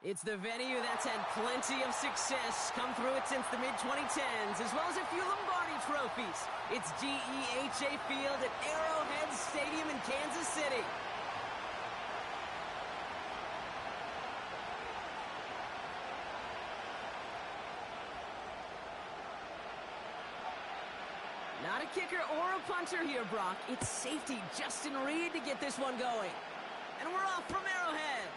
It's the venue that's had plenty of success, come through it since the mid-2010s, as well as a few Lombardi trophies. It's GEHA Field at Arrowhead Stadium in Kansas City. Not a kicker or a punter here, Brock. It's safety Justin Reed to get this one going. And we're off from Arrowhead.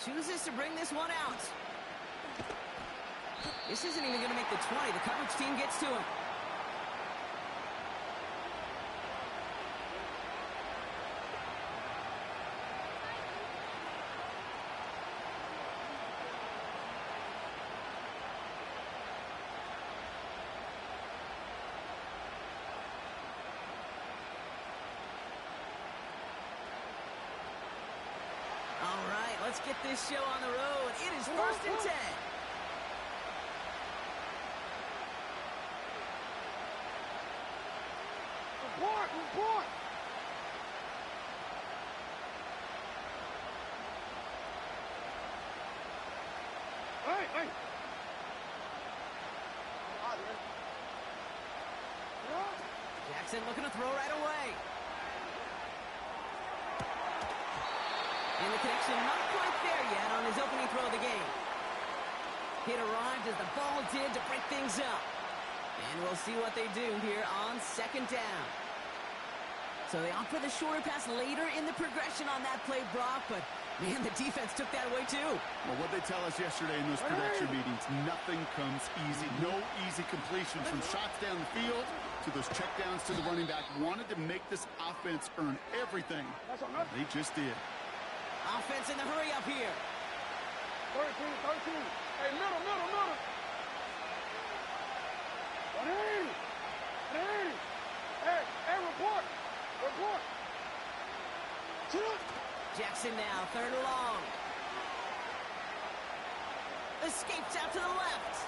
Chooses to bring this one out. This isn't even going to make the 20. The coverage team gets to him. All right, let's get this show on the road. It is 1st and 10. Report! Hey! Jackson looking to throw right away. And the connection not quite there yet on his opening throw of the game. Hit arrived as the ball did to break things up. And we'll see what they do here on 2nd down. So they opt for the shorter pass later in the progression on that play, Brock, but man, the defense took that away too. Well, what they tell us yesterday in those production meetings, nothing comes easy. No easy completions from shots down the field to those checkdowns to the running back. Wanted to make this offense earn everything. They just did. Offense in the hurry up here. 13. Hey, middle. 180. Hey, report. Jackson now, 3rd and long. Escapes out to the left.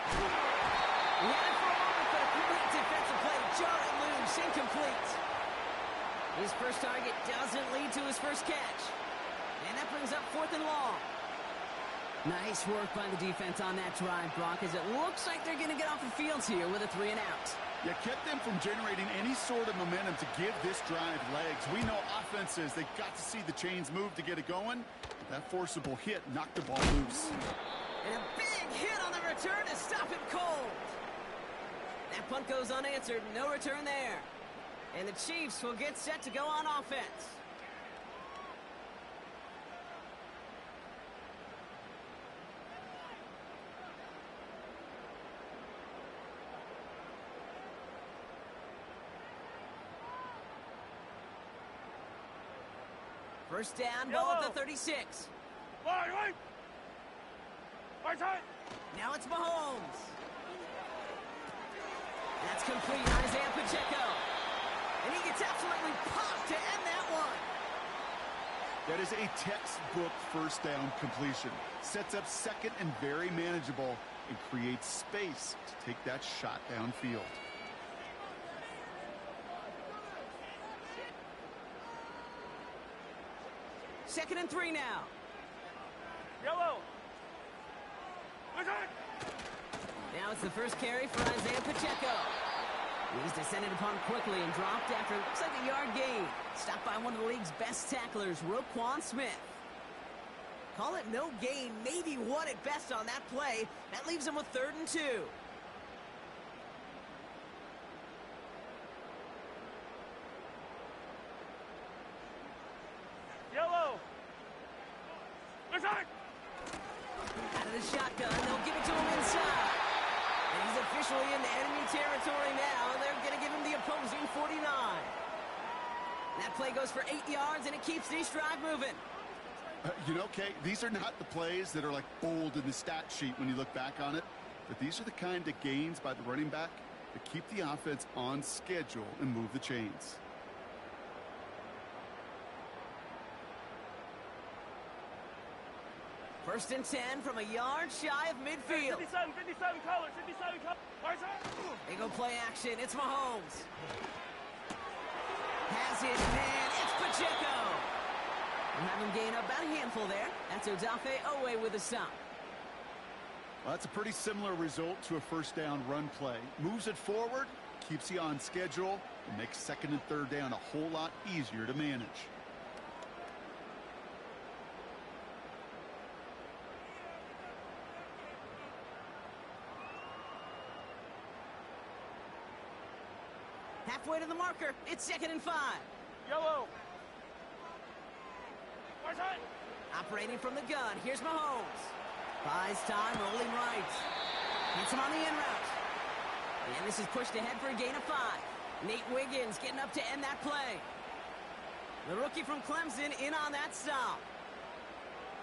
He had it for a moment, but a complete defensive play. Jar it loose, incomplete. His first target doesn't lead to his first catch. And that brings up 4th and long. Nice work by the defense on that drive, Brock, as it looks like they're going to get off the field here with a 3 and out. You kept them from generating any sort of momentum to give this drive legs. We know offenses, they got to see the chains move to get it going. That forcible hit knocked the ball loose. And a big hit on the return to stop it cold. That punt goes unanswered, no return there. And the Chiefs will get set to go on offense. First down, ball at the 36. Wait! Now it's Mahomes. That's complete, Isaiah Pacheco. And he gets absolutely popped to end that one. That is a textbook first down completion. Sets up 2nd and very manageable and creates space to take that shot downfield. Second and 3 now. Yellow. Now it's the first carry for Isaiah Pacheco. He's descended upon quickly and dropped after looks like a yard gain. Stopped by one of the league's best tacklers, Roquan Smith. Call it no gain, maybe 1 at best on that play. That leaves him with 3rd and 2. Yellow. Out of the shotgun, they'll give it to him inside. And he's officially in the enemy territory now. They're going to give him the opposing 49. That play goes for 8 yards, and it keeps this drive moving. You know, Kay, these are not the plays that are like bold in the stat sheet when you look back on it. But these are the kind of gains by the running back that keep the offense on schedule and move the chains. First and 10 from a yard shy of midfield. 57 colors. They go play action. It's Mahomes. Has it, man. It's Pacheco. We'll have him gain about a handful there. That's Odafe Owe with a stop. Well, that's a pretty similar result to a first down run play. Moves it forward, keeps you on schedule, and makes second and third down a whole lot easier to manage. Halfway to the marker. It's 2nd and 5. Yellow. Right side. Operating from the gun. Here's Mahomes. Buys time, rolling right. Hits him on the in route. And this is pushed ahead for a gain of 5. Nate Wiggins getting up to end that play. The rookie from Clemson in on that stop.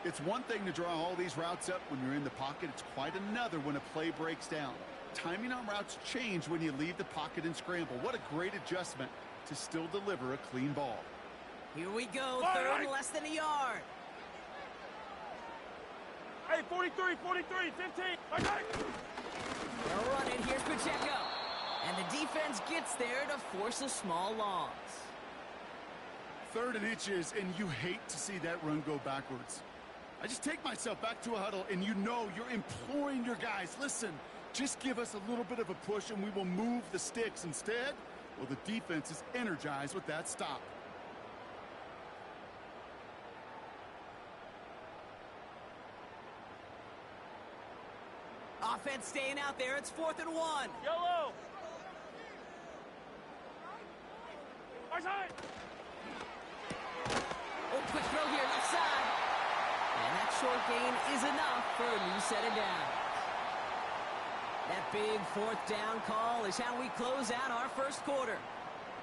It's one thing to draw all these routes up when you're in the pocket. It's quite another when a play breaks down. Timing on routes change when you leave the pocket and scramble. What a great adjustment to still deliver a clean ball. Here we go, third and less than a yard. Hey, 43, 43, 15. Right side. They'll run it. Here's Pacheco. And the defense gets there to force a small loss. 3rd and inches, and you hate to see that run go backwards. I just take myself back to a huddle, and you know you're imploring your guys, listen, just give us a little bit of a push and we will move the sticks. Instead, well, the defense is energized with that stop. Offense staying out there. It's 4th and 1. Yellow. Right side. Oh, quick throw here, left side. And that short gain is enough for a new set of downs. That big 4th down call is how we close out our first quarter.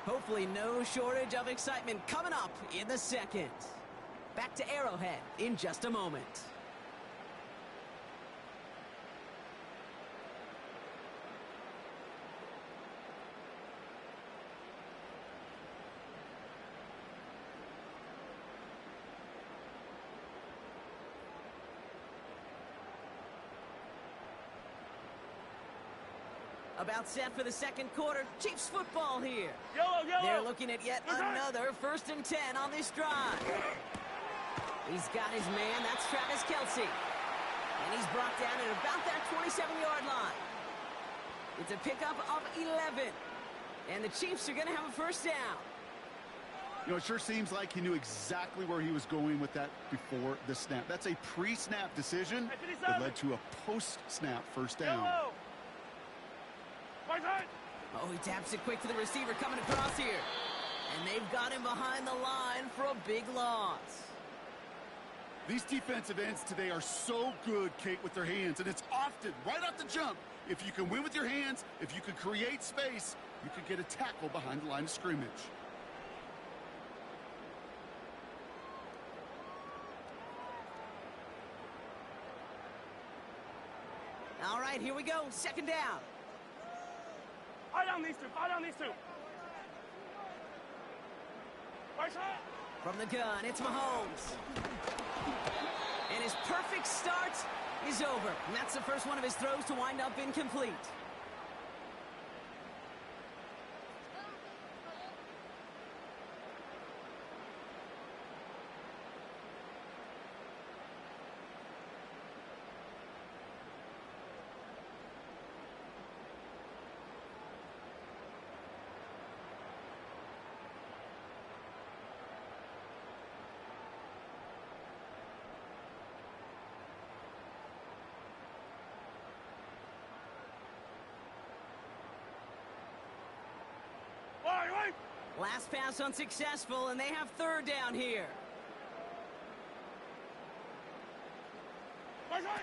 Hopefully no shortage of excitement coming up in the second. Back to Arrowhead in just a moment. About set for the second quarter. Chiefs football here. Yellow, yellow. They're looking at yet another 1st and 10 on this drive. He's got his man. That's Travis Kelce. And he's brought down at about that 27-yard line. It's a pickup of 11. And the Chiefs are going to have a first down. You know, it sure seems like he knew exactly where he was going with that before the snap. That's a pre-snap decision that led to a post-snap first down. Yellow. Right side. Oh, he taps it quick to the receiver coming across here. And they've got him behind the line for a big loss. These defensive ends today are so good, Kate, with their hands. And it's often, right off the jump, if you can win with your hands, if you can create space, you can get a tackle behind the line of scrimmage. All right, here we go. 2nd down. Fire down these two. Fire down these two. Right side. From the gun, it's Mahomes. And his perfect start is over. And that's the first one of his throws to wind up incomplete. Right. Last pass unsuccessful, and they have 3rd down here. Right side.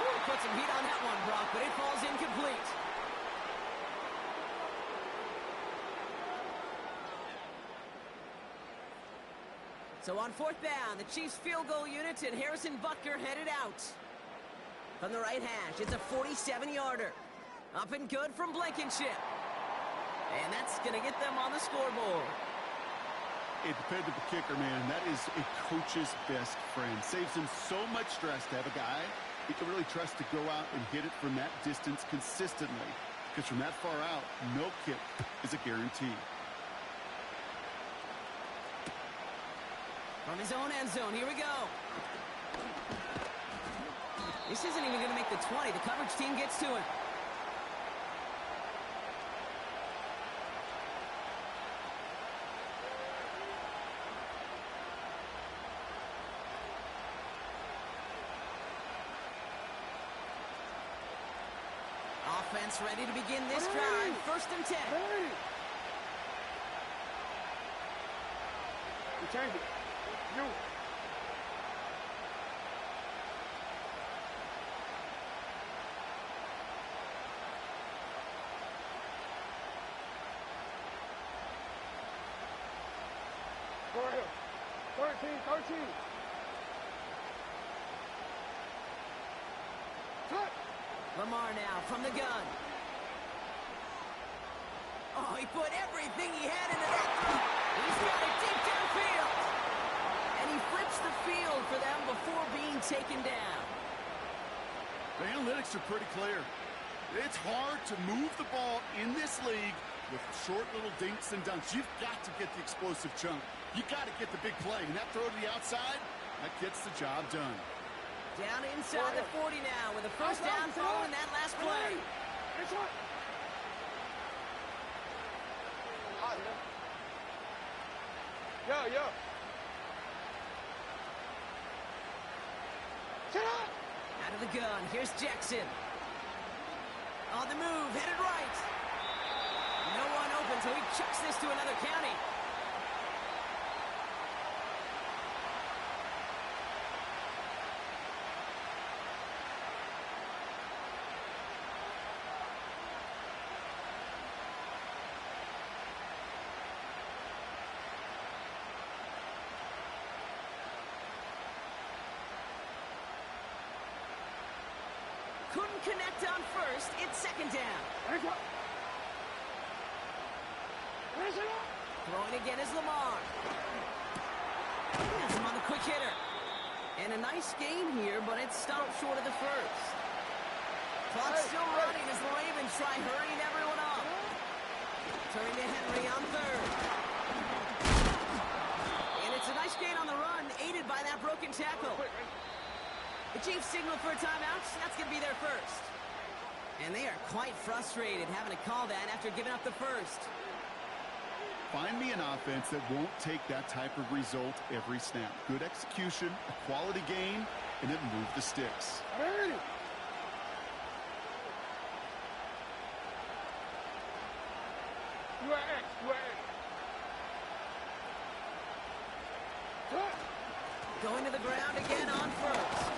Ooh, put some heat on that one, Brock, but it falls incomplete. So on 4th down, the Chiefs field goal unit and Harrison Butker headed out. From the right hash, it's a 47-yarder. Up and good from Blankenship. And that's going to get them on the scoreboard. A dependable kicker, man. That is a coach's best friend. Saves him so much stress to have a guy he can really trust to go out and hit it from that distance consistently. because from that far out, no kick is a guarantee. From his own end zone, here we go. This isn't even going to make the 20. The coverage team gets to him. Offense ready to begin this drive. First and 10. You change it. You. Go right here. 13. Cut. Lamar now from the gun. Oh, he put everything he had into that throw. He's got it deep downfield. And he flips the field for them before being taken down. The analytics are pretty clear. It's hard to move the ball in this league with short little dinks and dunks. You've got to get the explosive chunk. You got to get the big play. And that throw to the outside, that gets the job done. Down inside the 40 now with a first down throw in that last play. Yeah. Out of the gun, here's Jackson. On the move, headed right. No one open, so he chucks this to another county. Couldn't connect on first. It's second down. Throwing again is Lamar. Has him on the quick hitter. And a nice gain here, but it's stopped short of the first. Clock's still running as the Ravens try hurrying everyone up. Turning to Henry on third. And it's a nice gain on the run, aided by that broken tackle. The Chiefs signal for a timeout. That's going to be their first. And they are quite frustrated having to call that after giving up the first. Find me an offense that won't take that type of result every snap. Good execution, a quality game, and it moved the sticks. You are X. Going to the ground again on first.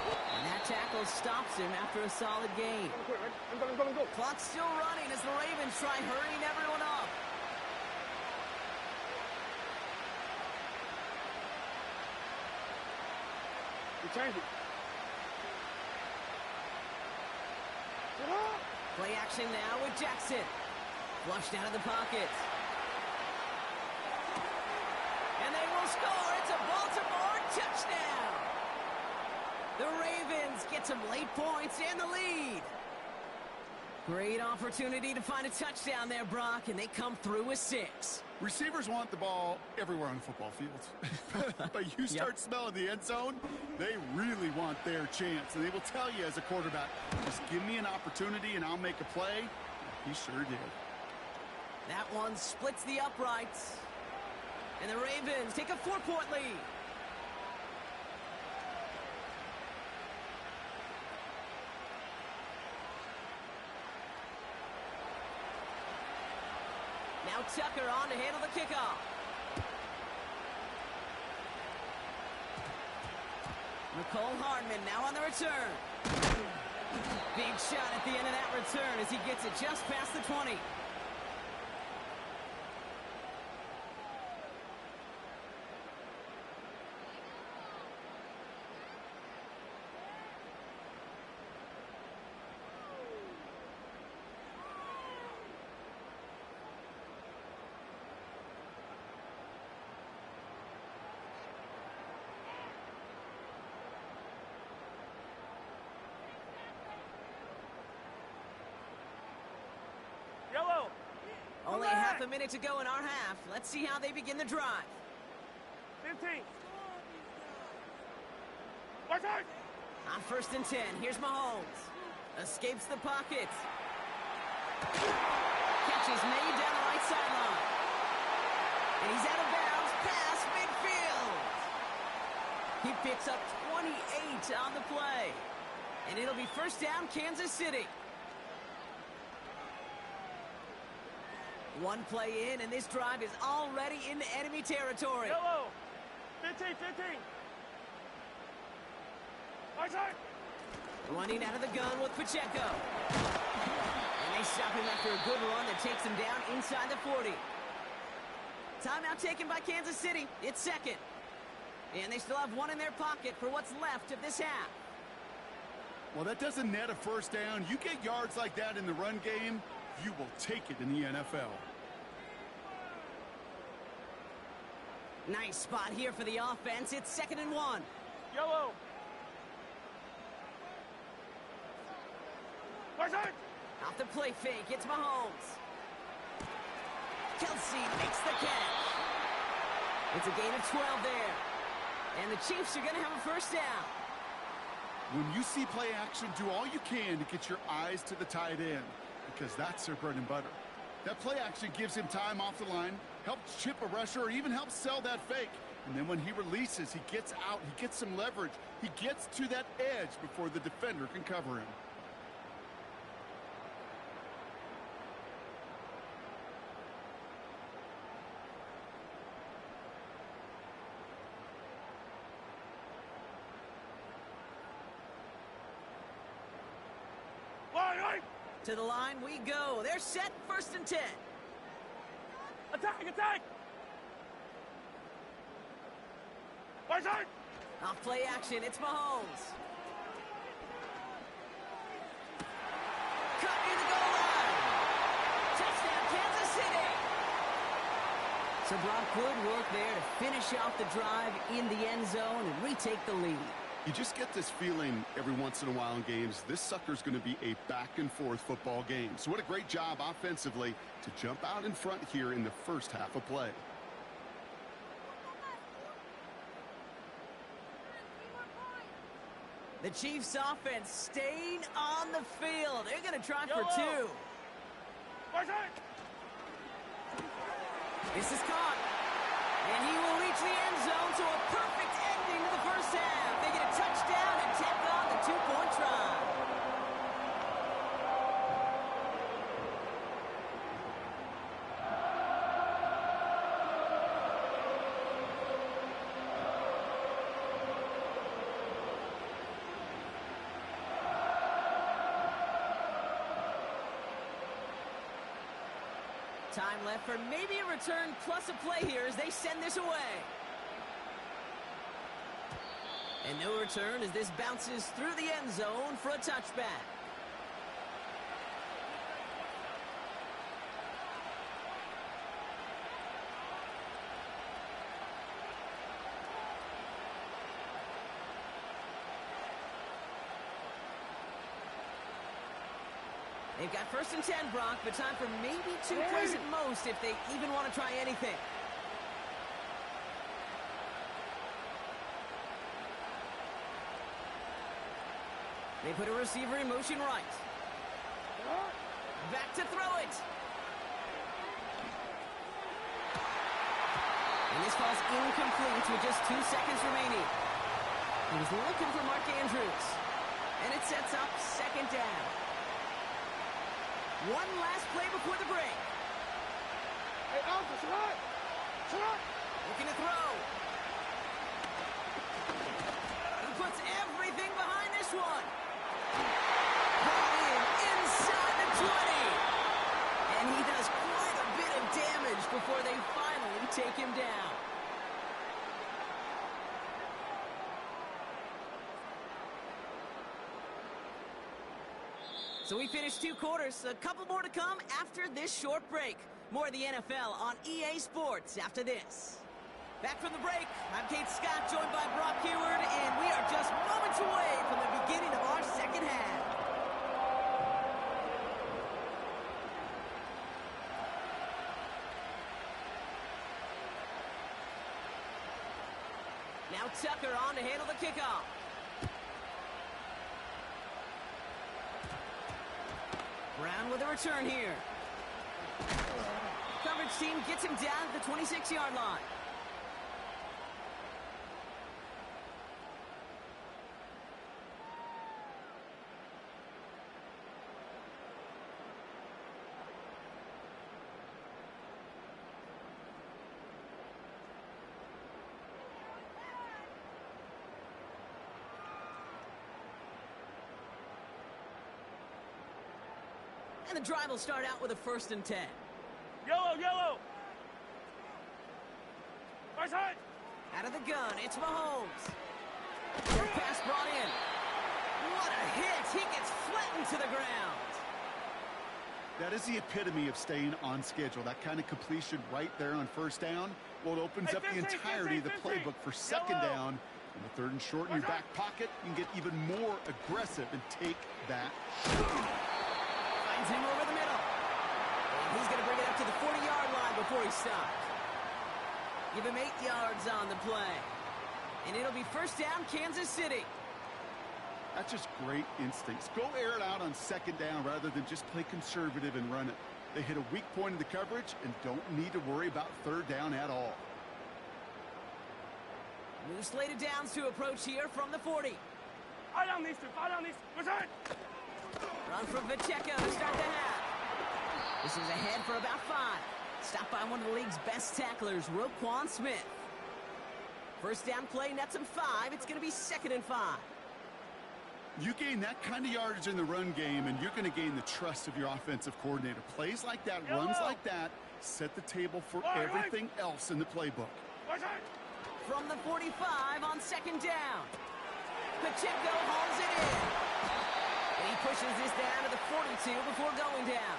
And that tackle stops him after a solid gain. Go. Clock's still running as the Ravens try hurrying everyone up. You change it. Play action now with Jackson. Flushed out of the pocket. And they will score. It's a Baltimore touchdown. The Ravens get some late points and the lead. Great opportunity to find a touchdown there, Brock, and they come through with 6. Receivers want the ball everywhere on the football field. But you start smelling the end zone, they really want their chance. And they will tell you as a quarterback, just give me an opportunity and I'll make a play. He sure did. That one splits the uprights. And the Ravens take a 4-point lead. Now Tucker on to handle the kickoff. Nicole Hardman now on the return. Big shot at the end of that return as he gets it just past the 20. Only half a minute to go in our half. Let's see how they begin the drive. 15. Watch out! On 1st and 10, here's Mahomes. Escapes the pocket. Catch is made down the right sideline. And he's out of bounds past midfield. He picks up 28 on the play. And it'll be 1st down, Kansas City. One play in, and this drive is already into enemy territory. Yellow. 15, 15. Watch out! Running out of the gun with Pacheco. And they stop him after a good run that takes him down inside the 40. Timeout taken by Kansas City. It's 2nd. And they still have one in their pocket for what's left of this half. Well, that doesn't net a 1st down. You get yards like that in the run game, you will take it in the NFL. Nice spot here for the offense. It's 2nd and 1. Yellow. Watch out! Off the play fake, it's Mahomes. Kelsey makes the catch. It's a gain of 12 there. And the Chiefs are going to have a 1st down. When you see play action, do all you can to get your eyes to the tight end, because that's their bread and butter. That play action gives him time off the line, helps chip a rusher, or even helps sell that fake. And then when he releases, he gets out, he gets some leverage. He gets to that edge before the defender can cover him. To the line we go. They're set, 1st and 10. Attack, attack! Watch out! Off play action, it's Mahomes. Cut near the goal line. Touchdown, Kansas City. So Brock, good work there to finish off the drive in the end zone and retake the lead. You just get this feeling every once in a while in games, this sucker's going to be a back-and-forth football game. So what a great job offensively to jump out in front here in the 1st half of play. The Chiefs offense staying on the field. They're going to try for 2. Watch out! This is caught. And he will reach the end zone, so a perfect ending to the 1st half. They get a touchdown and tack on the 2-point try. Time left for maybe a return plus a play here as they send this away. And no return as this bounces through the end zone for a touchback. They've got 1st and 10, Brock, but time for maybe 2 plays at most if they even want to try anything. They put a receiver in motion right. Back to throw it. And this falls incomplete with just 2 seconds remaining. He was looking for Mark Andrews. And it sets up 2nd down. One last play before the break. Hey, Alpha, shot! Shot! Looking to throw. He puts everything behind this one. Ball in inside the 20. And he does quite a bit of damage before they finally take him down. So we finished 2 quarters. A couple more to come after this short break. More of the NFL on EA Sports after this. Back from the break, I'm Kate Scott, joined by Brock Huard, and we are just moments away from the beginning of our 2nd half. Now Tucker on to handle the kickoff. Brown with a return here. Coverage team gets him down at the 26-yard line. And the drive will start out with a 1st and 10. Yellow, yellow. Right side. Out of the gun, it's Mahomes. Quick pass brought in. What a hit! He gets flattened to the ground. That is the epitome of staying on schedule. That kind of completion right there on 1st down. Well, it opens up the entirety of the playbook for 2nd down. In the 3rd and short in your back pocket, you can get even more aggressive and take that shot. Finds him over the middle. And he's going to bring it up to the 40-yard line before he stops. Give him 8 yards on the play. And it'll be 1st down, Kansas City. That's just great instincts. Go air it out on 2nd down rather than just play conservative and run it. They hit a weak point in the coverage and don't need to worry about 3rd down at all. New slate of downs to approach here from the 40. Eye down these two. Eye down these. Return. Run from Pacheco to start the half. This is ahead for about 5. Stopped by one of the league's best tacklers, Roquan Smith. 1st down play nets him 5. It's going to be 2nd and 5. You gain that kind of yardage in the run game, and you're going to gain the trust of your offensive coordinator. Plays like that, runs like that, set the table for everything else in the playbook. From the 45 on 2nd down. Pacheco hauls it in. And he pushes this down to the 42 before going down.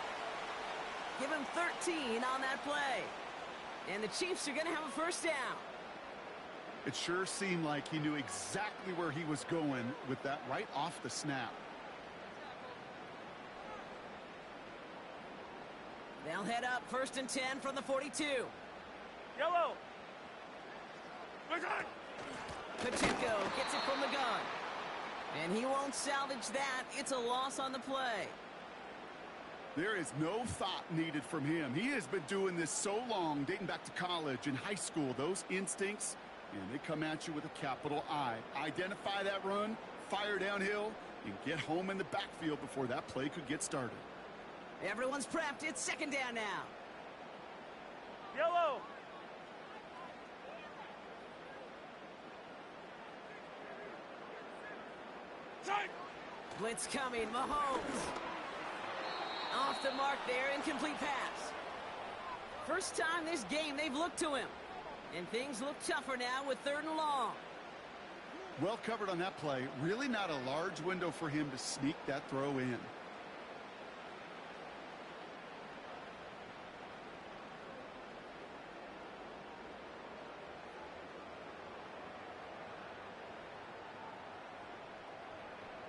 Give him 13 on that play. And the Chiefs are going to have a 1st down. It sure seemed like he knew exactly where he was going with that right off the snap. They'll head up 1st and 10 from the 42. Yellow. Return. Pacheco gets it from the gun. And he won't salvage that. It's a loss on the play. There is no thought needed from him. He has been doing this so long, dating back to college and high school. Those instincts, and they come at you with a capital I. Identify that run, fire downhill, and get home in the backfield before that play could get started. Everyone's prepped. It's 2nd down now. Yellow. Side. Blitz coming. Mahomes. Off the mark there. Incomplete pass. First time this game they've looked to him. And things look tougher now with 3rd and long. Well covered on that play. Really not a large window for him to sneak that throw in.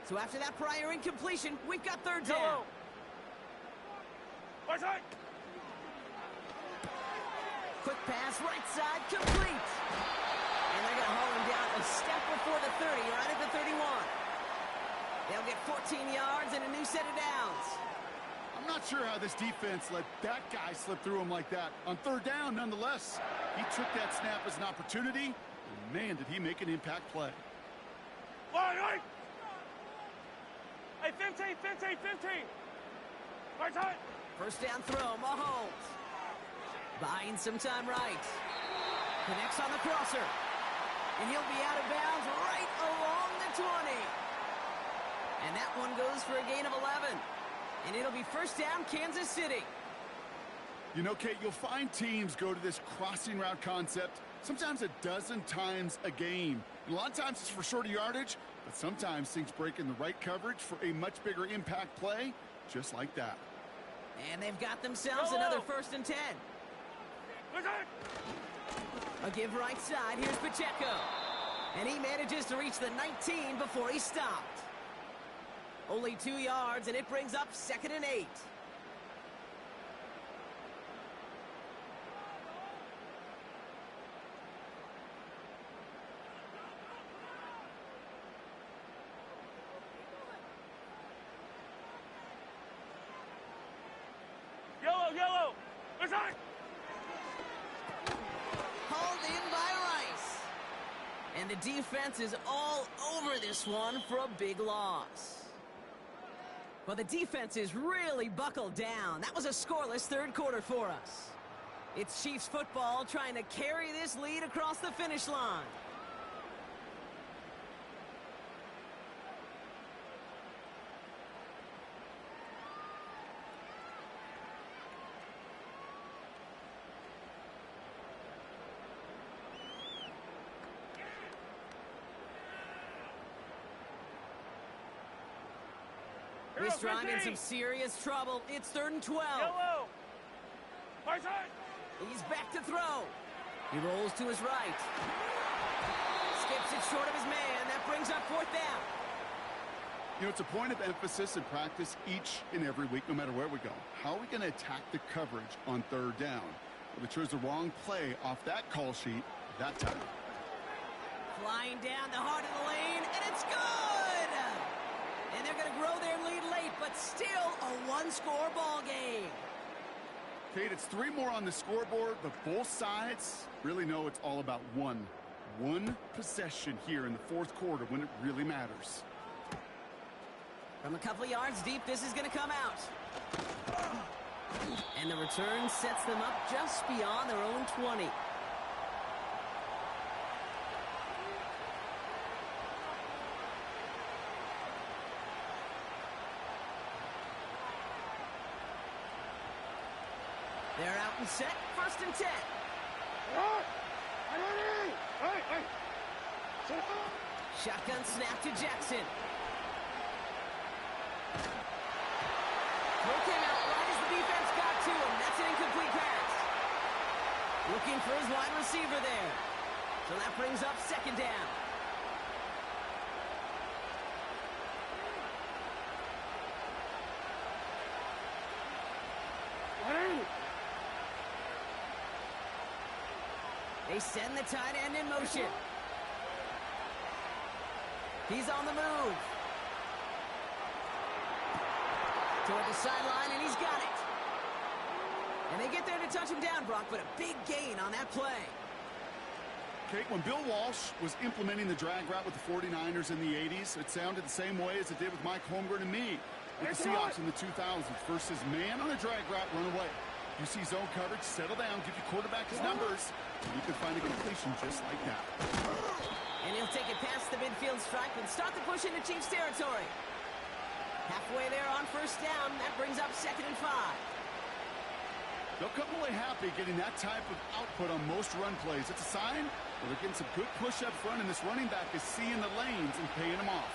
So after that prior incompletion, we've got 3rd down. Yellow. Right side. Quick pass, right side, complete. And they're going to haul him down a step before the 30, right at the 31. They'll get 14 yards and a new set of downs. I'm not sure how this defense let that guy slip through him like that. On 3rd down, nonetheless, he took that snap as an opportunity, and man, did he make an impact play. Right. Hey, 15. Right side. 1st down throw, Mahomes. Buying some time right. Connects on the crosser. And he'll be out of bounds right along the 20. And that one goes for a gain of 11. And it'll be 1st down, Kansas City. You know, Kate, you'll find teams go to this crossing route concept sometimes a dozen times a game. And a lot of times it's for shorter yardage, but sometimes things break in the right coverage for a much bigger impact play, just like that. And they've got themselves another 1st and 10. A give right side. Here's Pacheco. And he manages to reach the 19 before he stopped. Only 2 yards, and it brings up 2nd and 8. And the defense is all over this one for a big loss. Well, the defense is really buckled down. That was a scoreless third quarter for us. It's Chiefs football trying to carry this lead across the finish line. This drive in some serious trouble. It's 3rd and 12. Yellow. Right side. He's back to throw. He rolls to his right. Skips it short of his man. That brings up 4th down. You know, it's a point of emphasis in practice each and every week, no matter where we go. How are we going to attack the coverage on 3rd down? Well, they chose the wrong play off that call sheet that time. Flying down the heart of the lane, and it's good! And they're going to grow their lead late, but still a one-score ball game. Kate, it's 3 more on the scoreboard, but both sides really know it's all about one possession here in the 4th quarter when it really matters. From a couple of yards deep, this is going to come out. And the return sets them up just beyond their own 20. They're out and set, 1st and 10. Shotgun snap to Jackson. Throw came out right as the defense got to him. That's an incomplete pass. Looking for his wide receiver there. So that brings up 2nd down. They send the tight end in motion. He's on the move. Toward the sideline, and he's got it. And they get there to touch him down, Brock, but a big gain on that play. Kate, when Bill Walsh was implementing the drag route with the 49ers in the 80s, it sounded the same way as it did with Mike Holmgren and me with the Seahawks in the 2000s versus man on a drag route, run away. You see zone coverage, settle down, give your quarterback his numbers, and you can find a completion just like that. And he'll take it past the midfield stripe and start the push into Chiefs territory. Halfway there on 1st down, that brings up 2nd and 5. They'll come away happy getting that type of output on most run plays. It's a sign that they're getting some good push up front, and this running back is seeing the lanes and paying them off.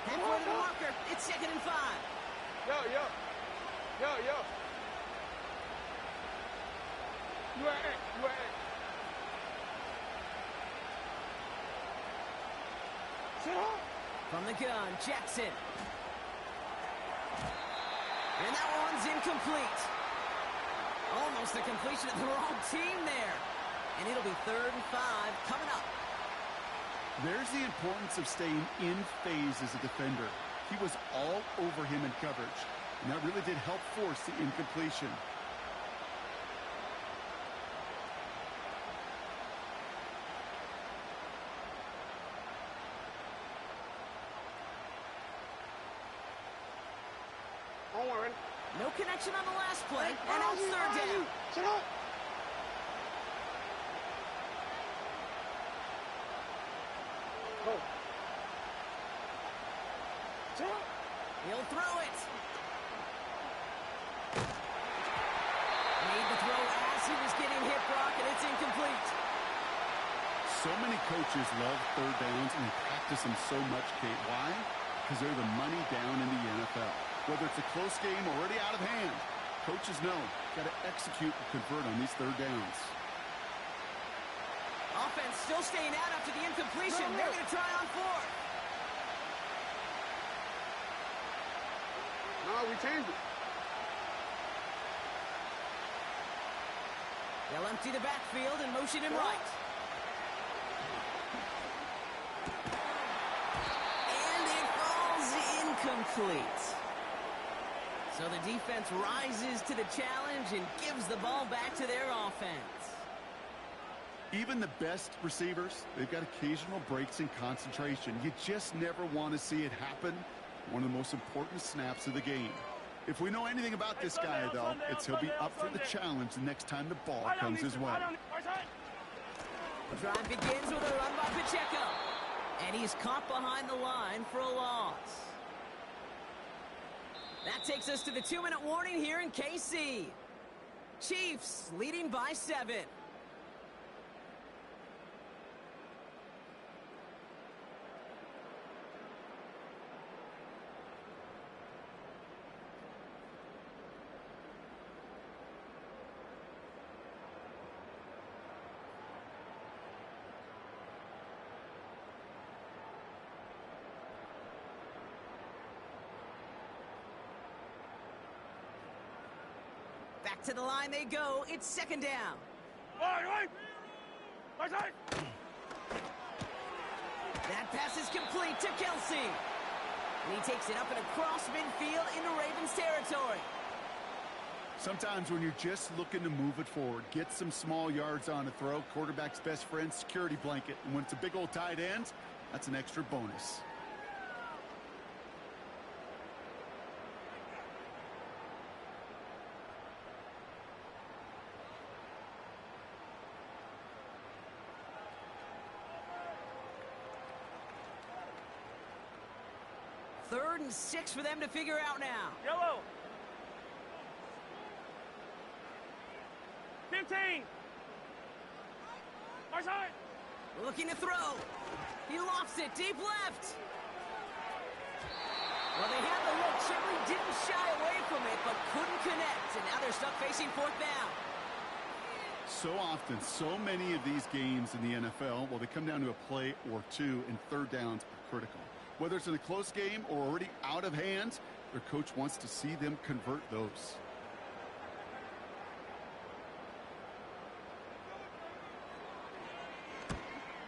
Halfway to the marker, it's 2nd and 5. Yo. From the gun, Jackson. And that one's incomplete. Almost a completion of the wrong team there. And it'll be 3rd and 5 coming up. There's the importance of staying in phase as a defender. He was all over him in coverage, and that really did help force the incompletion. No connection on the last play, and now 3rd down. Sit up. Go. Sit up. He'll throw it. Made the throw as he was getting hit, Brock, and it's incomplete. So many coaches love 3rd downs and practice them so much, Kate. Why? Because they're the money down in the NFL. Whether it's a close game already out of hand, coaches know got to execute and convert on these 3rd downs. Offense still staying out after the incompletion. They're going to try on 4th. No, we changed it. They'll empty the backfield and motion him right. And it falls incomplete. So the defense rises to the challenge and gives the ball back to their offense. Even the best receivers, they've got occasional breaks in concentration. You just never want to see it happen. One of the most important snaps of the game. If we know anything about this guy, though, it's he'll be up for the challenge the next time the ball comes his way. Drive begins with a run by Pacheco. And he's caught behind the line for a loss. That takes us to the 2-minute warning here in KC. Chiefs leading by 7. Back to the line they go. It's 2nd down. That pass is complete to Kelsey. And he takes it up and across midfield into Ravens territory. Sometimes when you're just looking to move it forward, get some small yards on a throw, quarterback's best friend, security blanket. And when it's a big old tight end, that's an extra bonus. Third and 6 for them to figure out now. Yellow. 15. Our side. Looking to throw. He lofts it deep left. Well, they had the look. Certainly didn't shy away from it, but couldn't connect. And now they're stuck facing 4th down. So often, so many of these games in the NFL, well, they come down to a play or two, and 3rd downs are critical. Whether it's in a close game or already out of hand, their coach wants to see them convert those.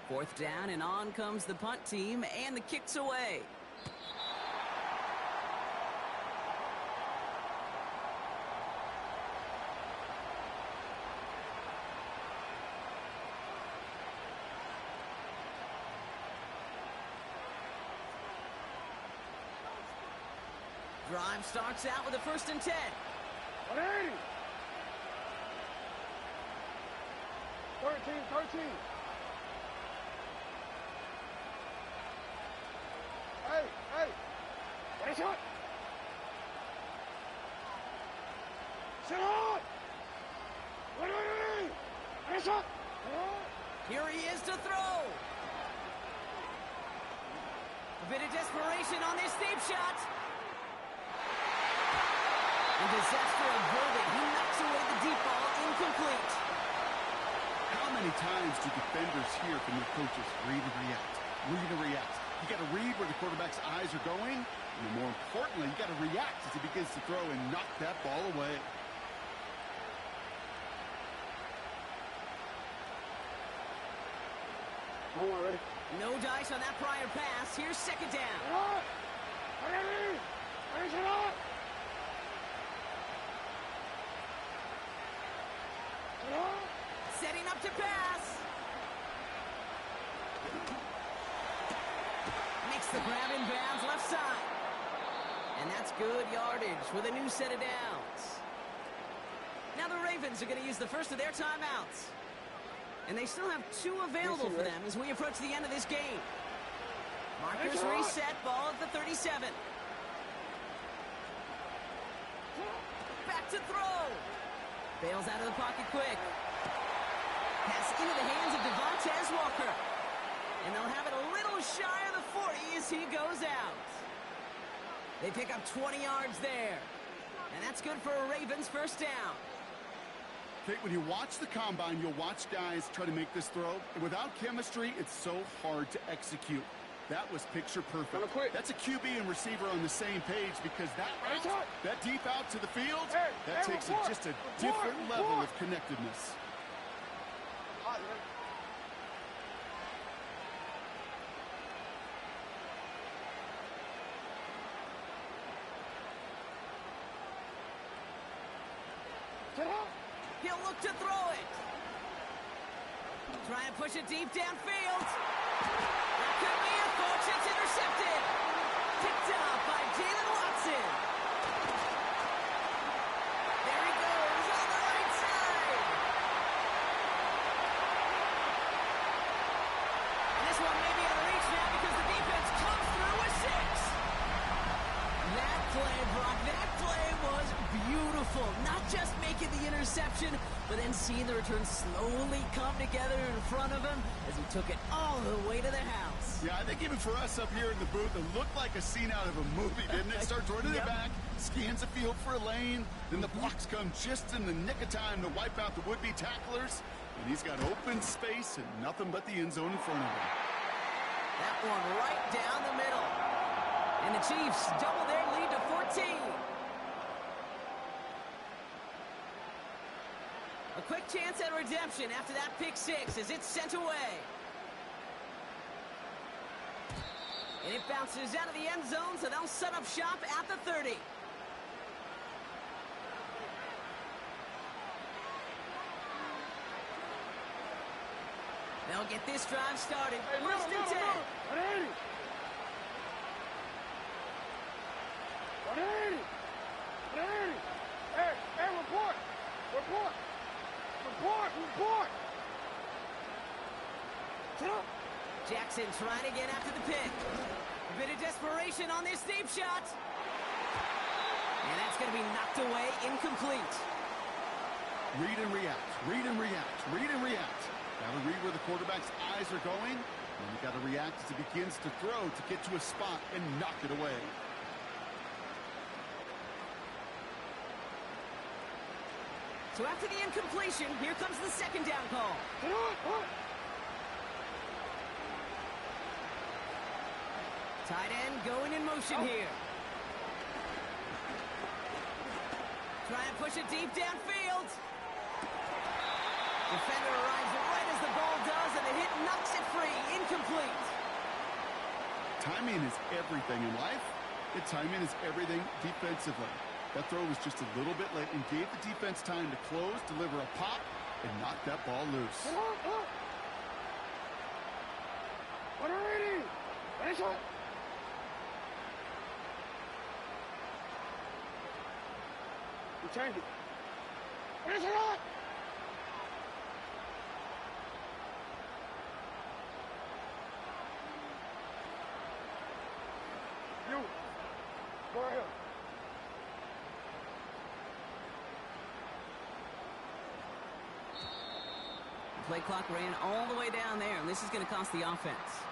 Fourth down, and on comes the punt team, and the kick's away. Drive starts out with a 1st and 10. 180. 13. Hey. Ready, shot. Sit on. Ready, shot. Here he is to throw. A bit of desperation on this deep shot. And disaster averted. He knocks away the deep ball, incomplete. How many times do defenders hear from their coaches, read and react, read and react? You got to read where the quarterback's eyes are going, and more importantly, you got to react as he begins to throw and knock that ball away. Hold on, ready? No dice on that prior pass. Here's 2nd down. Ready, shot. Setting up to pass. Makes the grab in bounds left side. And that's good yardage with a new set of downs. Now the Ravens are going to use the first of their timeouts. And they still have 2 available for them as we approach the end of this game. Markers reset, ball at the 37. Back to throw. Bails out of the pocket quick. Pass into the hands of Devontae Walker. And they'll have it a little shy of the 40 as he goes out. They pick up 20 yards there. And that's good for a Ravens 1st down. Okay, when you watch the combine, you'll watch guys try to make this throw. And without chemistry, it's so hard to execute. That was picture perfect. That's a QB and receiver on the same page because that route, that deep out to the field, that takes just a different level of connectedness. He'll look to throw it. Trying to push it deep downfield. That could be a catch. It's intercepted. Picked up by Jalen Watson. There he goes on the right side. And this one may be out of reach now because the defense comes through with 6. That play, Brock, that play was beautiful. Not just making the interception, but then seeing the return slowly come together in front of him as he took it all the way to the house. Yeah, I think even for us up here in the booth, it looked like a scene out of a movie, didn't it? Starts running it back, scans the field for a lane, then the blocks come just in the nick of time to wipe out the would-be tacklers, and he's got open space and nothing but the end zone in front of him. That one right down the middle. And the Chiefs double their lead to 14. A quick chance at redemption after that pick 6 as it's sent away. And it bounces out of the end zone, so they'll set up shop at the 30. They'll get this drive started. First and 10. 180. 180. 180. Hey, report. Report. Report. Report. Sit up. Jackson trying to get after the pick. A bit of desperation on this deep shot. And that's going to be knocked away, incomplete. Read and react, read and react, read and react. Got to read where the quarterback's eyes are going, and you got to react as he begins to throw to get to a spot and knock it away. So after the incompletion, here comes the second down call. Tight end going in motion here. Try and push it deep downfield. Defender arrives right as the ball does, and the hit knocks it free. Incomplete. Timing is everything in life, and timing is everything defensively. That throw was just a little bit late and gave the defense time to close, deliver a pop, and knock that ball loose. 180. Finish it. You change it. Finish it up. You. Go ahead. The play clock ran all the way down there, and this is going to cost the offense.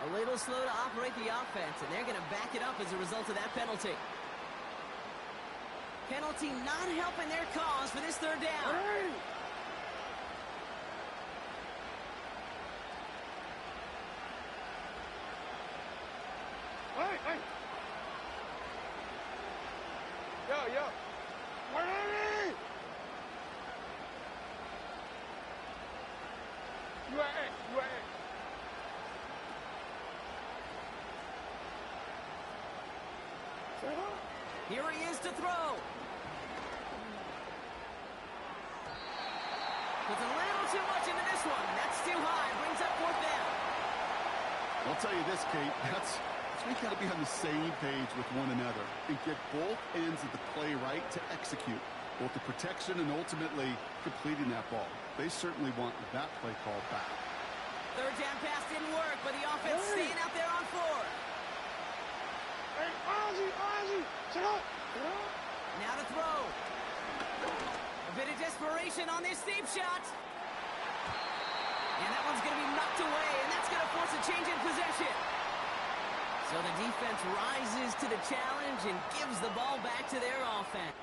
A little slow to operate the offense, and they're going to back it up as a result of that penalty. Penalty not helping their cause for this third down. Hey. Hey. Yo. 180. You are A. Here he is to throw. Puts a little too much into this one. That's too high. Brings up fourth down. I'll tell you this, Kate, that's we got to be on the same page with one another and get both ends of the play right to execute, both the protection and ultimately completing that ball. They certainly want that play call back. Third down pass didn't work, but the offense staying out there on fourth. Hey, Ozzie, sit up. Now to throw. A bit of desperation on this deep shot. And that one's going to be knocked away, and that's going to force a change in possession. So the defense rises to the challenge and gives the ball back to their offense.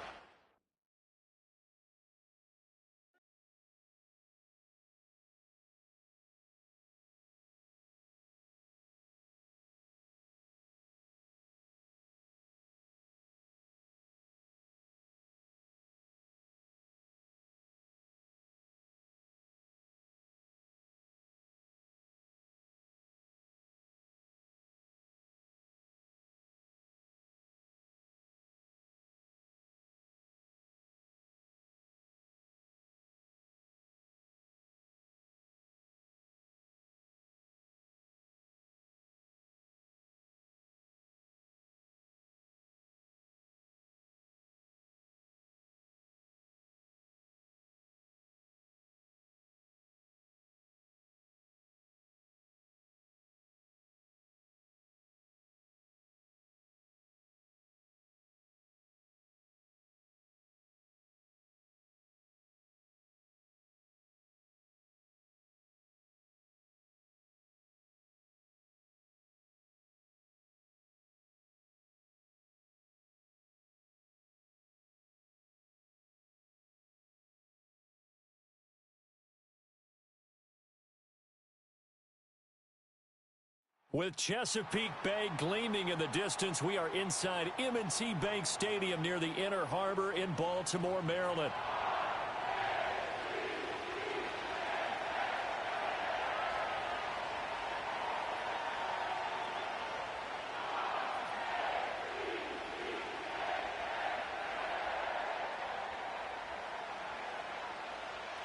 With Chesapeake Bay gleaming in the distance, we are inside M&T Bank Stadium near the Inner Harbor in Baltimore, Maryland.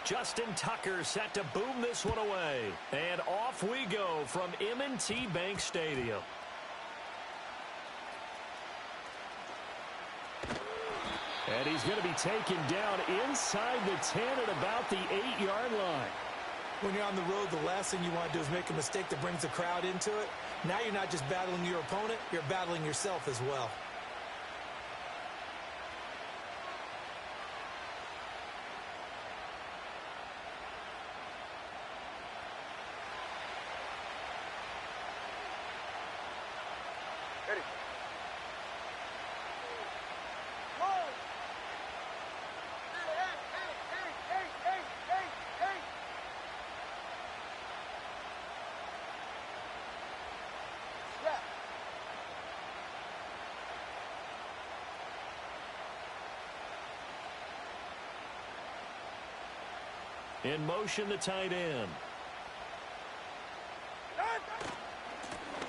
Justin Tucker set to boom this one away. And off we go from M&T Bank Stadium. And he's going to be taken down inside the 10 at about the 8-yard line. When you're on the road, the last thing you want to do is make a mistake that brings the crowd into it. Now you're not just battling your opponent, you're battling yourself as well. In motion, the tight end.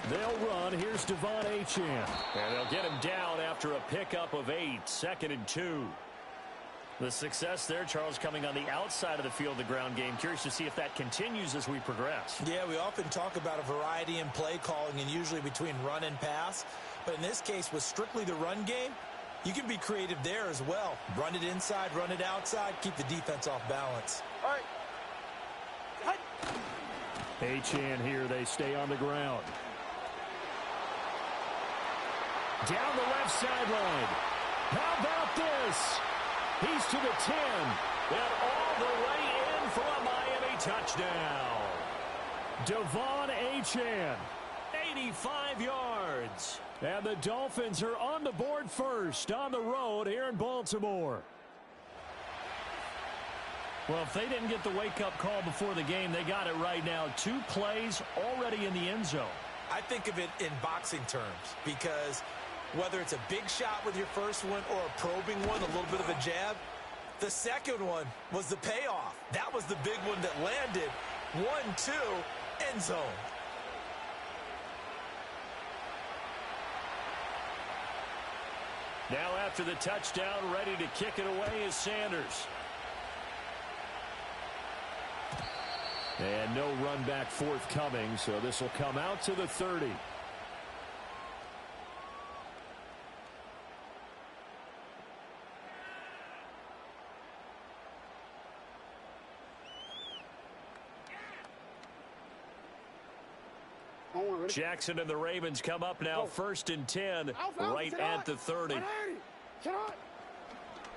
They'll run. Here's Devon Achane. And they'll get him down after a pickup of 8. 2nd and 2. The success there, Charles, coming on the outside of the field, the ground game. Curious to see if that continues as we progress. Yeah, we often talk about a variety in play calling and usually between run and pass. But in this case, with strictly the run game, you can be creative there as well. Run it inside, run it outside, keep the defense off balance. All right. Achane here, they stay on the ground. Down the left sideline. How about this? He's to the 10. And all the way in for a Miami touchdown. Devon Achane, 85 yards. And the Dolphins are on the board first on the road here in Baltimore. Well, if they didn't get the wake-up call before the game, they got it right now. 2 plays already in the end zone. I think of it in boxing terms because whether it's a big shot with your first one or a probing one, a little bit of a jab, the second one was the payoff. That was the big one that landed. 1-2, end zone. Now after the touchdown, ready to kick it away is Sanders. And no run back forthcoming, so this will come out to the 30. Jackson and the Ravens come up now, 1st and 10, right at the 30.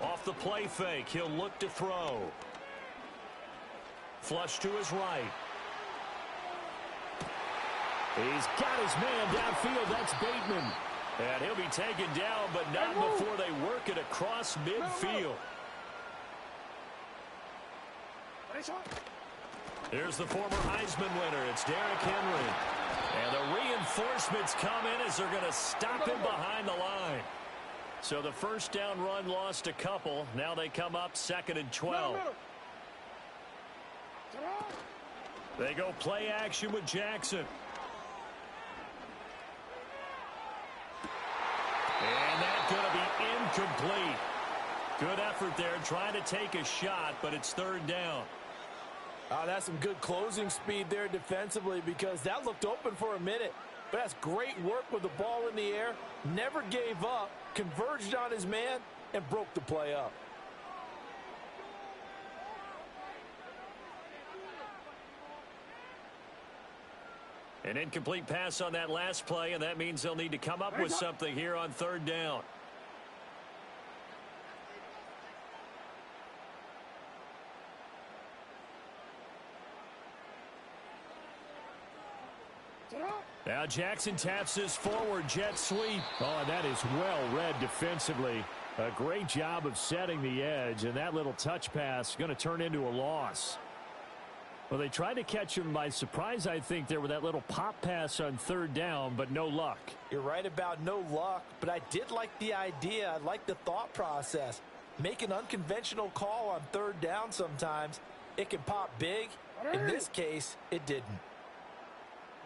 Off the play fake, he'll look to throw. Flush to his right. He's got his man downfield. That's Bateman. And he'll be taken down, but not before they work it across midfield. Here's the former Heisman winner. It's Derrick Henry. And the reinforcements come in as they're going to stop him behind the line. So the first down run lost a couple. Now they come up 2nd and 12. They go play action with Jackson. And that's going to be incomplete. Good effort there trying to take a shot, but it's 3rd down. That's some good closing speed there defensively because that looked open for a minute. But that's great work with the ball in the air. Never gave up, converged on his man, and broke the play up. An incomplete pass on that last play, and that means they'll need to come up with something here on 3rd down. Now Jackson taps this forward jet sweep. Oh, and that is well read defensively. A great job of setting the edge, and that little touch pass is going to turn into a loss. Well, they tried to catch him by surprise, I think, there with that little pop pass on third down, but no luck. You're right about no luck, but I did like the idea. I like the thought process. Make an unconventional call on third down sometimes. It can pop big. In this case, it didn't.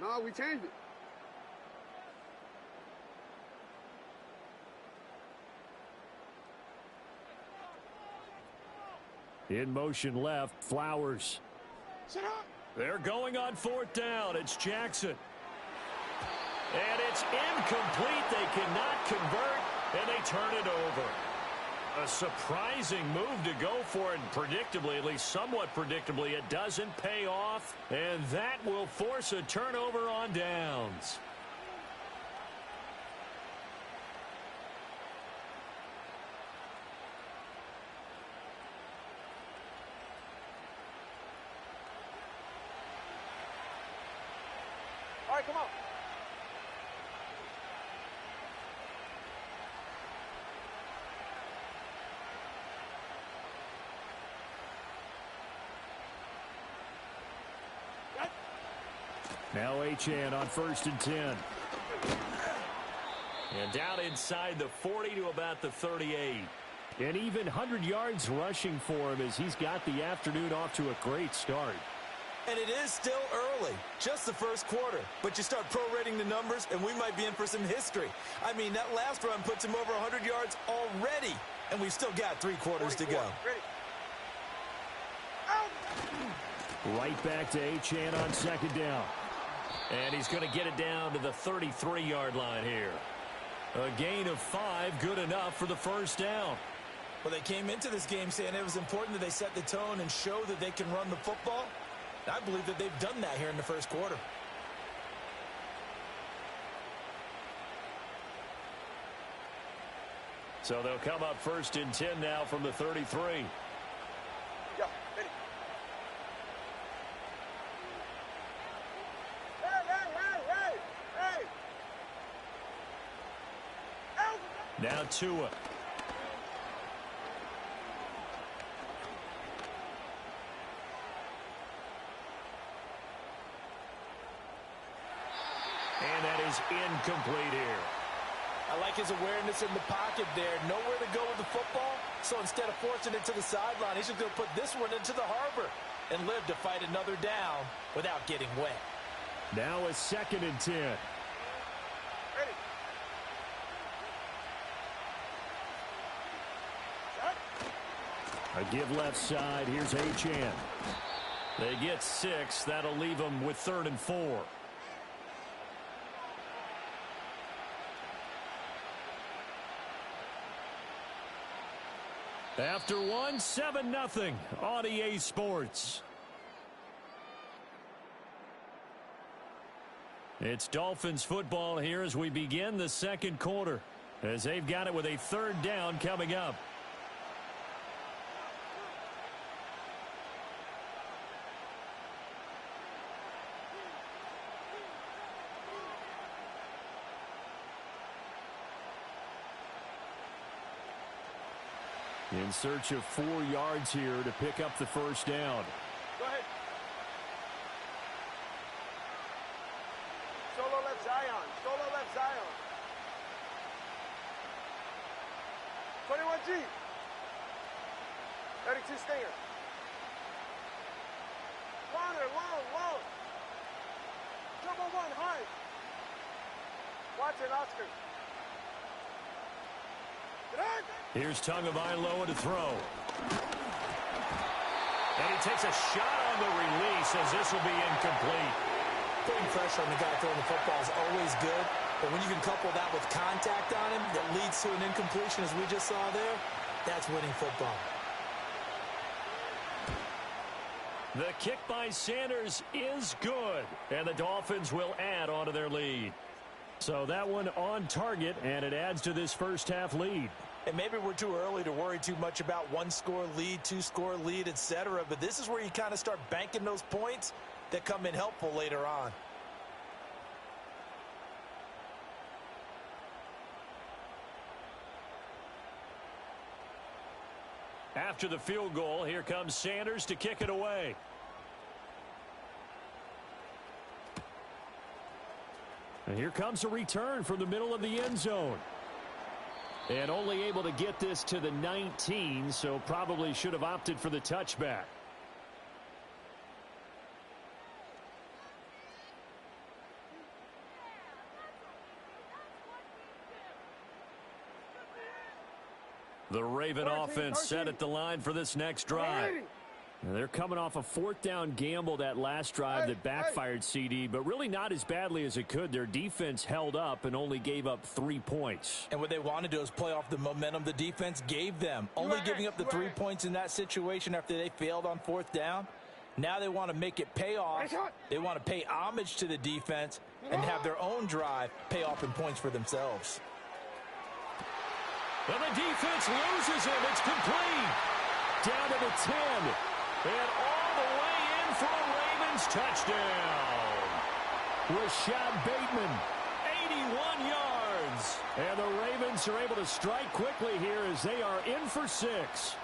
No, we changed it. In motion left, Flowers. Shut up. They're going on fourth down. It's Jackson. And it's incomplete. They cannot convert, and they turn it over. A surprising move to go for it, and predictably, at least somewhat predictably, it doesn't pay off, and that will force a turnover on downs. All right, come on. Now Achane on 1st and 10. And down inside the 40 to about the 38. And even 100 yards rushing for him as he's got the afternoon off to a great start. And it is still early, just the first quarter. But you start prorating the numbers, and we might be in for some history. I mean, that last run puts him over 100 yards already, and we've still got 3 quarters to go. Ready. Right back to Achane on 2nd down. And he's going to get it down to the 33-yard line here. A gain of 5, good enough for the first down. Well, they came into this game saying it was important that they set the tone and show that they can run the football. I believe that they've done that here in the first quarter. So they'll come up 1st and 10 now from the 33. Yeah, ready. Hey! Now Tua. And that is incomplete here. I like his awareness in the pocket there. Nowhere to go with the football. So instead of forcing it to the sideline, he's just going to put this one into the harbor and live to fight another down without getting wet. Now a 2nd and 10. Ready. A give left side. Here's Achane. They get 6. That'll leave them with 3rd and 4. After one, 7-0 on EA Sports. It's Dolphins football here as we begin the second quarter, as they've got it with a 3rd down coming up. In search of 4 yards here to pick up the first down. Go ahead. Solo left Zion. Solo left Zion. 21G. 32 Stinger. Corner, long. Double one, high. Watson, Oscar. Here's Tagovailoa to throw. And he takes a shot on the release as this will be incomplete. Putting pressure on the guy throwing the football is always good, but when you can couple that with contact on him that leads to an incompletion as we just saw there, that's winning football. The kick by Sanders is good, and the Dolphins will add on to their lead. So that one on target, and it adds to this first half lead. And maybe we're too early to worry too much about 1-score lead, 2-score lead, etc. But this is where you kind of start banking those points that come in helpful later on. After the field goal, here comes Sanders to kick it away. And here comes a return from the middle of the end zone. And only able to get this to the 19, so probably should have opted for the touchback. The Raven offense set at the line for this next drive. They're coming off a fourth down gamble that last drive that backfired, CD, but really not as badly as it could. Their defense held up and only gave up 3 points. And what they want to do is play off the momentum the defense gave them. Only giving up the 3 points in that situation after they failed on fourth down. Now they want to make it pay off. They want to pay homage to the defense and have their own drive pay off in points for themselves. And the defense loses him. It's complete. Down to the 10. And all the way in for a Ravens touchdown. Rashad Bateman, 81 yards. And the Ravens are able to strike quickly here as they are in for 6.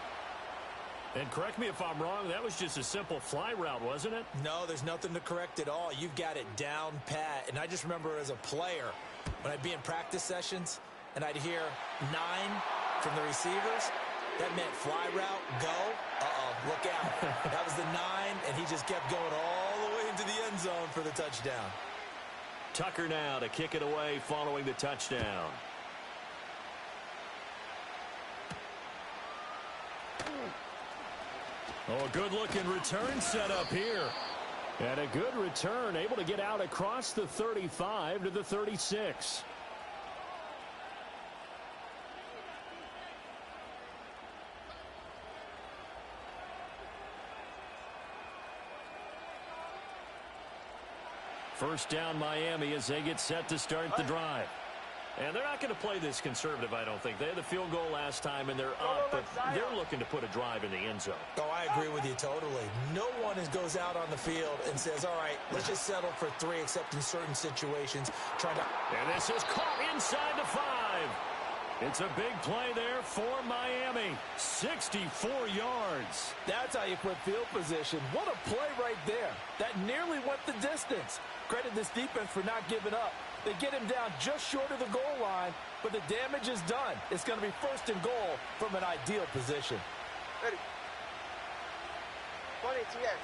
And correct me if I'm wrong, that was just a simple fly route, wasn't it? No, there's nothing to correct at all. You've got it down pat. And I just remember as a player, when I'd be in practice sessions, and I'd hear 9 from the receivers, that meant fly route, go. Look out. That was the 9, and he just kept going all the way into the end zone for the touchdown. Tucker now to kick it away following the touchdown. Oh, a good-looking return set up here. And a good return, able to get out across the 35 to the 36. First down Miami as they get set to start the drive. And they're not going to play this conservative, I don't think. They had the field goal last time, and they're up, but they're looking to put a drive in the end zone. Oh, I agree with you totally. No one goes out on the field and says, all right, let's just settle for 3, except in certain situations. And this is caught inside the 5. It's a big play there for Miami. 64 yards. That's how you put field position. What a play right there. That nearly went the distance. Credit this defense for not giving up. They get him down just short of the goal line, but the damage is done. It's going to be 1st and goal from an ideal position. Ready. 20 TX.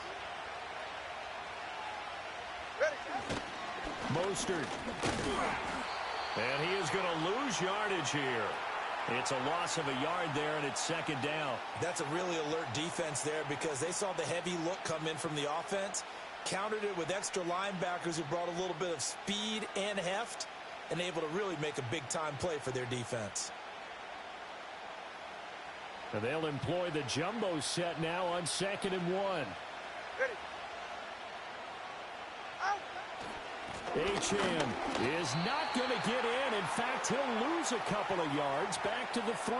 Ready. Mostert. And he is going to lose yardage here. It's a loss of a yard there, and it's 2nd down. That's a really alert defense there because they saw the heavy look come in from the offense, countered it with extra linebackers who brought a little bit of speed and heft, and able to really make a big-time play for their defense. And they'll employ the jumbo set now on 2nd and 1. Ready. Achane is not going to get in. In fact, he'll lose a couple of yards back to the 3.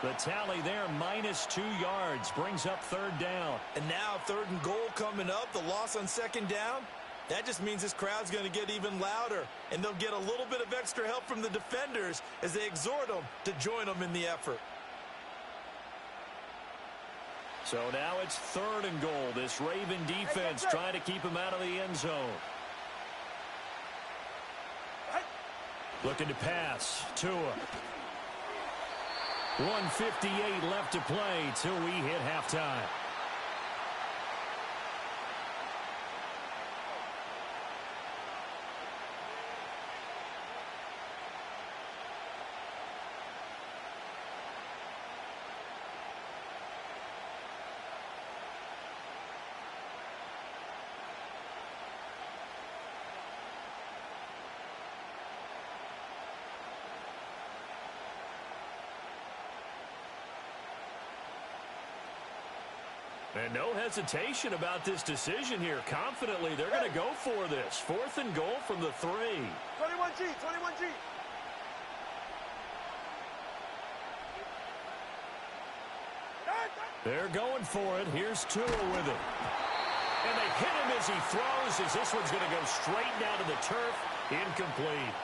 The tally there, -2 yards, brings up 3rd down. And now 3rd and goal coming up, the loss on 2nd down. That just means this crowd's going to get even louder, and they'll get a little bit of extra help from the defenders as they exhort them to join them in the effort. So now it's 3rd and goal. This Raven defense trying to keep him out of the end zone. Looking to pass. Tua. 1:58 left to play till we hit halftime. And no hesitation about this decision here. Confidently, they're going to go for this. 4th and goal from the 3. 21G, 21G. They're going for it. Here's Tua with it. And they hit him as he throws, as this one's going to go straight down to the turf. Incomplete.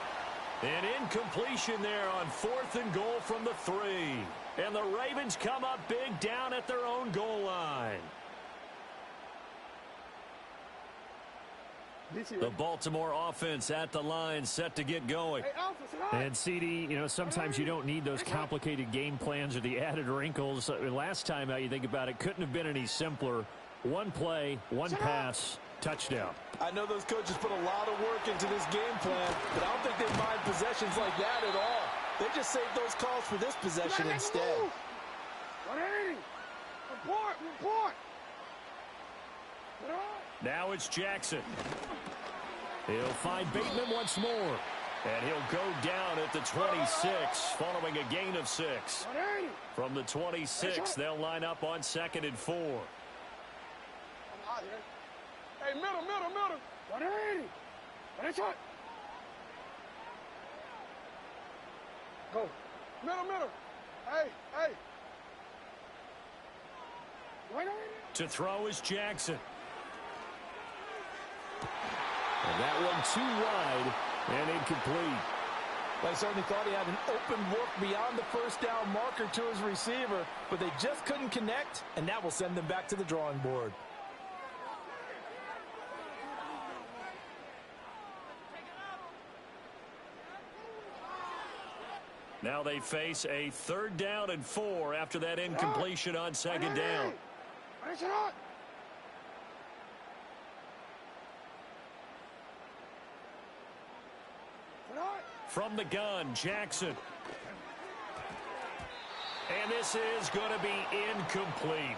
An incompletion there on 4th and goal from the 3. And the Ravens come up big down at their own goal line. DC, The ready? Baltimore offense at the line, set to get going. Hey, Alpha, sit down. And CD, sometimes you don't need those complicated game plans or the added wrinkles. Last time out, you think about it, couldn't have been any simpler. One play, one pass, touchdown. I know those coaches put a lot of work into this game plan, but I don't think they mind possessions like that at all. They just saved those calls for this possession instead. 180. Report. Now it's Jackson. He'll find Bateman once more. And he'll go down at the 26, following a gain of 6. 180. From the 26, they'll line up on 2nd and 4. I'm out here. Hey, middle. 180. Ready, shot. Go. Middle. Hey. Wait. To throw is Jackson. And that one too wide and incomplete. I certainly thought he had an open look beyond the first down marker to his receiver, but they just couldn't connect, and that will send them back to the drawing board. Now they face a 3rd down and 4 after that incompletion on 2nd down. Ready, shot. From the gun, Jackson. And this is going to be incomplete.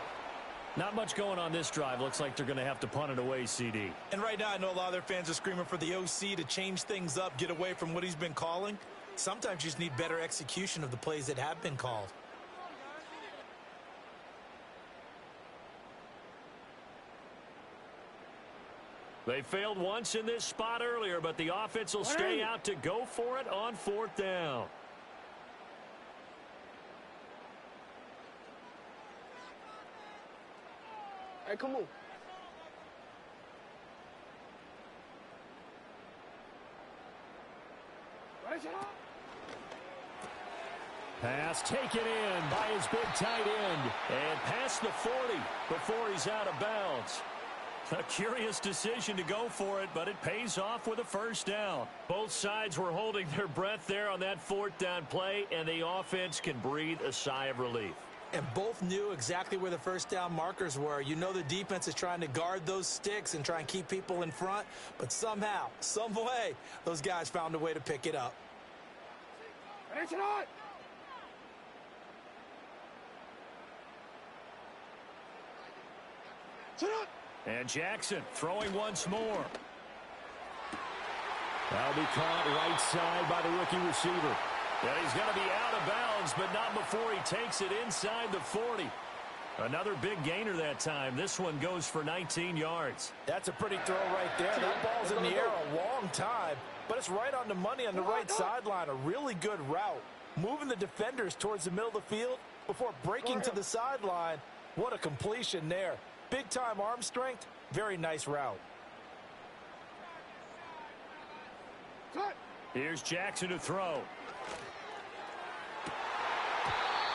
Not much going on this drive. Looks like they're going to have to punt it away, CD. And right now, I know a lot of their fans are screaming for the OC to change things up, get away from what he's been calling. Sometimes you just need better execution of the plays that have been called. They failed once in this spot earlier, but the offense will stay out to go for it on 4th down. Hey, come on. Ready, shot. Pass taken in by his big tight end. And past the 40 before he's out of bounds. A curious decision to go for it, but it pays off with a 1st down. Both sides were holding their breath there on that 4th down play, and the offense can breathe a sigh of relief. And both knew exactly where the 1st down markers were. You know the defense is trying to guard those sticks and try and keep people in front, but somehow, some way, those guys found a way to pick it up. Ready, shot. Shot. And Jackson throwing once more. That'll be caught right side by the rookie receiver. And he's going to be out of bounds, but not before he takes it inside the 40. Another big gainer that time. This one goes for 19 yards. That's a pretty throw right there. That ball's in the air a long time, but it's right on the money on the right sideline. A really good route. Moving the defenders towards the middle of the field before breaking to the sideline. What a completion there. Big-time arm strength. Very nice route. Here's Jackson to throw.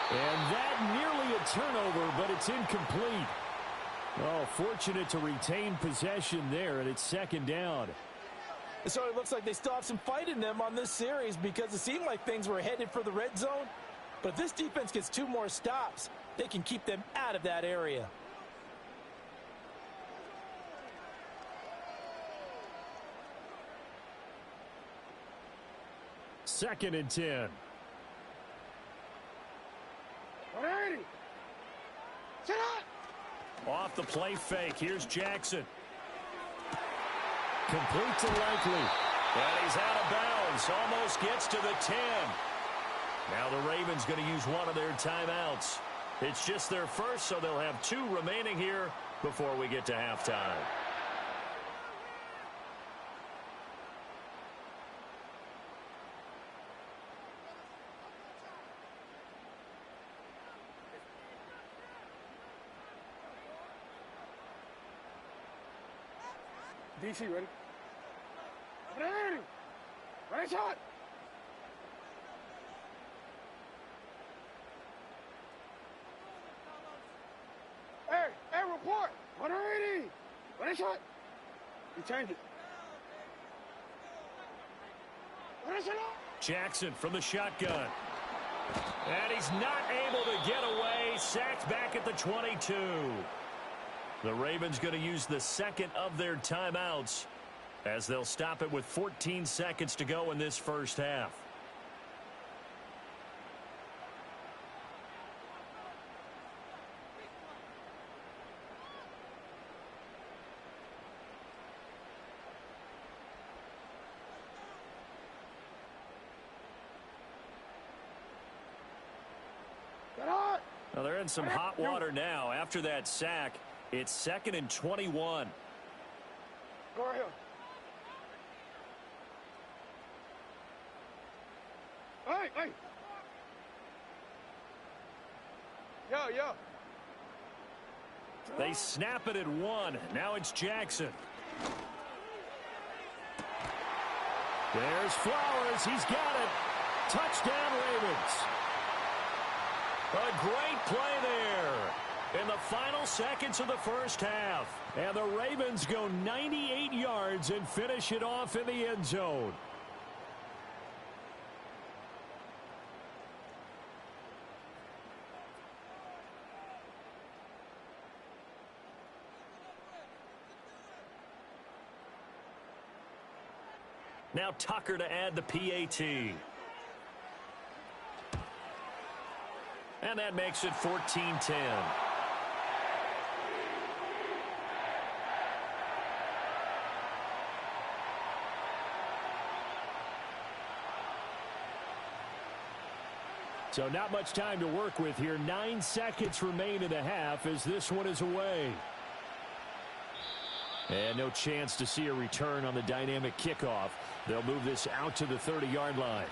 And that nearly a turnover, but it's incomplete. Oh, fortunate to retain possession there, and it's 2nd down. So it looks like they still have some fight in them on this series because it seemed like things were headed for the red zone. But if this defense gets 2 more stops, they can keep them out of that area. Second and 10. 180. Shot. Off the play fake. Here's Jackson. Complete to Likely. And he's out of bounds. Almost gets to the 10. Now the Ravens going to use one of their timeouts. It's just their first, so they'll have 2 remaining here before we get to halftime. DC, ready? Ready! Ready, shot! Hey, report! 180! Ready, shot! You changed it. Jackson from the shotgun. And he's not able to get away. Sacked back at the 22. The Ravens going to use the second of their timeouts as they'll stop it with 14 seconds to go in this first half. Well, they're in some hot water now. After that sack, it's 2nd and 21. Go right here. Hey. Yo. They snap it at 1. Now it's Jackson. There's Flowers. He's got it. Touchdown, Ravens. A great play there in the final seconds of the first half. And the Ravens go 98 yards and finish it off in the end zone. Now Tucker to add the PAT. And that makes it 14-10. So not much time to work with here. 9 seconds remain in the half as this one is away. And no chance to see a return on the dynamic kickoff. They'll move this out to the 30-yard line.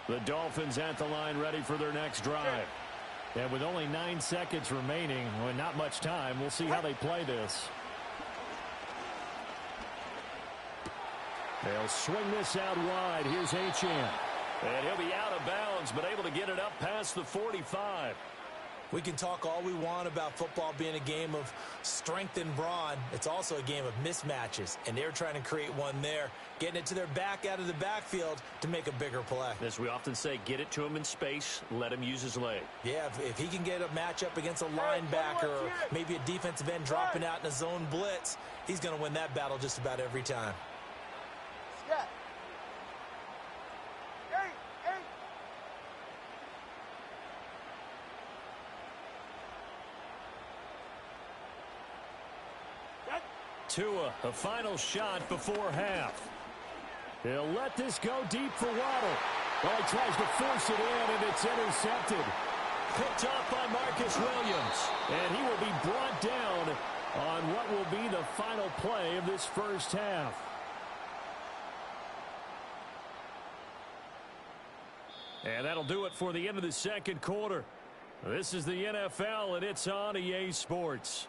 The Dolphins at the line ready for their next drive. And with only 9 seconds remaining, well, not much time, we'll see how they play this. They'll swing this out wide. Here's Achane. And he'll be out of bounds, but able to get it up past the 45. We can talk all we want about football being a game of strength and brawn. It's also a game of mismatches, and they're trying to create one there, getting it to their back out of the backfield to make a bigger play. As we often say, get it to him in space, let him use his leg. Yeah, if he can get a matchup against a linebacker or maybe a defensive end dropping out in a zone blitz, he's going to win that battle just about every time. Scott. Tua, a final shot before half. He'll let this go deep for Waddle. Well, he tries to force it in, and it's intercepted. Picked off by Marcus Williams. And he will be brought down on what will be the final play of this first half. And that'll do it for the end of the second quarter. This is the NFL, and it's on EA Sports.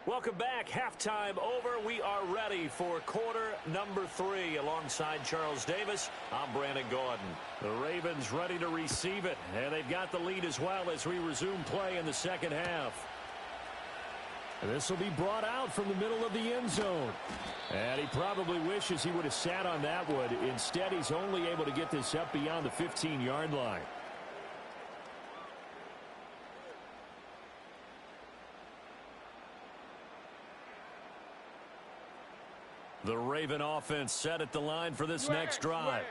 Welcome back. Halftime over. We are ready for quarter number 3. Alongside Charles Davis, I'm Brandon Gaudin. The Ravens ready to receive it, and they've got the lead as well as we resume play in the second half. This will be brought out from the middle of the end zone. And he probably wishes he would have sat on that one. Instead, he's only able to get this up beyond the 15-yard line. The Raven offense set at the line for this next drive.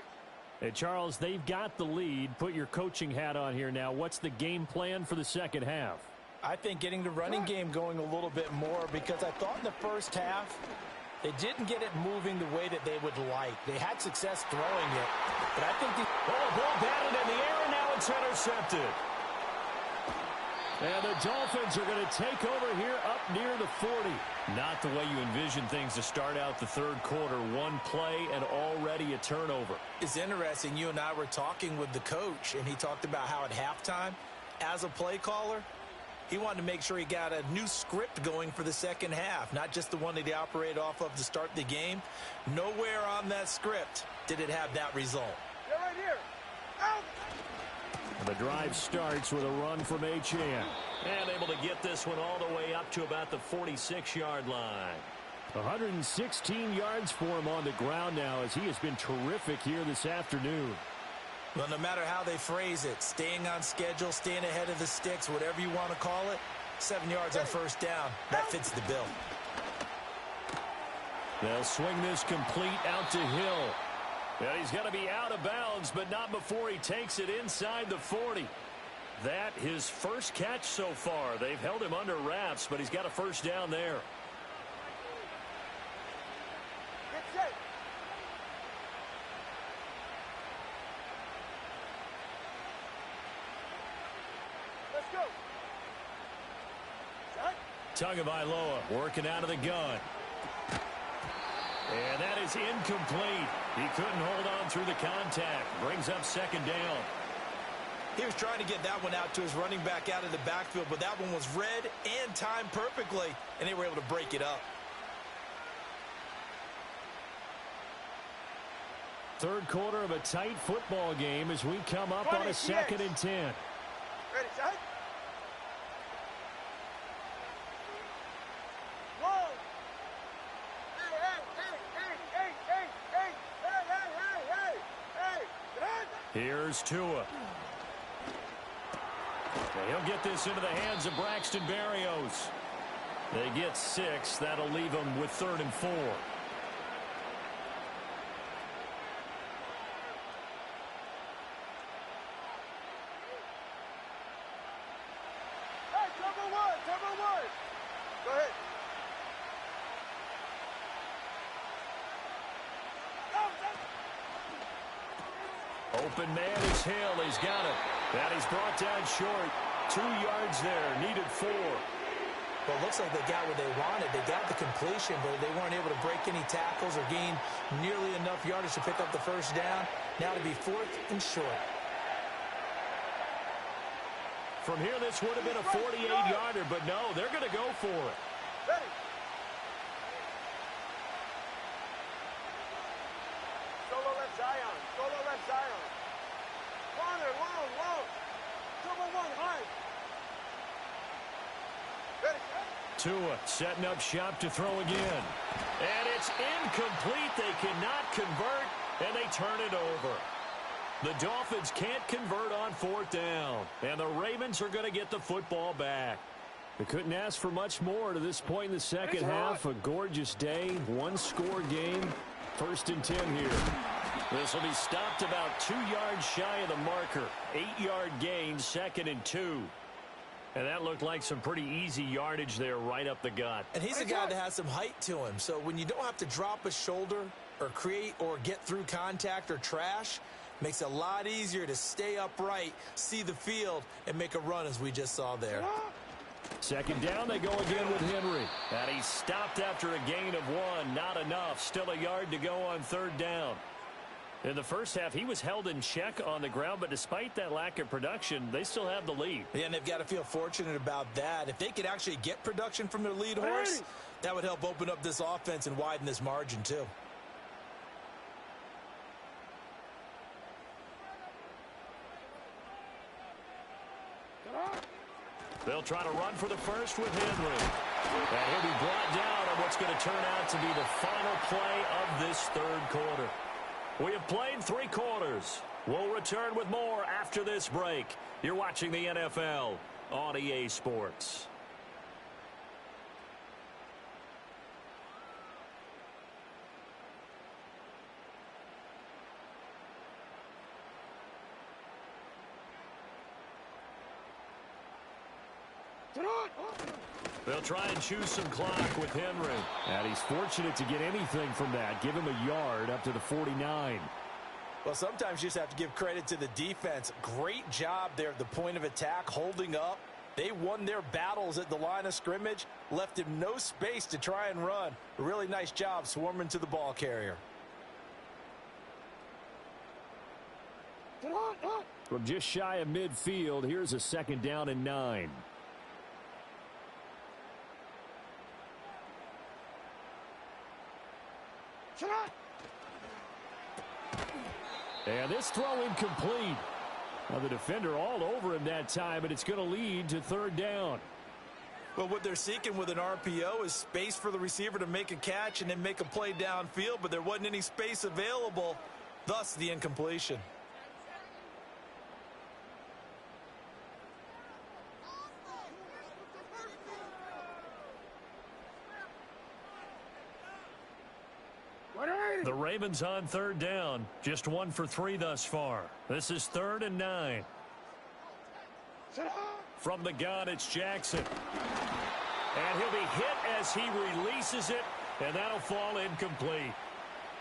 Hey, Charles, they've got the lead. Put your coaching hat on here now. What's the game plan for the second half? I think getting the running game going a little bit more, because I thought in the first half they didn't get it moving the way that they would like. They had success throwing it, but I think ball batted in the air, and now it's intercepted. And the Dolphins are going to take over here up near the 40. Not the way you envision things to start out the third quarter. One play and already a turnover. It's interesting. You and I were talking with the coach, and he talked about how at halftime, as a play caller, He wanted to make sure he got a new script going for the second half, not just the one that he operated off of to start the game. Nowhere on that script did it have that result. They're right here. Out. The drive starts with a run from Achane. And able to get this one all the way up to about the 46-yard line. 116 yards for him on the ground now as he has been terrific here this afternoon. Well, no matter how they phrase it, staying on schedule, staying ahead of the sticks, whatever you want to call it, 7 yards on first down, that fits the bill. They'll swing this complete out to Hill. And he's going to be out of bounds, but not before he takes it inside the 40. That his first catch so far. They've held him under wraps, but he's got a first down there. Get set. Let's go. Shot. Tagovailoa working out of the gun. And that is incomplete. He couldn't hold on through the contact. Brings up second down. He was trying to get that one out to his running back out of the backfield, but that one was read and timed perfectly, and they were able to break it up. Third quarter of a tight football game as we come up on a 2nd and 10. Ready, shot. Whoa. Hey. Here's Tua. He'll get this into the hands of Braxton Berrios. They get 6. That'll leave them with 3rd and 4. Hey, cover one. Go ahead. Open man is Hill. He's got it. And he's brought down short. 2 yards there. Needed 4. Well, it looks like they got what they wanted. They got the completion, but they weren't able to break any tackles or gain nearly enough yardage to pick up the first down. Now to be 4th and short. From here, this would have been a 48-yarder, but no, they're going to go for it. Ready. Solo left Zion. Corner, long. Double one, high. Ready. Tua setting up shop to throw again. And it's incomplete. They cannot convert, and they turn it over. The Dolphins can't convert on 4th down, and the Ravens are going to get the football back. They couldn't ask for much more to this point in the second half. A gorgeous day, 1-score game. 1st and 10 here. This will be stopped about 2 yards shy of the marker. 8-yard gain, 2nd and 2. And that looked like some pretty easy yardage there right up the gut. And he's a guy that has some height to him. So when you don't have to drop a shoulder or create or get through contact or trash, makes it a lot easier to stay upright, see the field, and make a run as we just saw there. 2nd down, they go again with Henry. And he stopped after a gain of 1. Not enough. Still a yard to go on 3rd down. In the first half, he was held in check on the ground, but despite that lack of production, they still have the lead. Yeah, and they've got to feel fortunate about that. If they could actually get production from their lead horse, that would help open up this offense and widen this margin too. They'll try to run for the first with Henry. And he'll be brought down on what's going to turn out to be the final play of this 3rd quarter. We have played 3 quarters. We'll return with more after this break. You're watching the NFL on EA Sports. They'll try and choose some clock with Henry. And he's fortunate to get anything from that. Give him a yard up to the 49. Well, sometimes you just have to give credit to the defense. Great job there at the point of attack, holding up. They won their battles at the line of scrimmage, left him no space to try and run. A really nice job swarming to the ball carrier. From just shy of midfield, here's a 2nd down and 9. And this throw incomplete. Now the defender all over him that time, but it's going to lead to third down. Well, what they're seeking with an RPO is space for the receiver to make a catch and then make a play downfield, but there wasn't any space available, thus the incompletion. The Ravens on third down. Just 1 for 3 thus far. This is 3rd and 9. From the gun, it's Jackson. And he'll be hit as he releases it, and that'll fall incomplete.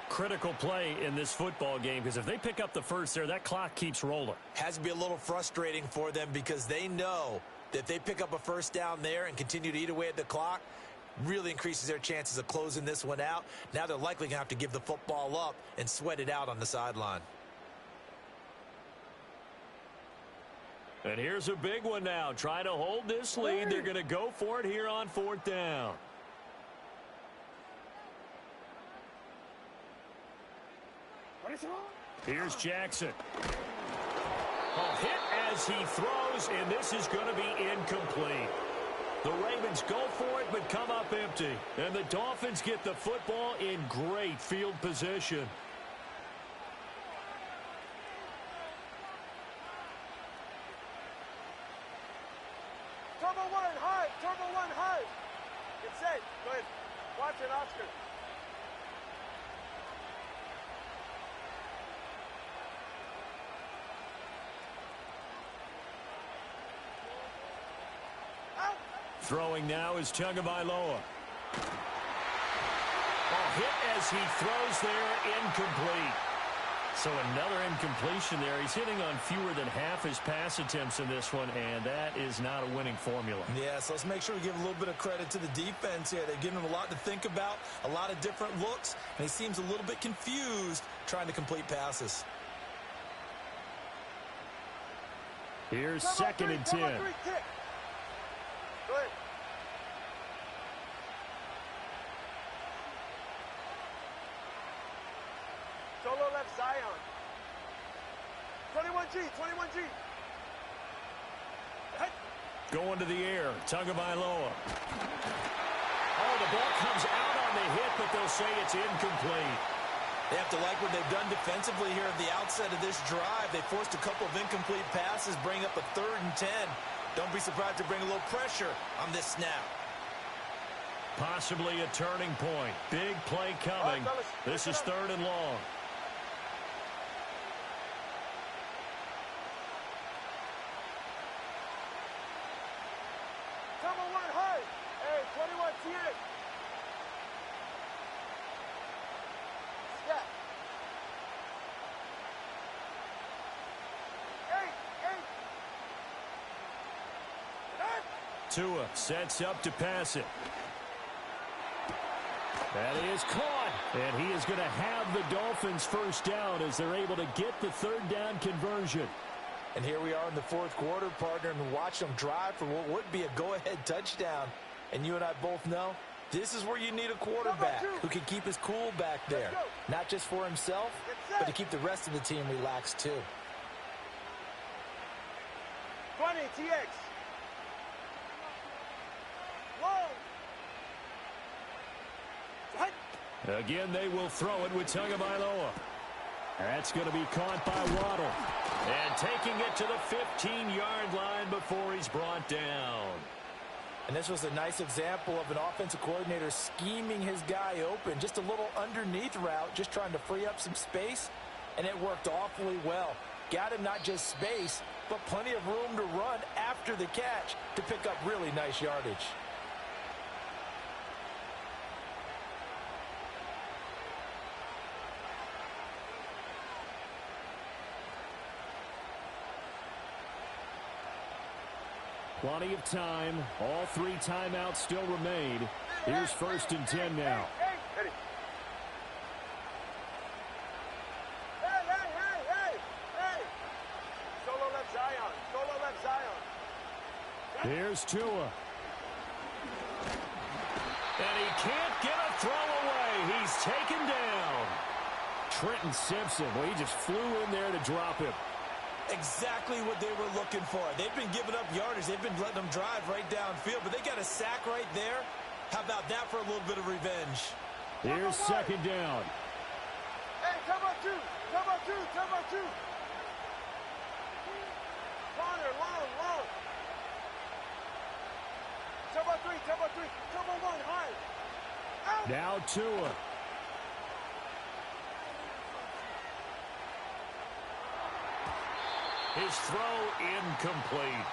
Critical play in this football game, because if they pick up the first there, that clock keeps rolling. Has to be a little frustrating for them because they know that if they pick up a first down there and continue to eat away at the clock, really increases their chances of closing this one out. Now they're likely going to have to give the football up and sweat it out on the sideline. And here's a big one now. Trying to hold this lead. They're going to go for it here on 4th down. Here's Jackson. Hit as he throws, and this is going to be incomplete. The Ravens go for it, but come up empty. And the Dolphins get the football in great field position. Turbo one, high. Turbo one, high. Get set. Go ahead. Watch it, Oscar. Throwing now is Tagovailoa. Hit as he throws there, incomplete. So another incompletion there. He's hitting on fewer than half his pass attempts in this one, and that is not a winning formula. Yeah, so let's make sure we give a little bit of credit to the defense here. They've given him a lot to think about, a lot of different looks, and he seems a little bit confused trying to complete passes. Here's 2nd and 10. Go ahead. Solo left, Zion. 21G, 21G. Going to the air, Tagovailoa. The ball comes out on the hit, but they'll say it's incomplete. They have to like what they've done defensively here at the outset of this drive. They forced a couple of incomplete passes, bring up a 3rd and 10. Don't be surprised to bring a little pressure on this snap. Possibly a turning point. Big play coming. This is 3rd and long. Turbo one, high. Hey, 21 TX. Step. 8. Tua sets up to pass it. That is caught, and he is going to have the Dolphins first down as they're able to get the 3rd down conversion. And here we are in the 4th quarter, partner, and watch them drive for what would be a go-ahead touchdown. And you and I both know this is where you need a quarterback who can keep his cool back there, not just for himself, but to keep the rest of the team relaxed too. 20 TX. Again, they will throw it with Tagovailoa. That's going to be caught by Waddle. And taking it to the 15-yard line before he's brought down. And this was a nice example of an offensive coordinator scheming his guy open. Just a little underneath route, just trying to free up some space, and it worked awfully well. Got him not just space, but plenty of room to run after the catch to pick up really nice yardage. Plenty of time. All 3 timeouts still remain. Here's 1st and 10 now. Solo left Zion. Solo left Zion. Here's Tua. And he can't get a throw away. He's taken down. Trenton Simpson. Well, he just flew in there to drop him. Exactly what they were looking for. They've been giving up yardage. They've been letting them drive right downfield, but they got a sack right there. How about that for a little bit of revenge? Here's second down. Hey, cover two. Cover two. Cover two. Corner, long. Cover three. Cover three. Cover one, high. Out. Now Tua. His throw incomplete.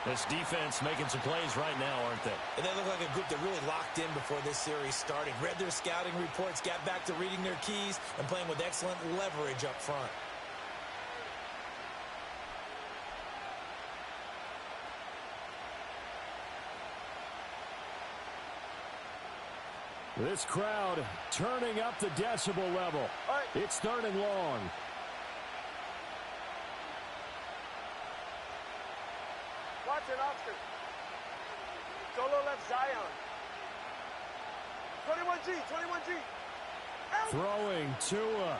This defense making some plays right now, aren't they? And they look like a group that really locked in before this series started. Read their scouting reports, got back to reading their keys, and playing with excellent leverage up front. This crowd turning up the decibel level. Right. It's 3rd and long. Watch it, Oscar. Solo left Zion. 21G. Out. Throwing Tua.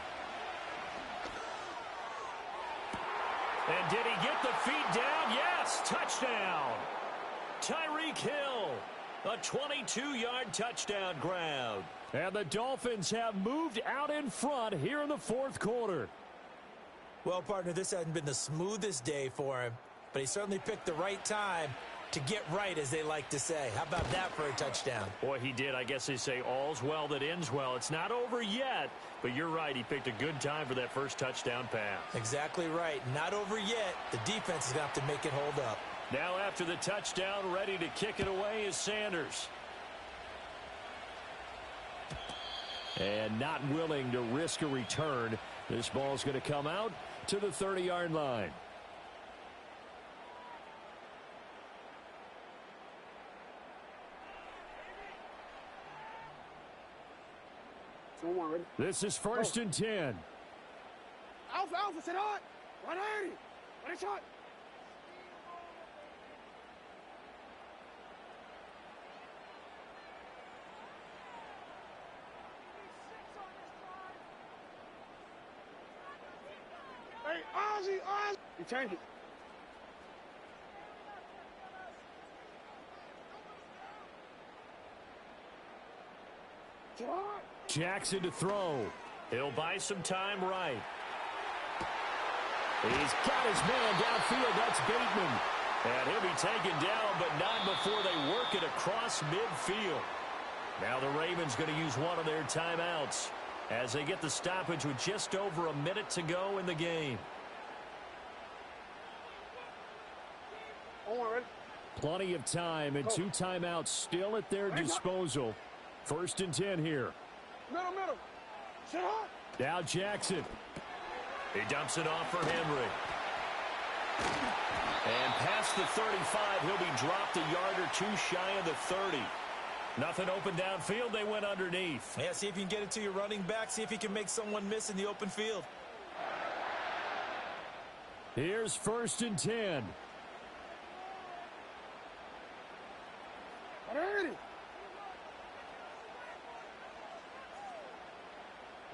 And did he get the feet down? Yes, touchdown. Tyreek Hill, a 22-yard touchdown grab. And the Dolphins have moved out in front here in the 4th quarter. Well, partner, this hasn't been the smoothest day for him, but he certainly picked the right time to get right, as they like to say. How about that for a touchdown? Boy, he did. I guess they say all's well that ends well. It's not over yet, but you're right. He picked a good time for that first touchdown pass. Exactly right. Not over yet. The defense is going to have to make it hold up. Now after the touchdown, ready to kick it away is Sanders. And not willing to risk a return. This ball's going to come out to the 30-yard line. This is 1st and 10. Alpha, sit hot. 180. Ready, shot. Hey, Ozzy. You change it. Jackson to throw. He'll buy some time right. He's got his man downfield. That's Bateman. And he'll be taken down, but not before they work it across midfield. Now the Ravens going to use one of their timeouts as they get the stoppage with just over a minute to go in the game. Plenty of time and 2 timeouts still at their disposal. 1st and 10 here. Middle. Sit hot. Now Jackson. He dumps it off for Henry. And past the 35, he'll be dropped a yard or 2 shy of the 30. Nothing open downfield. They went underneath. Yeah, see if you can get it to your running back. See if you can make someone miss in the open field. Here's 1st and 10.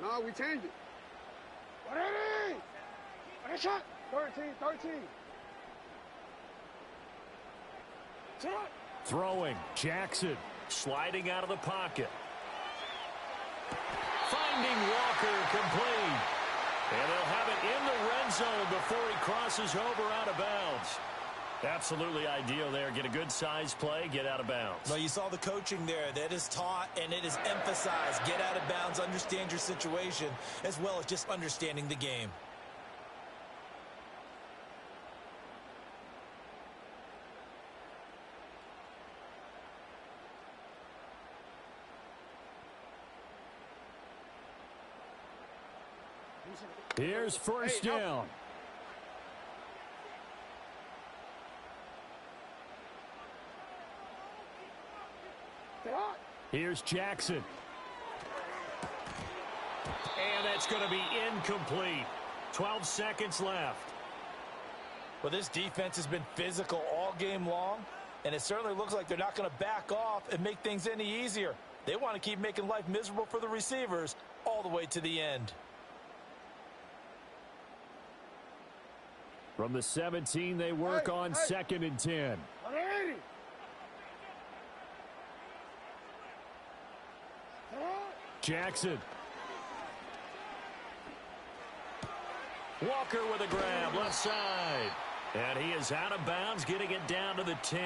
No, we changed it. Ready, shot. 13. Shot. Throwing. Jackson. Sliding out of the pocket. Finding Walker complete. And they'll have it in the red zone before he crosses over out of bounds. Absolutely ideal there. Get a good size play, get out of bounds. Well, you saw the coaching there. That is taught and it is emphasized. Get out of bounds, understand your situation, as well as just understanding the game. Here's 1st down. Here's Jackson. And that's going to be incomplete. 12 seconds left. Well, this defense has been physical all game long, and it certainly looks like they're not going to back off and make things any easier. They want to keep making life miserable for the receivers all the way to the end. From the 17, they work on 2nd and 10. Jackson. Walker with a grab, left side. And he is out of bounds, getting it down to the 10.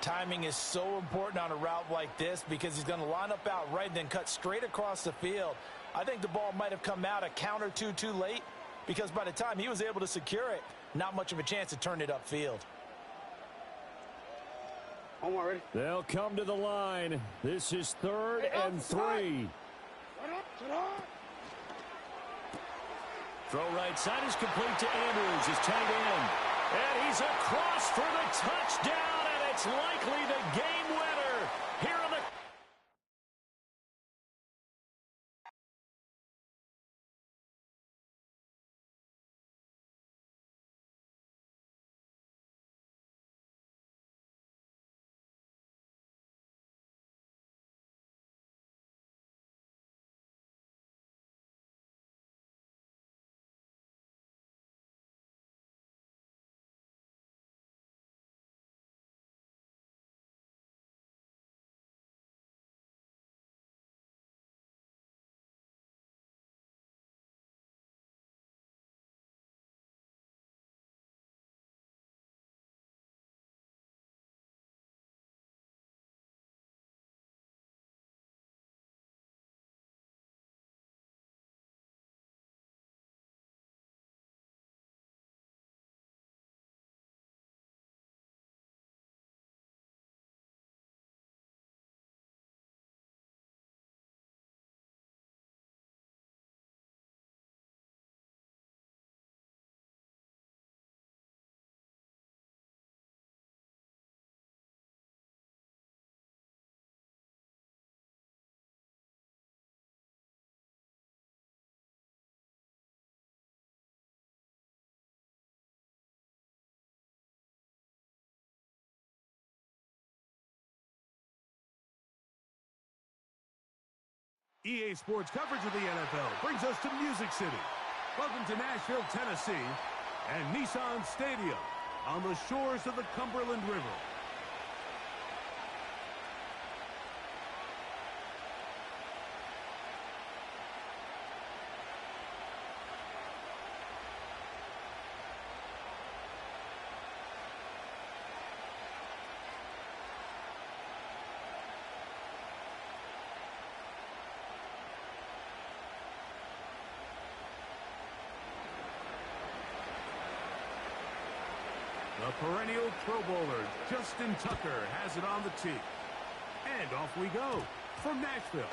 Timing is so important on a route like this because he's going to line up out right and then cut straight across the field. I think the ball might have come out a count or two too late because by the time he was able to secure it, not much of a chance to turn it upfield. Ready? They'll come to the line. This is 3rd and 3. Throw right side is complete to Andrews, his tight end. And he's across for the touchdown, and it's likely the game winner here in the... EA Sports coverage of the NFL brings us to Music City. Welcome to Nashville, Tennessee, and Nissan Stadium on the shores of the Cumberland River. The perennial Pro Bowler, Justin Tucker, has it on the tee. And off we go from Nashville.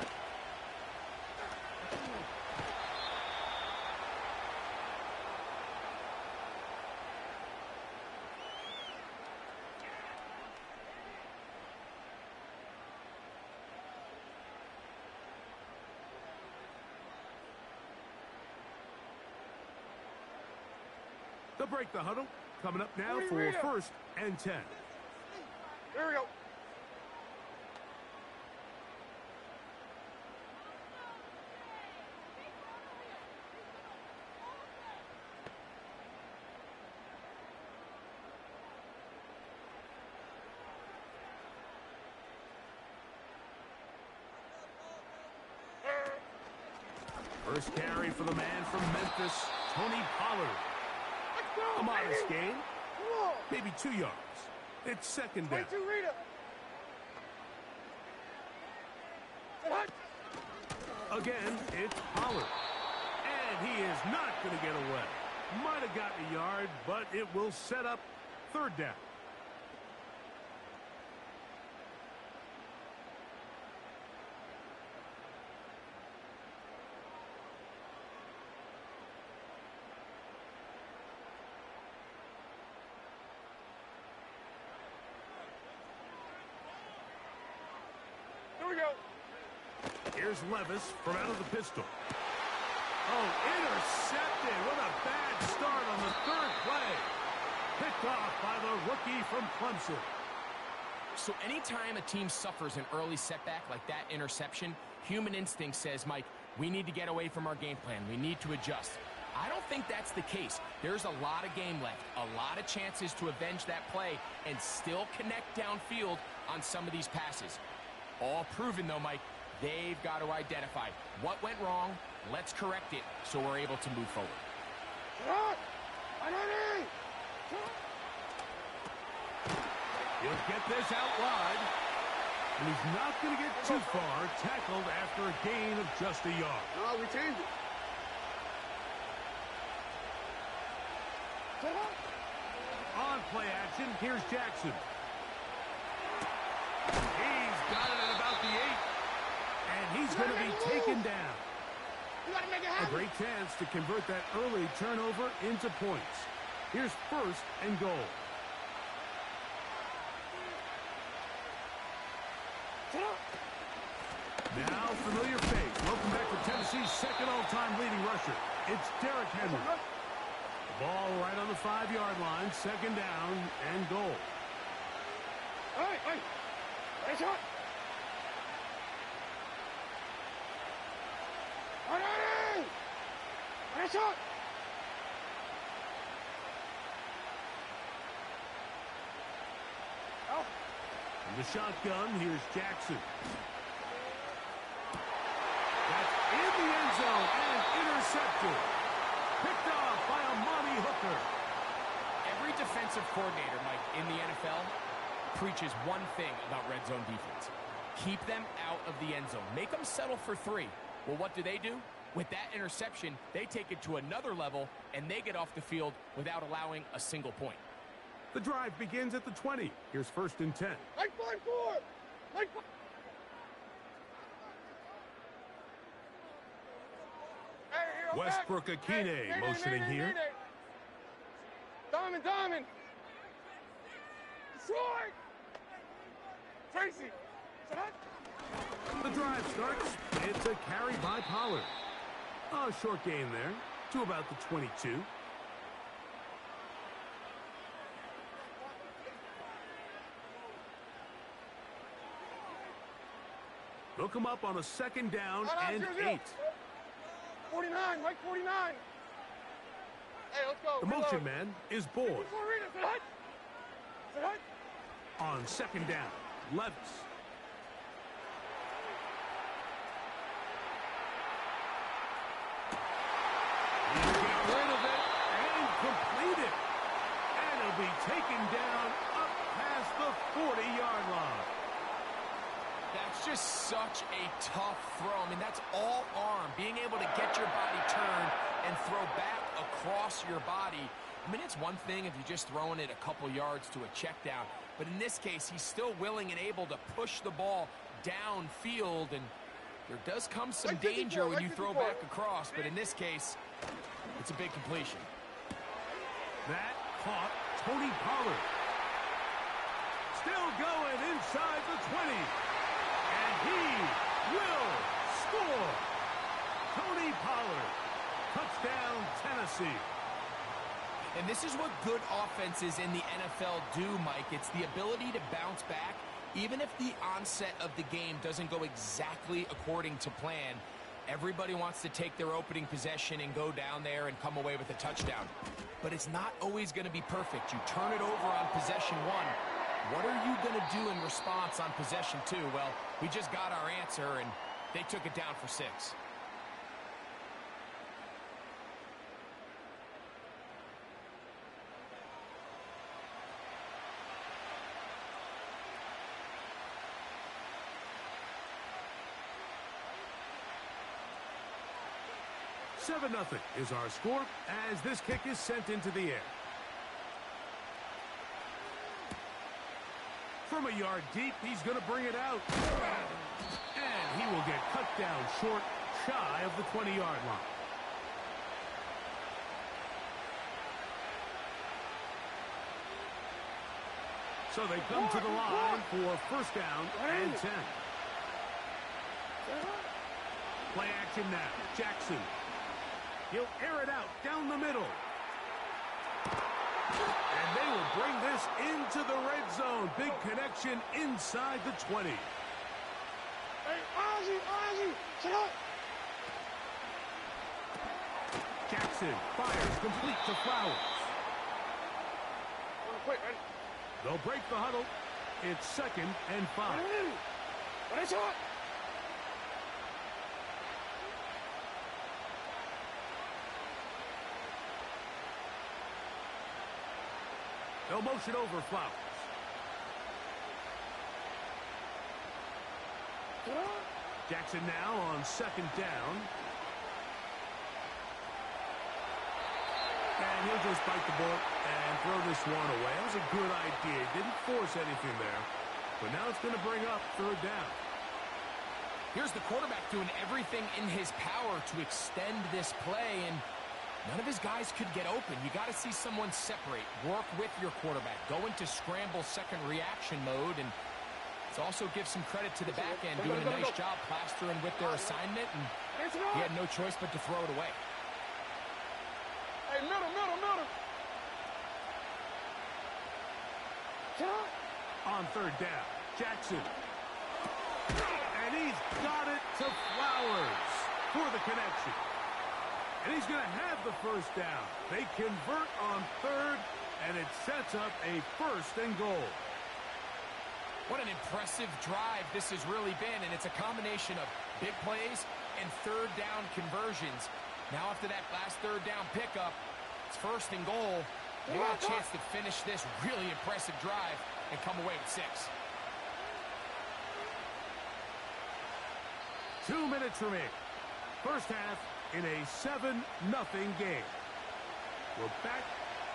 They'll break the huddle. Coming up now for 1st and 10. Here we go. First carry for the man from Memphis, Tony Pollard. A modest gain, maybe 2 yards. It's 2nd down. Again, it's Pollard. And he is not going to get away. Might have gotten a yard, but it will set up 3rd down. Here's Levis from out of the pistol. Oh, intercepted. What a bad start on the 3rd play. Picked off by the rookie from Clemson. So anytime a team suffers an early setback like that interception, human instinct says, Mike, we need to get away from our game plan. We need to adjust. I don't think that's the case. There's a lot of game left, a lot of chances to avenge that play and still connect downfield on some of these passes. All proven, though, Mike. They've got to identify what went wrong. Let's correct it so we're able to move forward. He'll get this out wide. And he's not going to get too far, tackled after a gain of just a yard. No, we changed it. On play action, here's Jackson. He's got it at about the 8. And he's going to be taken down. A great chance to convert that early turnover into points. Here's 1st and goal. Now, familiar face. Welcome back to Tennessee's second all-time leading rusher. It's Derrick Henry. The ball right on the 5-yard line. 2nd down and goal. Hey! Nice shot! Nice shot! In the shotgun, here's Jackson. That's in the end zone and intercepted. Picked off by Amani Hooker. Every defensive coordinator, Mike, in the NFL preaches one thing about red zone defense. Keep them out of the end zone. Make them settle for 3. Well, what do? With that interception, they take it to another level, and they get off the field without allowing a single point. The drive begins at the 20. Here's 1st and 10. Westbrook Akine motioning here. Diamond! Short! Tracy! The drive starts. It's a carry by Pollard. A short gain there to about the 22. They'll come up on a 2nd down and 8. 49, Mike 49. Hey, let's go. The motion man is Boyd. Sit. On 2nd down, Levis. He'll get rid of it and complete it. And it'll be taken down up past the 40-yard line. That's just such a tough throw. I mean, that's all arm. Being able to get your body turned and throw back across your body. I mean, it's one thing if you're just throwing it a couple yards to a check down. But in this case, he's still willing and able to push the ball downfield. And there does come some danger when you throw back across. But in this case, it's a big completion. That caught Tony Pollard. Still going inside the 20. And he will score. Tony Pollard. Touchdown, Tennessee. And this is what good offenses in the NFL do, Mike. It's the ability to bounce back, even if the onset of the game doesn't go exactly according to plan. Everybody wants to take their opening possession and go down there and come away with a touchdown. But it's not always going to be perfect. You turn it over on possession 1. What are you going to do in response on possession 2? Well, we just got our answer, and they took it down for 6. Seven 0 is our score as this kick is sent into the air. From a yard deep, he's going to bring it out. And he will get cut down short, shy of the 20-yard line. So they come to the line for 1st down and 10. Play action now. Jackson. He'll air it out down the middle. And they will bring this into the red zone. Big connection inside the 20. Hey, Ozzie, shut up. Jackson Jackson fires complete to Flowers. Quick, ready? They'll break the huddle. It's 2nd and 5. Ready, shot! They'll motion over Flowers. Jackson now on 2nd down. And he'll just bite the bullet and throw this one away. That was a good idea. Didn't force anything there. But now it's going to bring up 3rd down. Here's the quarterback doing everything in his power to extend this play, and none of his guys could get open. You got to see someone separate, work with your quarterback, go into scramble second reaction mode, and it also gives some credit to the back end doing a nice job plastering with their assignment, and he had no choice but to throw it away. Hey, middle. On 3rd down, Jackson. And he's got it to Flowers for the connection. And he's going to have the 1st down. They convert on 3rd, and it sets up a 1st and goal. What an impressive drive this has really been, and it's a combination of big plays and 3rd down conversions. Now after that last 3rd down pickup, it's 1st and goal. They got a chance to finish this really impressive drive and come away with 6. 2 minutes remaining. First half in a 7-0 game. We're back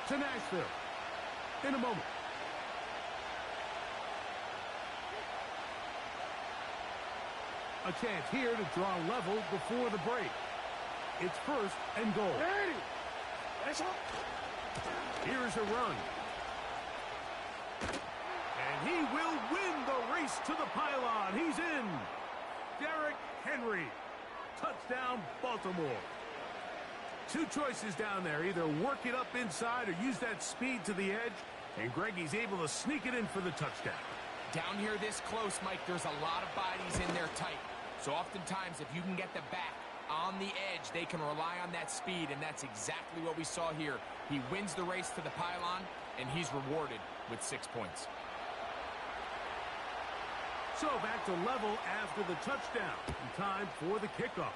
to Nashville in a moment. A chance here to draw level before the break. It's 1st and goal. Here's a run. And he will win the race to the pylon. He's in. Derrick Henry. Touchdown, Baltimore. 2 choices down there. Either work it up inside or use that speed to the edge. And Greggy's able to sneak it in for the touchdown. Down here this close, Mike, there's a lot of bodies in there tight. So oftentimes, if you can get the back on the edge, they can rely on that speed, and that's exactly what we saw here. He wins the race to the pylon, and he's rewarded with 6 points. So back to level after the touchdown. And time for the kickoff.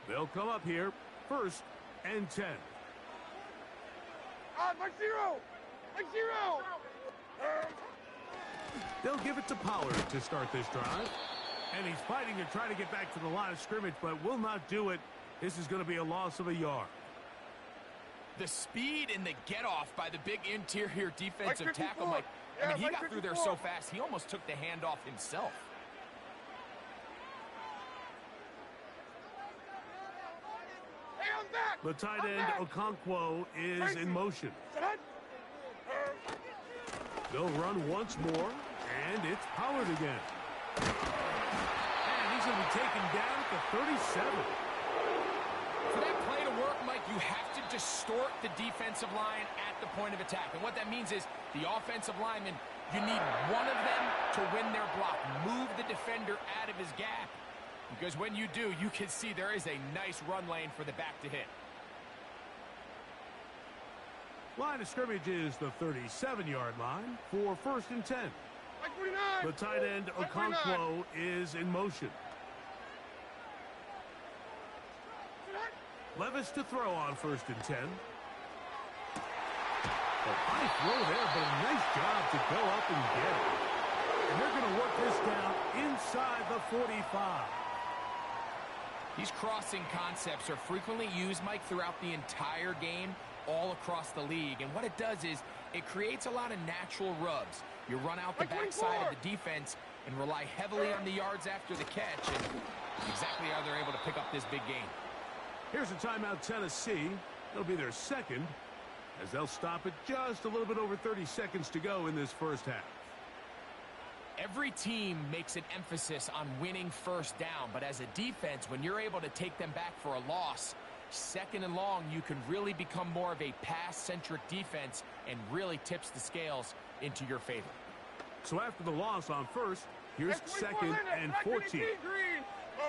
They'll come up here, 1st and 10. Mike zero! They'll give it to Pollard to start this drive. And he's fighting to try to get back to the line of scrimmage, but will not do it. This is going to be a loss of a yard. The speed and the get-off by the big interior defensive tackle, Mike. Yeah, I mean, he Mike got through there 54. so fast, he almost took the handoff himself. Hey, I'm back! The tight end, Okonkwo, is in motion. They'll run once more, and it's Pollard again. And he's going to be taken down at the 37. For that play to work, Mike, you have to distort the defensive line at the point of attack. And what that means is the offensive lineman, you need one of them to win their block. Move the defender out of his gap. Because when you do, you can see there is a nice run lane for the back to hit. Line of scrimmage is the 37-yard line for 1st and 10. The tight end, Okonkwo, is in motion. Levis to throw on 1st and 10. A high throw there, but a nice job to go up and get it. And they're going to work this down inside the 45. These crossing concepts are frequently used, Mike, throughout the entire game, all across the league. And what it does is it creates a lot of natural rubs. You run out the backside of the defense and rely heavily on the yards after the catch. And exactly how they're able to pick up this big game. Here's a timeout, Tennessee. It'll be their 2nd as they'll stop it just a little bit over 30 seconds to go in this first half. Every team makes an emphasis on winning first down, but as a defense, when you're able to take them back for a loss, second and long, you can really become more of a pass-centric defense and really tips the scales into your favor. So after the loss on first, here's second and 14. Green.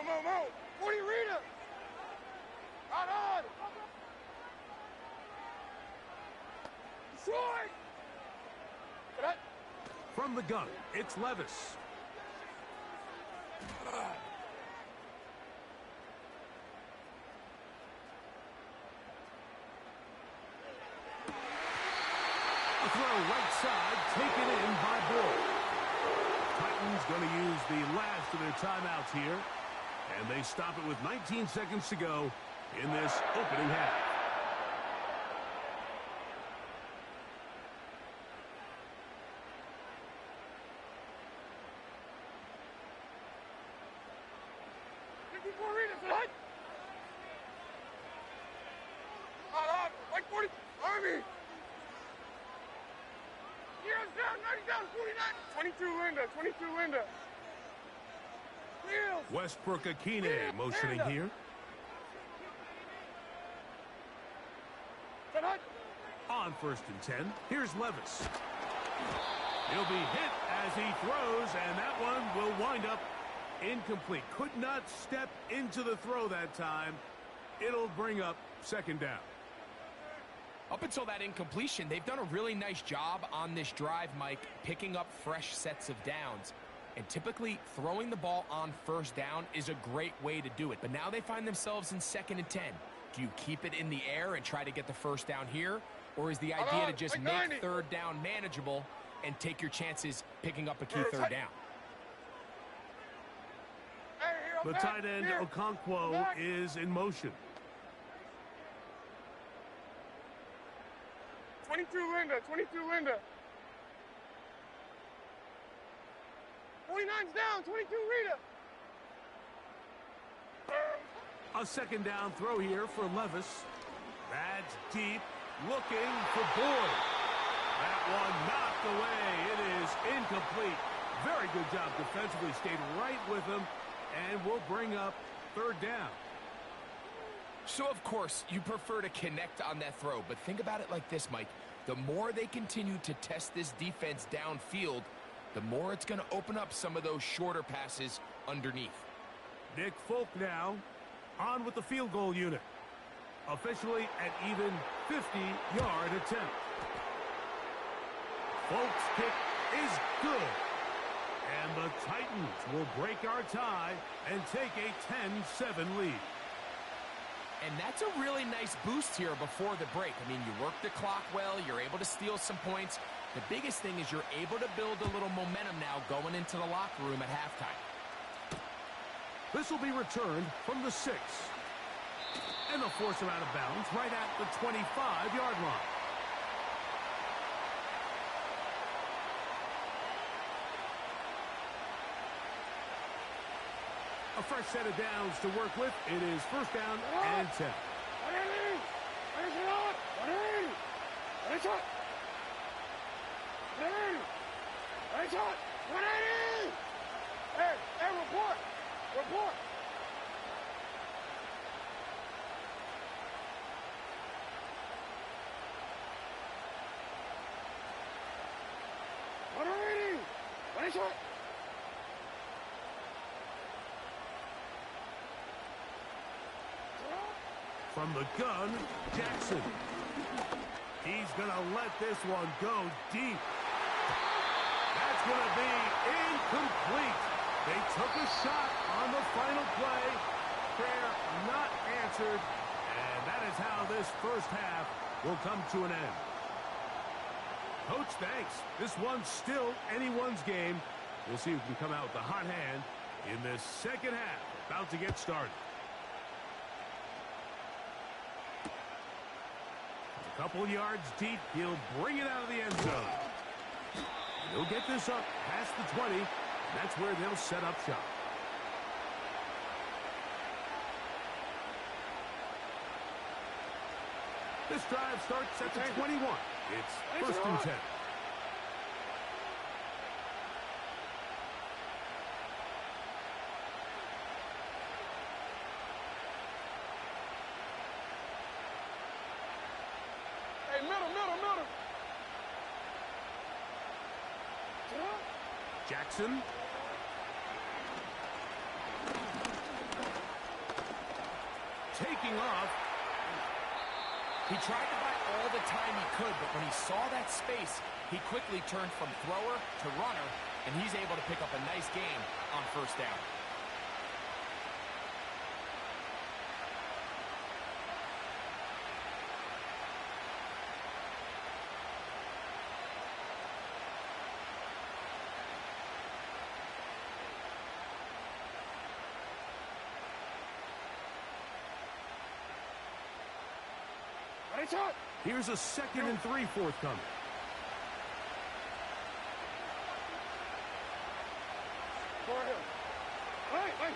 Mo. 40 Rita. On. Destroy. From the gun, it's Levis. A throw right side, taken in by Boyd. Titans going to use the last of their timeouts here, and they stop it with 19 seconds to go in this opening half. Like 40. Army. Heroes down, 90 down, 49. 22 Linda. Wheels. Westbrook Akine motioning here. On first and 10, here's Levis. He'll be hit as he throws, and that one will wind up incomplete. Could not step into the throw that time. It'll bring up second down. Up until that incompletion, they've done a really nice job on this drive, Mike, picking up fresh sets of downs. And typically, throwing the ball on first down is a great way to do it. But now they find themselves in second and 10. Do you keep it in the air and try to get the first down here? Or is the idea to just make third down manageable and take your chances picking up a key third down? The tight end, Okonkwo, is in motion. 22 Linda. 49's down, 22 Rita. A second down throw here for Levis. That's deep, looking for Boyd. That one knocked away. It is incomplete. Very good job defensively. Stayed right with him, and will bring up third down. So, of course, you prefer to connect on that throw, but think about it like this, Mike. The more they continue to test this defense downfield, the more it's going to open up some of those shorter passes underneath. Nick Folk now on with the field goal unit. Officially at even 50-yard attempt. Folk's kick is good. And the Titans will break our tie and take a 10-7 lead. And that's a really nice boost here before the break. I mean, you work the clock well, you're able to steal some points. The biggest thing is you're able to build a little momentum now going into the locker room at halftime. This will be returned from the 6. And they'll force him out of bounds right at the 25-yard line. A fresh set of downs to work with. It is first down and 10. Hey, report. From the gun, Jackson. He's going to let this one go deep. That's going to be incomplete. They took a shot on the final play. Prayer not answered. And that is how this first half will come to an end. Coach, thanks. This one's still anyone's game. We'll see who can come out with the hot hand in this second half. About to get started. A couple yards deep. He'll bring it out of the end zone. He'll get this up past the 20. And that's where they'll set up shop. This drive starts at the 21. It's first and 10. Hey, middle. Jackson. Taking off. He tried to buy all the time he could, but when he saw that space, he quickly turned from thrower to runner, and he's able to pick up a nice gain on first down. Here's a 2nd and 3 forthcoming. For him. Hey.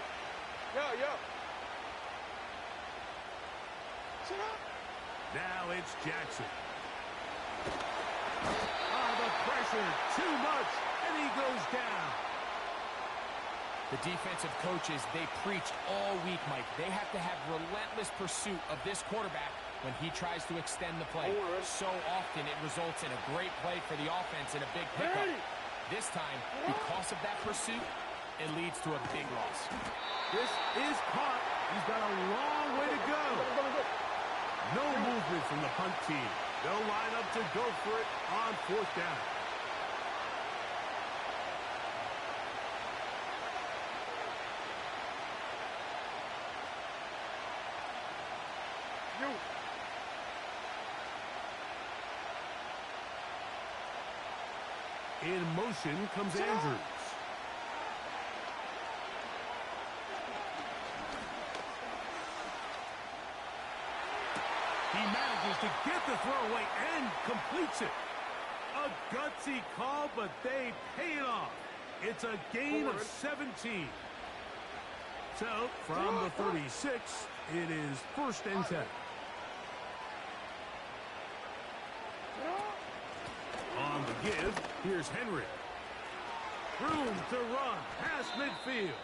Yo. Now it's Jackson. The pressure, too much, and he goes down. The defensive coaches, they preached all week, Mike. They have to have relentless pursuit of this quarterback when he tries to extend the play. So often it results in a great play for the offense and a big pickup. This time, because of that pursuit, it leads to a big loss. This is caught. He's got a long way to go. No movement from the punt team. They'll line up to go for it on fourth down. In motion comes Andrews. He manages to get the throw away and completes it. A gutsy call, but they pay it off. It's a gain of 17. So, from the 36, it is first and 10. On the give, here's Henry. Room to run past midfield.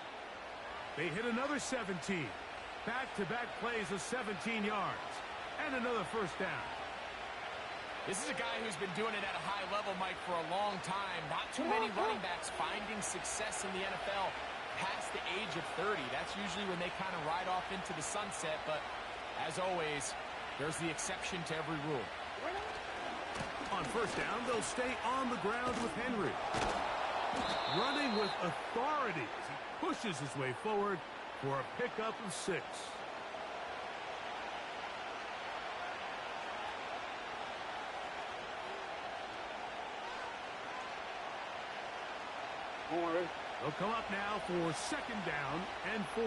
They hit another 17. Back-to-back plays of 17 yards. And another first down. This is a guy who's been doing it at a high level, Mike, for a long time. Not too many running backs finding success in the NFL past the age of 30. That's usually when they kind of ride off into the sunset. But, as always, there's the exception to every rule. On first down, they'll stay on the ground with Henry. Running with authority as he pushes his way forward for a pickup of 6. They'll come up now for second down and 4.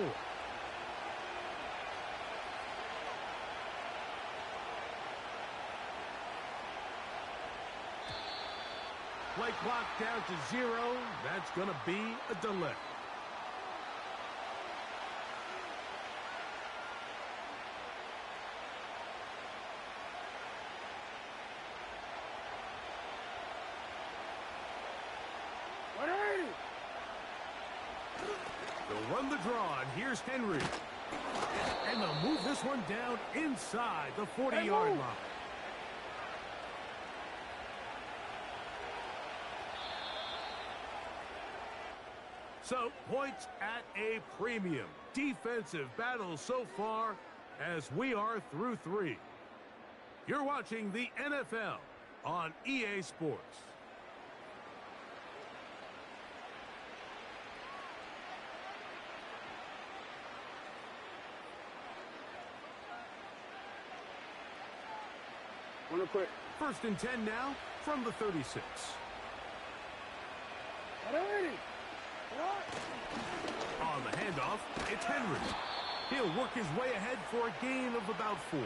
Play clock down to 0. That's going to be a delay. They'll run the draw, and here's Henry. And they'll move this one down inside the 40-yard line. So, points at a premium. Defensive battle so far as we are through 3. You're watching the NFL on EA Sports. First and 10 now from the 36. On the handoff, it's Henry. He'll work his way ahead for a gain of about 4.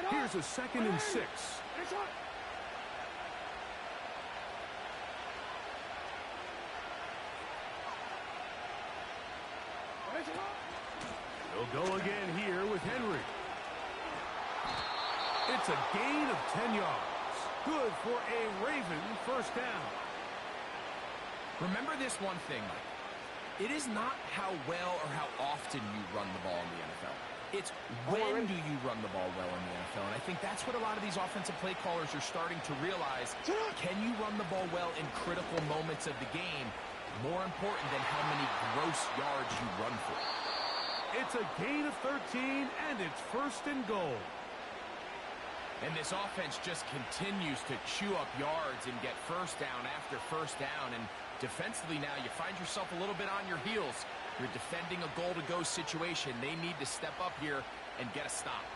Here's a 2nd and 6. That's a gain of 10 yards. Good for a Raven first down. Remember this one thing, Mike. It is not how well or how often you run the ball in the NFL. It's when do you run the ball well in the NFL. And I think that's what a lot of these offensive play callers are starting to realize. Can you run the ball well in critical moments of the game? More important than how many gross yards you run for. It's a gain of 13, and it's first and goal. And this offense just continues to chew up yards and get first down after first down. And defensively now, you find yourself a little bit on your heels. You're defending a goal-to-go situation. They need to step up here and get a stop.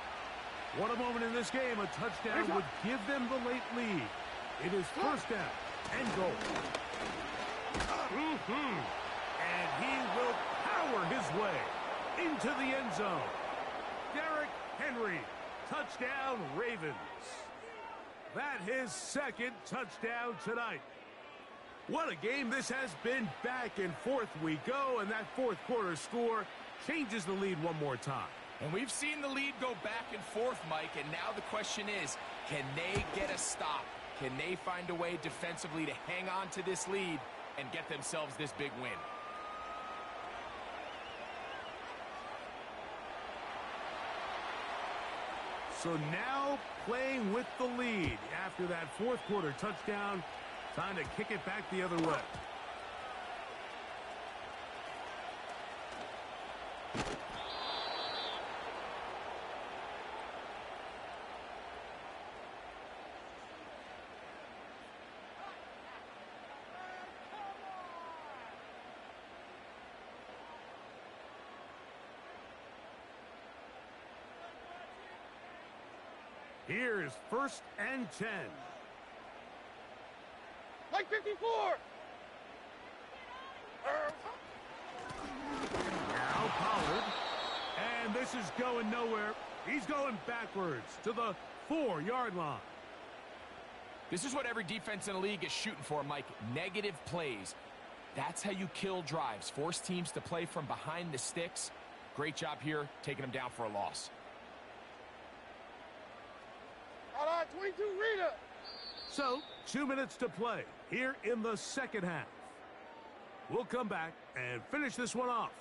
What a moment in this game. A touchdown would give them the late lead. It is first down and goal. And he will power his way into the end zone. Derrick Henry, touchdown Ravens. That his second touchdown tonight. What a game this has been. Back and forth we go, and that fourth quarter score changes the lead one more time. And we've seen the lead go back and forth, Mike, and now the question is, can they get a stop? Can they find a way defensively to hang on to this lead and get themselves this big win? So now playing with the lead after that fourth quarter touchdown, time to kick it back the other way. Here's first and 10. Like 54! Now Pollard. And this is going nowhere. He's going backwards to the 4-yard line. This is what every defense in the league is shooting for, Mike. Negative plays. That's how you kill drives. Force teams to play from behind the sticks. Great job here, taking them down for a loss. All right, 22, Rita. So, 2 minutes to play here in the second half. We'll come back and finish this one off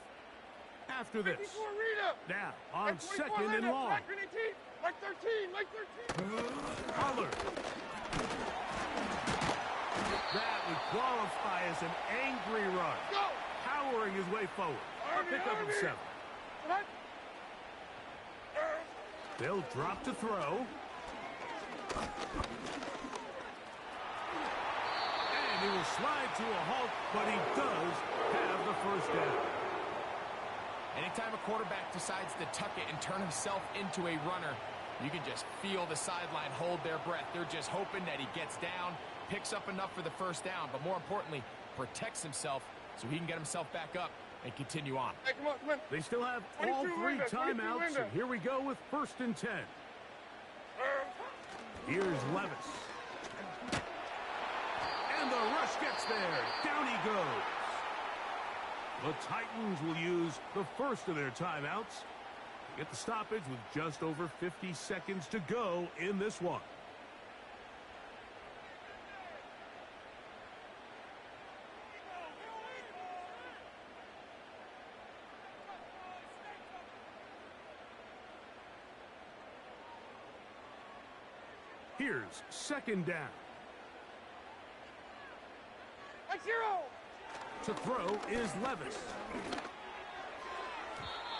after this. 54, Rita. Now, on Like 24, second and Rita. long. Like 18, like 13, like 13. Pollard. That would qualify as an angry run. Go. Powering his way forward. Pick up at 7. What? They'll drop to throw. And he will slide to a halt, but he does have the first down. Anytime a quarterback decides to tuck it and turn himself into a runner, you can just feel the sideline hold their breath. They're just hoping that he gets down, picks up enough for the first down, but more importantly, protects himself so he can get himself back up and continue on. Hey, come on, come on. They still have all 22 three window, 22 timeouts, window. and here we go with first and 10. Here's Levis. And the rush gets there. Down he goes. The Titans will use the first of their timeouts to get the stoppage with just over 50 seconds to go in this one. Here's second down. Like 0. To throw is Levis.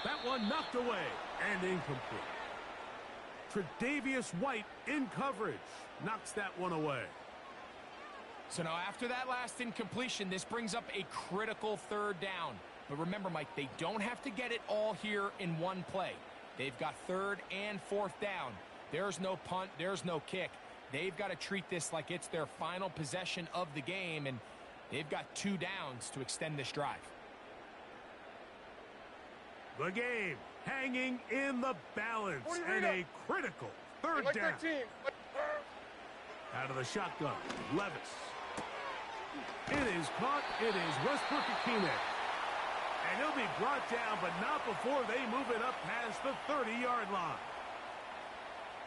That one knocked away and incomplete. Tre'Davious White in coverage knocks that one away. So now after that last incompletion, this brings up a critical third down. But remember, Mike, they don't have to get it all here in one play. They've got third and fourth down. There's no punt, there's no kick. They've got to treat this like it's their final possession of the game, and they've got 2 downs to extend this drive. The game hanging in the balance and a critical third Like down. 13. Out of the shotgun, Levis. It is caught. It is Westbrook-Ikhine. And he'll be brought down, but not before they move it up past the 30-yard line.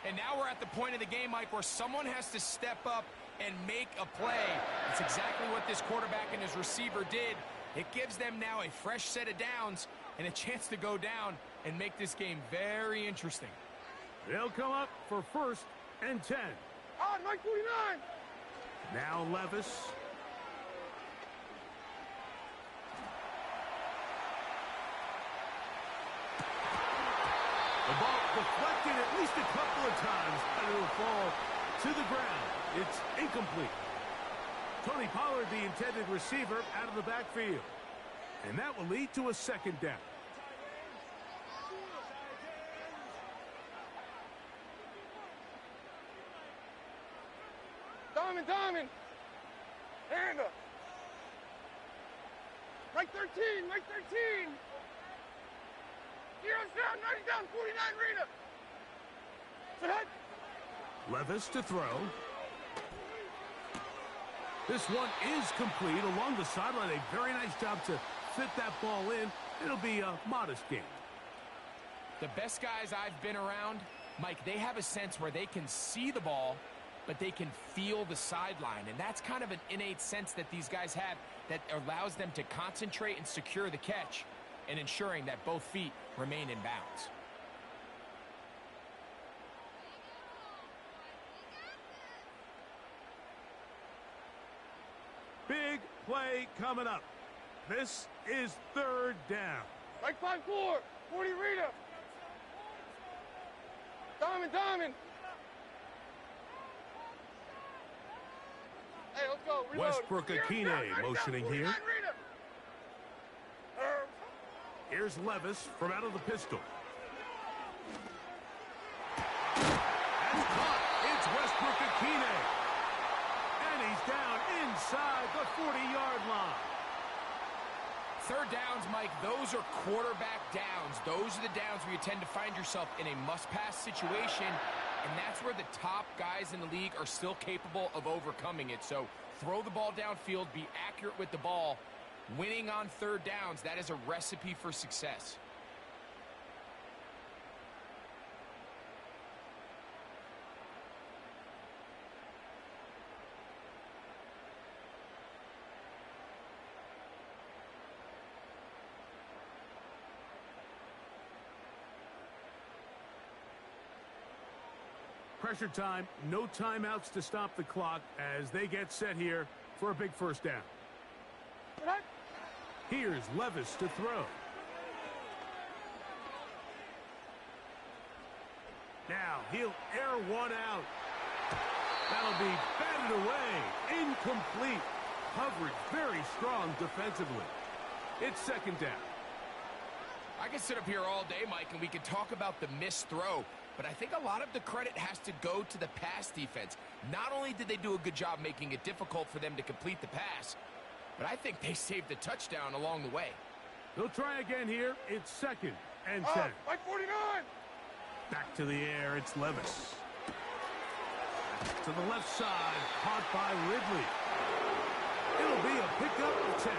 And now we're at the point of the game, Mike, where someone has to step up and make a play. It's exactly what this quarterback and his receiver did. It gives them now a fresh set of downs and a chance to go down and make this game very interesting. They'll come up for 1st and 10. On, Mike 49. Now Levis. The ball deflected at least a couple of times, and it will fall to the ground. It's incomplete. Tony Pollard, the intended receiver, out of the backfield. And that will lead to a 2nd down. Diamond. Hand up. Mike 13, Mike 13. Heroes down, 90 down, 49 Rita. Sit head. Levis to throw. This one is complete along the sideline. A very nice job to fit that ball in. It'll be a modest game. The best guys I've been around, Mike, they have a sense where they can see the ball, but they can feel the sideline. And that's kind of an innate sense that these guys have that allows them to concentrate and secure the catch and ensuring that both feet remain in bounds. Big play coming up. This is 3rd down. Mike 5-4, 40 Rita. Diamond. Hey, let's go. Reload. Westbrook Akine motioning here. Here's Levis from out of the pistol. And caught. It's Westbrook Akine. And he's down inside the 40-yard line. 3rd downs, Mike, those are quarterback downs. Those are the downs where you tend to find yourself in a must-pass situation, and that's where the top guys in the league are still capable of overcoming it. So throw the ball downfield, be accurate with the ball. Winning on 3rd downs, that is a recipe for success. Pressure time, no timeouts to stop the clock as they get set here for a big 1st down. Here's Levis to throw. Now he'll air one out. That'll be batted away. Incomplete. Coverage very strong defensively. It's 2nd down. I can sit up here all day, Mike, and we can talk about the missed throw, but I think a lot of the credit has to go to the pass defense. Not only did they do a good job making it difficult for them to complete the pass, but I think they saved the touchdown along the way. They'll try again here. It's 2nd and 10. Mike 49. Back to the air. It's Levis. To the left side. Caught by Ridley. It'll be a pickup of 10.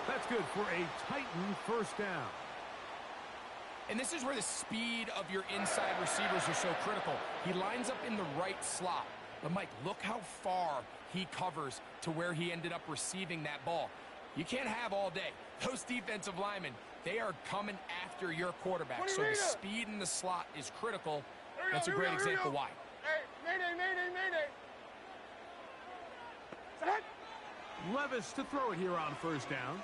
That's good for a Titan 1st down. And this is where the speed of your inside receivers are so critical. He lines up in the right slot. But, Mike, look how far he covers to where he ended up receiving that ball. You can't have all day. Those defensive linemen, they are coming after your quarterback. So the speed in the slot is critical. That's a great example why. Hey, Mayday. Set. Levis to throw it here on 1st down.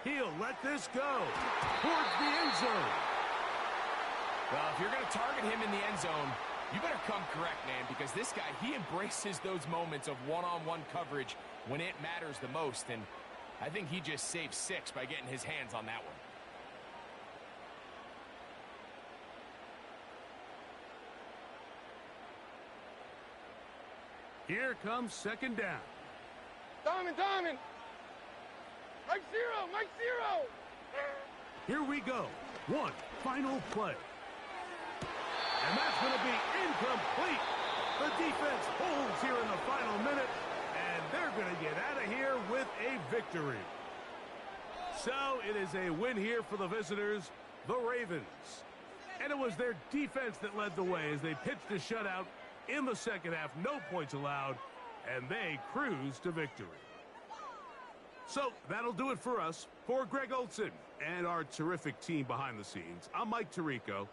He'll let this go towards the end zone. Well, if you're going to target him in the end zone, you better come correct, man, because this guy, he embraces those moments of one-on-one coverage when it matters the most, and I think he just saved 6 by getting his hands on that one. Here comes 2nd down. Diamond. Mike 0. Here we go. One final play. And that's going to be incomplete. The defense holds here in the final minute, and they're going to get out of here with a victory. So it is a win here for the visitors, the Ravens. And it was their defense that led the way as they pitched a shutout in the second half. No points allowed, and they cruised to victory. So that'll do it for us. For Greg Olson and our terrific team behind the scenes, I'm Mike Tirico.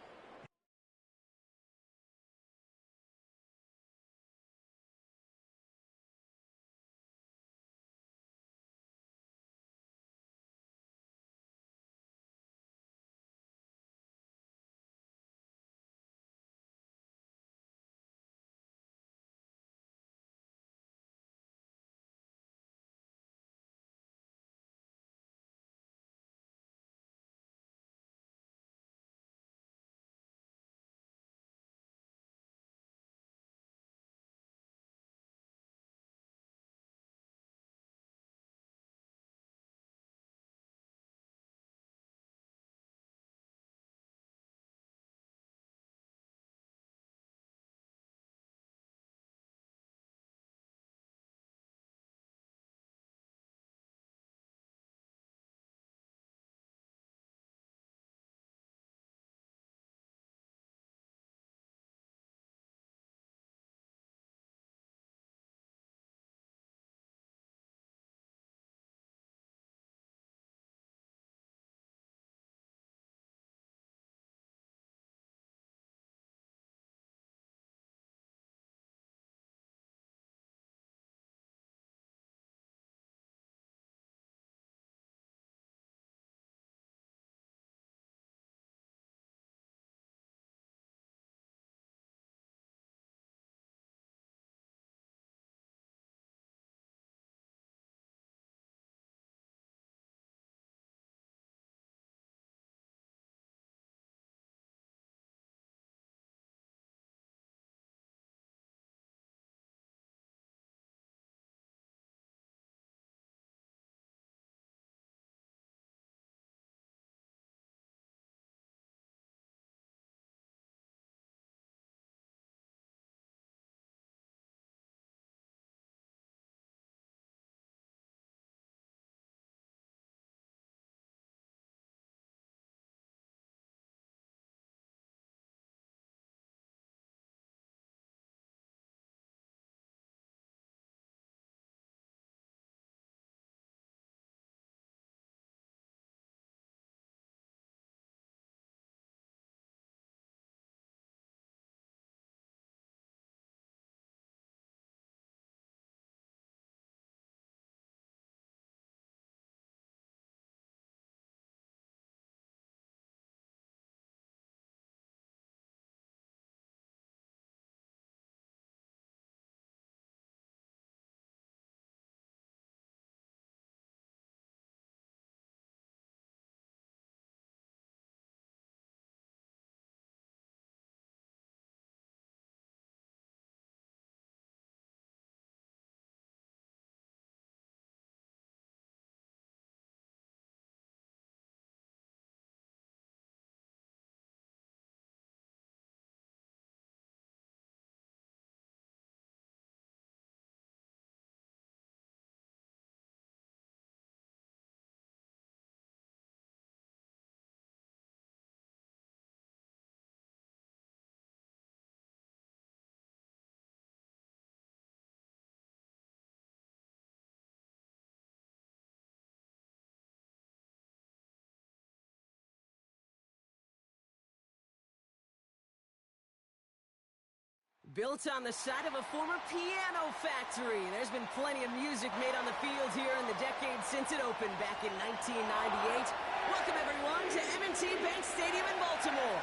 Built on the site of a former piano factory, there's been plenty of music made on the field here in the decade since it opened back in 1998. Welcome, everyone, to M&T Bank Stadium in Baltimore.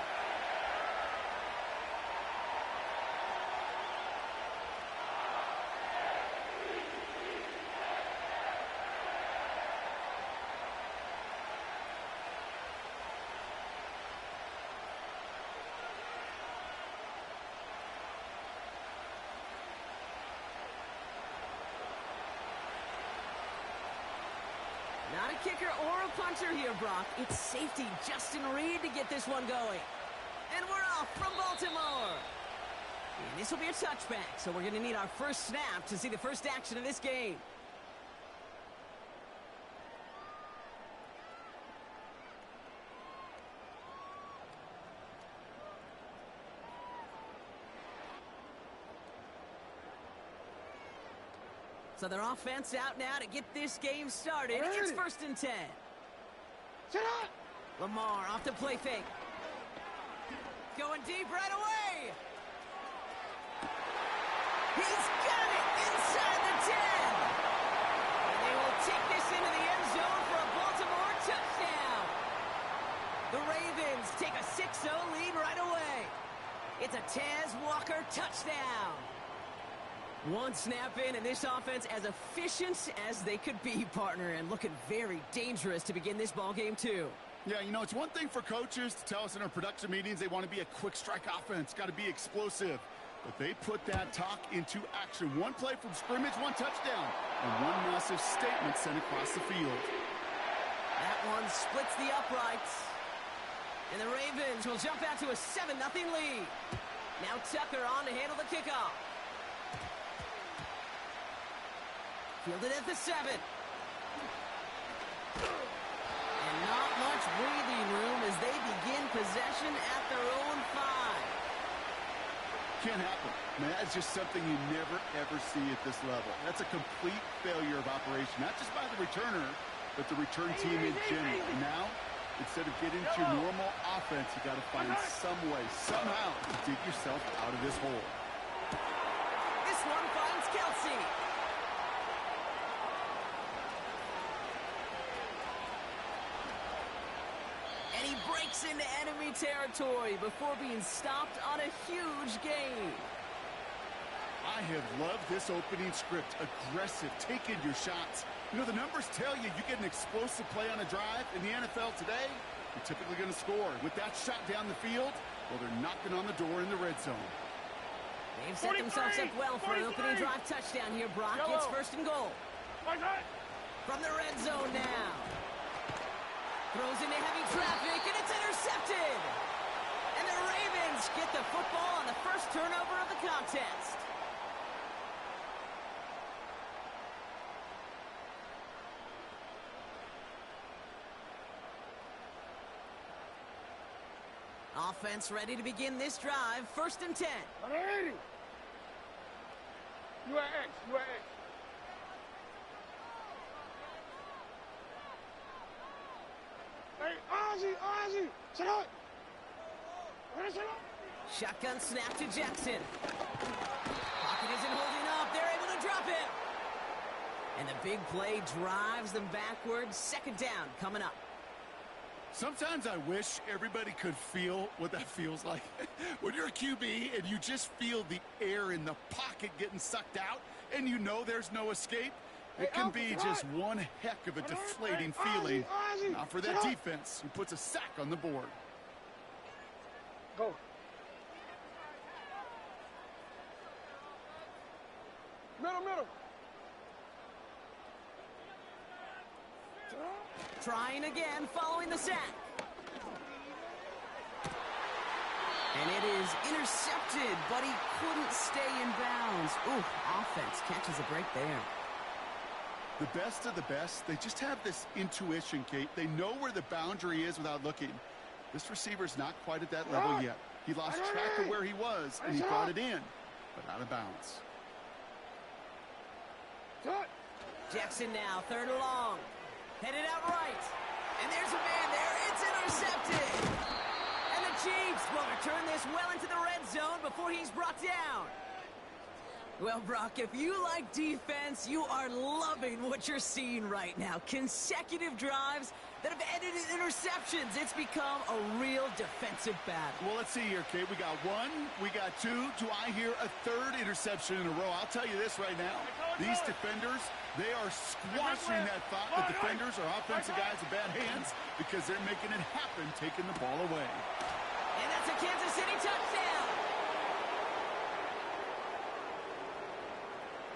Not a kicker or a puncher here, Brock. It's safety Justin Reed to get this one going. And we're off from Baltimore. And this will be a touchback, so we're going to need our first snap to see the first action of this game. So their offense out now to get this game started. It's 1st and 10. Sit up! Lamar off the play fake. Going deep right away. He's got it inside the 10. And they will take this into the end zone for a Baltimore touchdown. The Ravens take a 6-0 lead right away. It's a Tez Walker touchdown. One snap in, and this offense as efficient as they could be, partner, and looking very dangerous to begin this ball game too. Yeah, you know, it's one thing for coaches to tell us in our production meetings they want to be a quick strike offense, got to be explosive. But they put that talk into action. One play from scrimmage, one touchdown, and one massive statement sent across the field. That one splits the uprights. And the Ravens will jump out to a 7-0 lead. Now Tucker on to handle the kickoff. Fielded at the 7. And not much breathing room as they begin possession at their own 5. Can't happen. Man, that's just something you never, ever see at this level. That's a complete failure of operation, not just by the returner, but the return team in general. And now, instead of getting to your normal offense, you got to find some way, somehow, to dig yourself out of this hole. This one finds Kelsey. And he breaks into enemy territory before being stopped on a huge gain. I have loved this opening script. Aggressive, taking your shots. You know, the numbers tell you you get an explosive play on a drive in the NFL today, you're typically going to score. With that shot down the field, well, they're knocking on the door in the red zone. They've set themselves up well for an opening drive touchdown here, Brock. It's 1st and goal. From the red zone now. Throws into heavy traffic, and it's intercepted. And the Ravens get the football on the first turnover of the contest. Offense ready to begin this drive. 1st and 10. You are X. You are X. Hey, Ozzy, sit up. Shotgun snap to Jackson. Pocket isn't holding up. They're able to drop it. And the big play drives them backwards. 2nd down coming up. Sometimes I wish everybody could feel what that feels like. When you're a QB and you just feel the air in the pocket getting sucked out and you know there's no escape, it can be just one heck of a deflating feeling. Not for that defense, who puts a sack on the board. Go. Middle. Trying again following the sack. And it is intercepted, but he couldn't stay in bounds. Ooh, offense catches a break there. The best of the best, they just have this intuition, Kate. They know where the boundary is without looking. This receiver's not quite at that level yet. He lost track of where he was, and he brought it in, but out of bounds. Jackson now, 3rd and long. Headed out right. And there's a man there. It's intercepted. And the Chiefs will return this well into the red zone before he's brought down. Well, Brock, if you like defense, you are loving what you're seeing right now. Consecutive drives that have ended in interceptions. It's become a real defensive battle. Well, let's see here, Kate. We got 1, we got 2. Do I hear a 3rd interception in a row? I'll tell you this right now. These defenders, they are squashing that thought that defenders are offensive guys with bad hands because they're making it happen, taking the ball away. And that's a Kansas City touchdown.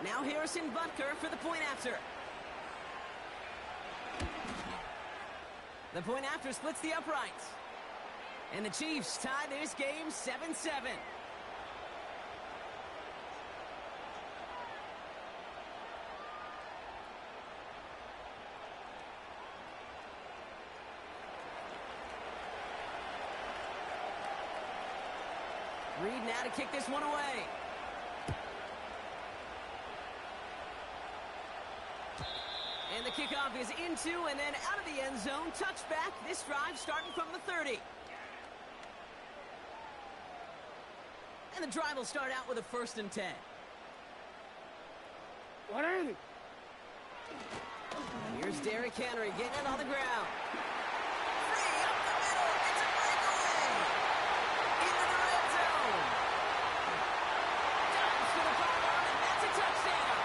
Now Harrison Butker for the point after. The point after splits the uprights. And the Chiefs tie this game 7-7. Reed now to kick this one away. And the kickoff is into and then out of the end zone. Touchback. This drive starting from the 30. And the drive will start out with a 1st and 10. 180. Here's Derrick Henry getting it on the ground. Free up the middle. It's a breakaway. Into the red zone. Dives for the pylon, and that's a touchdown.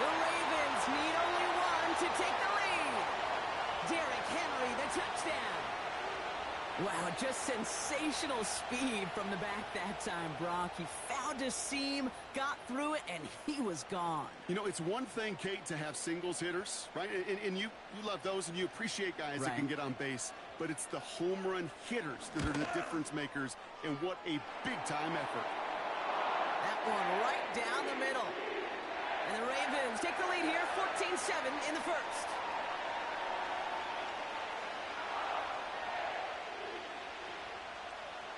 The Ravens need only one to take the lead. Derrick Henry, the touchdown. Wow, just sensational speed from the back that time, Brock. He found a seam, got through it, and he was gone. You know, it's one thing, Kate, to have singles hitters, right? And you love those, and you appreciate guys that can get on base. But it's the home run hitters that are the difference makers, and what a big-time effort. That one right down the middle. And the Ravens take the lead here, 14-7 in the first.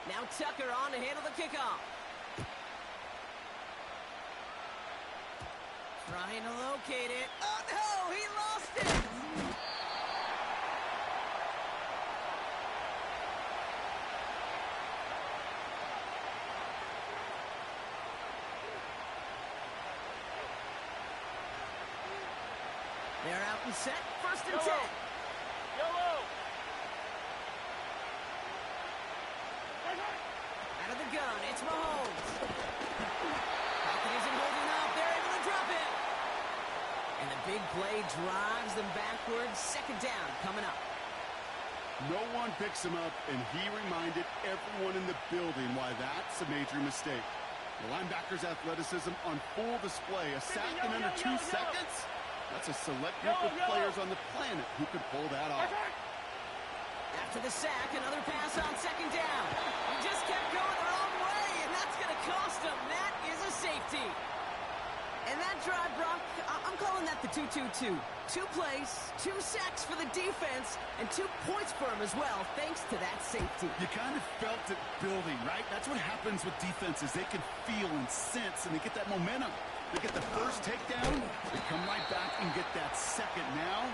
Now Tucker on to handle the kickoff. Trying to locate it. Oh, no! He lost it! They're out and set. 1st and 10. Yellow. Out of the gun, it's Mahomes. Falcon isn't holding up. They're able to drop it. And the big play drives them backwards. 2nd down coming up. No one picks him up, and he reminded everyone in the building why that's a major mistake. The linebacker's athleticism on full display. A sack in under 2 seconds? That's a select group of players on the planet who could pull that off. After the sack, another pass on 2nd down. He just kept going the wrong way, and that's going to cost him. That is a safety. And that drive, Brock, I'm calling that the 2-2-2. 2 plays, 2 sacks for the defense, and 2 points for him as well, thanks to that safety. You kind of felt it building, right? That's what happens with defenses. They can feel and sense, and they get that momentum. They get the first takedown, they come right back and get that second. Now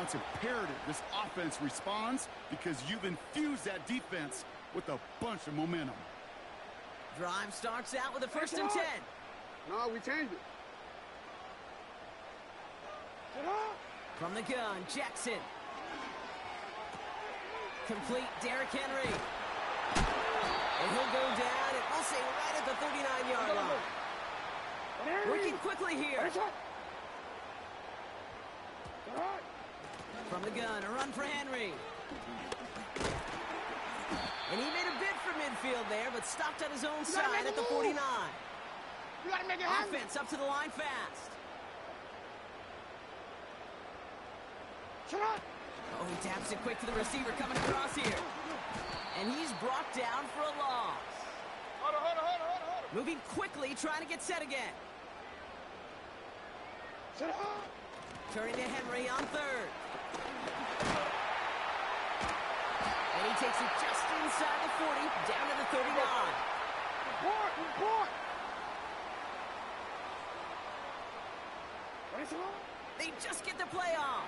it's imperative this offense responds because you've infused that defense with a bunch of momentum. Drive starts out with a 1st and 10. No, we changed it. From the gun, Jackson. Complete, Derrick Henry. And he'll go down, and we'll say right at the 39-yard line. Working quickly here. From the gun, a run for Henry. And he made a bid for midfield there, but stopped at his own side at the 49. You gotta make it happen. Offense up to the line fast. Oh, he taps it quick to the receiver coming across here. And he's brought down for a loss. Hold on. Moving quickly, trying to get set again. Turning to Henry on 3rd. And he takes it just inside the 40, down to the 39. Report. They just get the play off.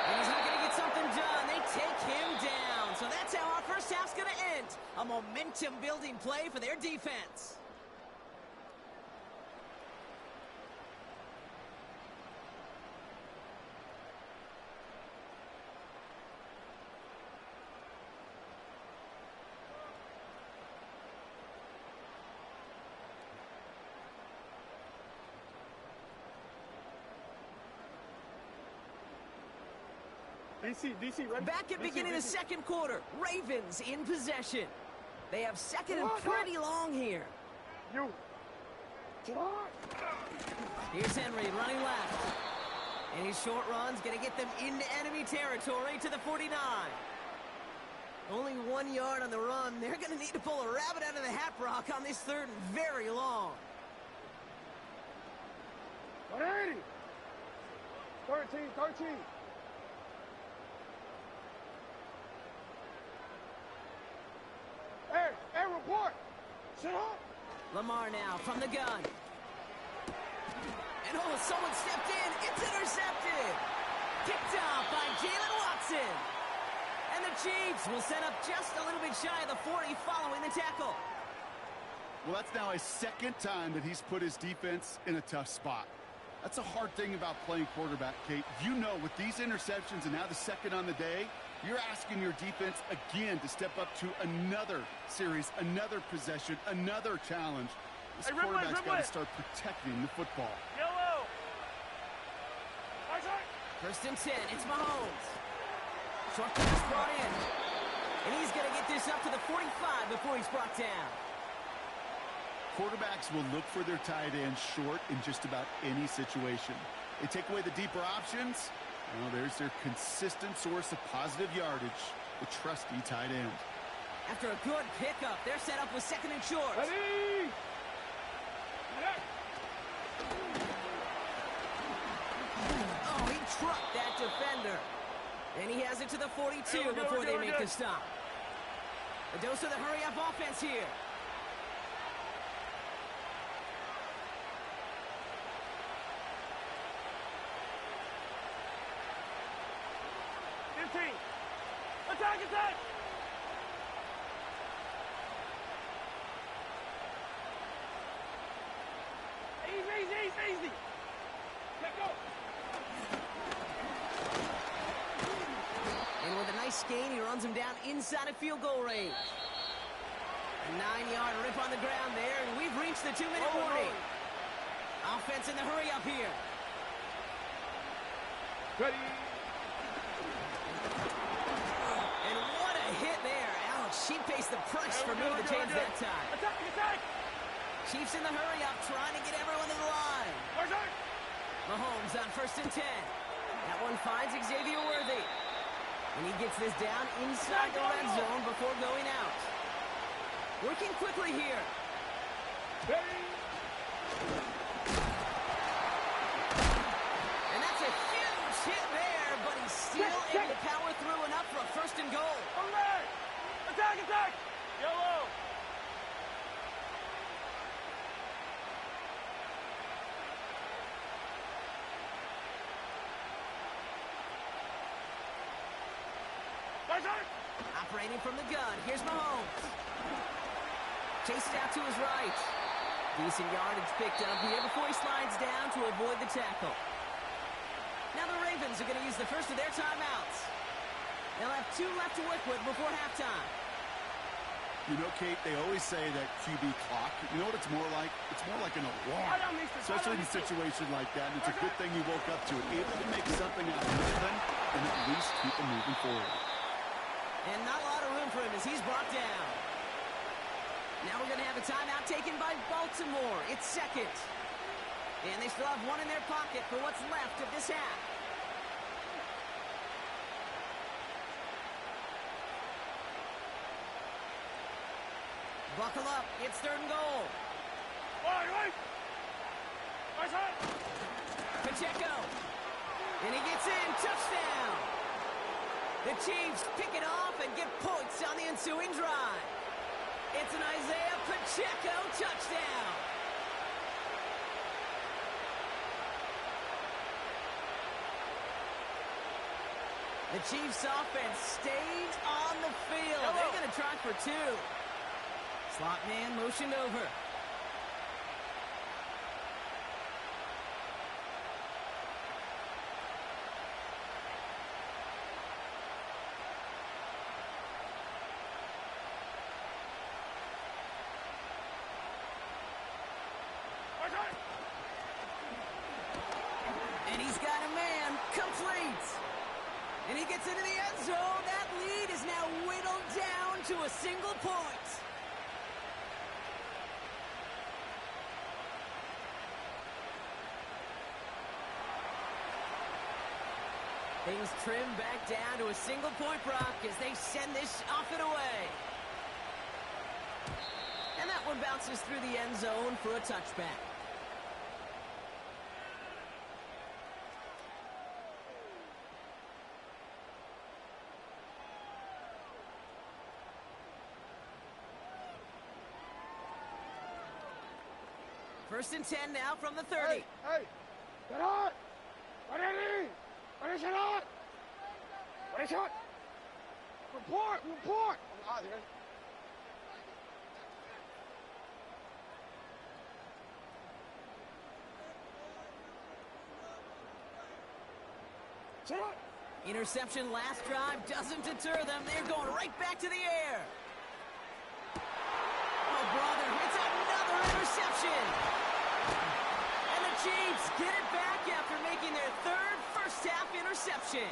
And he's not going to get something done. They take him down. So that's how our first half's going to end. A momentum-building play for their defense. DC, ready? Back at beginning of the 2nd quarter. Ravens in possession. They have 2nd and pretty long here. Here's Henry running left. And his short run's going to get them into enemy territory to the 49. Only 1 yard on the run. They're going to need to pull a rabbit out of the hat, Brock, on this 3rd and very long. 180. 13. Hey, report. Shut up. Lamar now from the gun. And oh, someone stepped in. It's intercepted. Picked off by Jalen Watson. And the Chiefs will set up just a little bit shy of the 40 following the tackle. Well, that's now a second time that he's put his defense in a tough spot. That's a hard thing about playing quarterback, Kate. You know, with these interceptions and now the second on the day, you're asking your defense again to step up to another series, another possession, another challenge. This quarterback's got to start protecting the football. Yellow. First and 10, it's Mahomes. Short pass brought in. And he's going to get this up to the 45 before he's brought down. Quarterbacks will look for their tight end short in just about any situation. They take away the deeper options. Well, there's their consistent source of positive yardage, the trusty tight end. After a good pickup, they're set up with second and short. Ready? Oh, he trucked that defender. And he has it to the 42 before they make the stop. A dose of the hurry-up offense here. Attack, attack! Easy. Let go. And with a nice gain, he runs him down inside of field goal range. A 9-yard rip on the ground there, and we've reached the 2-minute warning. Offense in the hurry-up here. Ready? And what a hit there. Alex, she pays the price for moving the chains that time. Attack! Chiefs in the hurry-up, trying to get everyone to the line. Mahomes on first and 10. That one finds Xavier Worthy. And he gets this down inside the red zone before going out. Working quickly here. And that's a huge hit there, but he's still able to power through enough for a first and goal. Attack! Yellow! Operating from the gun, here's Mahomes. Chased out to his right. Decent yardage picked up here before he slides down to avoid the tackle. Now the Ravens are going to use the first of their timeouts. They'll have 2 left to work with before halftime. You know, Kate, they always say that QB clock. You know what it's more like? It's more like an alarm, especially in a situation like that. And it's a good thing you woke up to it. Able to make something out of nothing and at least keep them moving forward. And not a lot of room for him as he's brought down. Now we're going to have a timeout taken by Baltimore. It's second. And they still have one in their pocket for what's left of this half. Buckle up. It's third and goal. Pacheco. And he gets in. Touchdown. The Chiefs pick it off and get points on the ensuing drive. It's an Isaiah Pacheco touchdown. The Chiefs offense stayed on the field. They're going to try for 2. Slot man motioned over. And he's got a man complete. And he gets into the end zone. That lead is now whittled down to a single point. Things trim back down to a single point, Brock, as they send this off and away. And that one bounces through the end zone for a touchback. First and 10 now from the 30. Hey, Shot! Ready! Ready, shot! Ready, shot! Report! Report! I'm out here. Shot! Interception last drive doesn't deter them. They're going right back to the air. Oh, brother, it's another interception. And the Chiefs get it back after making their third first-half interception.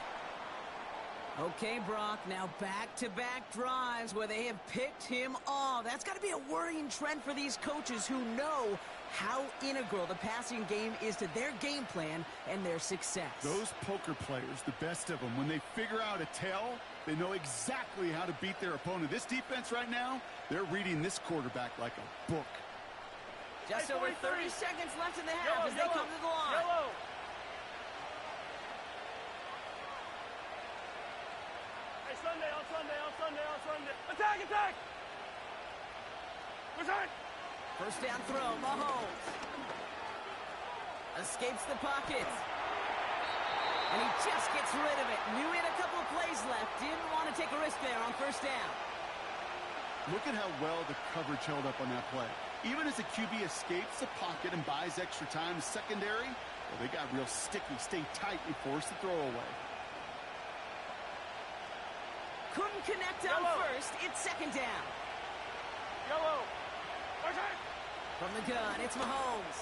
Okay, Brock, now back-to-back drives where they have picked him off. That's got to be a worrying trend for these coaches who know how integral the passing game is to their game plan and their success. Those poker players, the best of them, when they figure out a tell, they know exactly how to beat their opponent. This defense right now, they're reading this quarterback like a book. Just over 30 seconds left in the half as they come to the line. Yellow! Hey, Sunday, on Sunday, on Sunday, on Sunday. Attack, attack! Return! First down throw, Mahomes. Escapes the pocket. And he just gets rid of it. Knew he had a couple of plays left. Didn't want to take a risk there on first down. Look at how well the coverage held up on that play. Even as the QB escapes the pocket and buys extra time, the secondary, well, they got real sticky, stay tight, and force the throw away. Couldn't connect on first. It's second down. Yellow! Return! From the gun, it's Mahomes.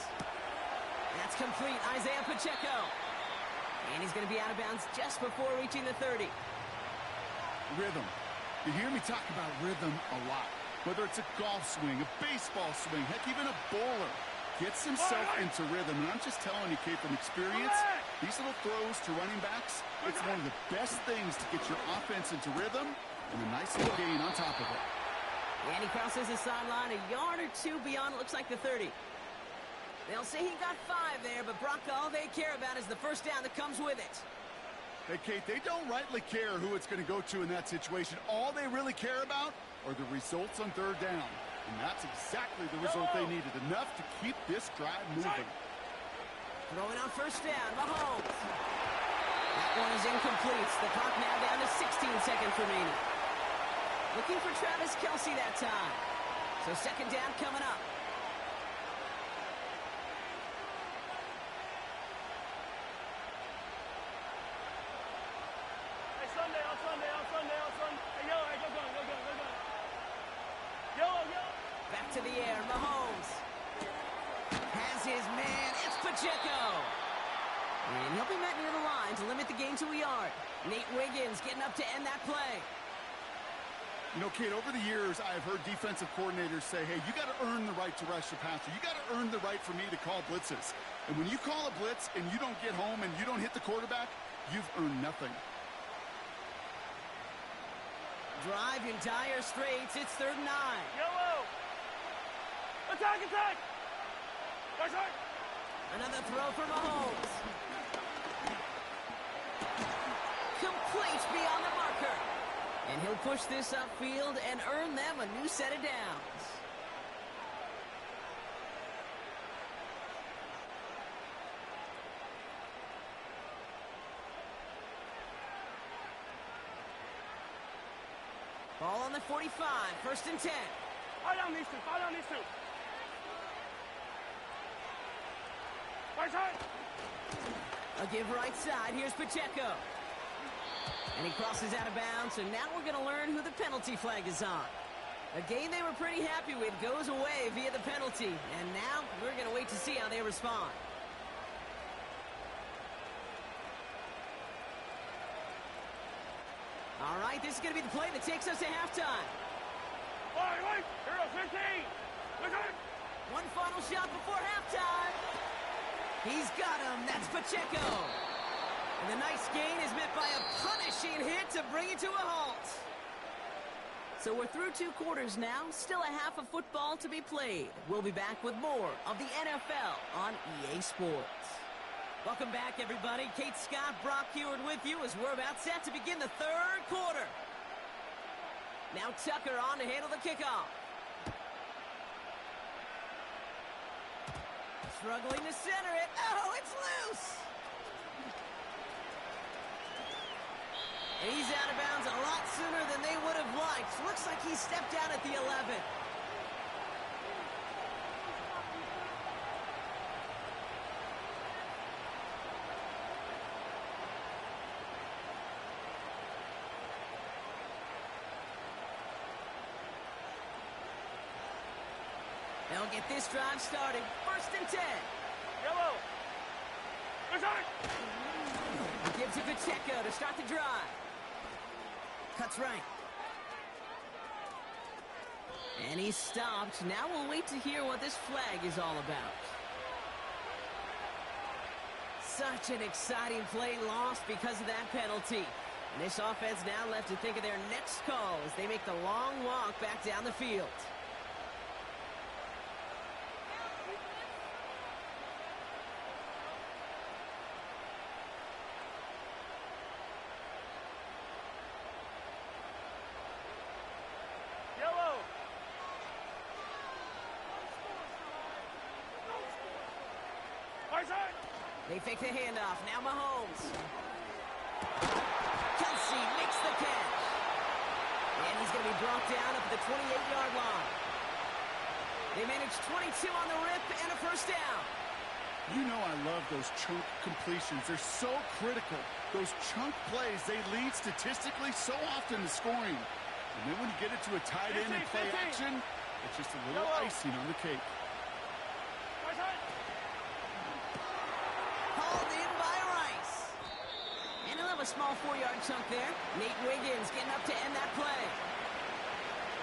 That's complete. Isaiah Pacheco. And he's going to be out of bounds just before reaching the 30. Rhythm. You hear me talk about rhythm a lot. Whether it's a golf swing, a baseball swing, heck, even a bowler gets himself into rhythm. And I'm just telling you, Kate, from experience, these little throws to running backs, it's one of the best things to get your offense into rhythm and a nice little gain on top of it. And he crosses the sideline a yard or two beyond, it looks like the 30. They'll say he got 5 there, but Brock, all they care about is the first down that comes with it. Hey, Kate, they don't rightly care who it's going to go to in that situation. All they really care about are the results on third down. And that's exactly the result they needed. Enough to keep this drive moving. Throwing on first down, Mahomes. That one is incomplete. The clock now down to 16 seconds remaining. Looking for Travis Kelce that time. So second down coming up. Hey, Sunday, on Sunday, on Sunday, on Sunday. Hey, yellow, hey, go gun, go gun, go gun. Yellow, yellow. Back to the air, Mahomes. Has his man, it's Pacheco. And he'll be met near the line to limit the gain to a yard. Nate Wiggins getting up to end that play. You know, Kate, over the years, I've heard defensive coordinators say, hey, you got to earn the right to rush the passer. You got to earn the right for me to call blitzes. And when you call a blitz and you don't get home and you don't hit the quarterback, you've earned nothing. Drive in dire straits. It's 3rd and 9. Yellow. Attack, attack. Return. Another throw for Mahomes. Complete beyond the marker. And he'll push this upfield and earn them a new set of downs. Ball on the 45, 1st and 10. Fire down these two, fire down these two. Return. A give right side. Here's Pacheco. And he crosses out of bounds, so now we're going to learn who the penalty flag is on. A game they were pretty happy with goes away via the penalty, and now we're going to wait to see how they respond. All right, this is going to be the play that takes us to halftime. Wait, here are 15. Return. One final shot before halftime. He's got him. That's Pacheco. And the nice gain is met by a punishing hit to bring it to a halt. So we're through 2 quarters now. Still a half of football to be played. We'll be back with more of the NFL on EA Sports. Welcome back, everybody. Kate Scott, Brock Huard with you as we're about set to begin the 3rd quarter. Now Tucker on to handle the kickoff. Struggling to center it. Oh, it's loose. And he's out of bounds a lot sooner than they would have liked. Looks like he stepped down at the 11. They'll get this drive started. 1st and 10. Yellow. Return. Gives it to Pacheco to start the drive. Cuts right. And he's stopped. Now we'll wait to hear what this flag is all about. Such an exciting play lost because of that penalty. And this offense now left to think of their next call as they make the long walk back down the field. They fake the handoff. Now Mahomes. Kelsey makes the catch. And he's going to be brought down up at the 28-yard line. They manage 22 on the rip and a 1st down. You know I love those chunk completions. They're so critical. Those chunk plays, they lead statistically so often to scoring. And then when you get it to a tight end and play action, it's just a little icing on the cake. Hauled in by Rice. And he'll have a small 4-yard chunk there. Nate Wiggins getting up to end that play.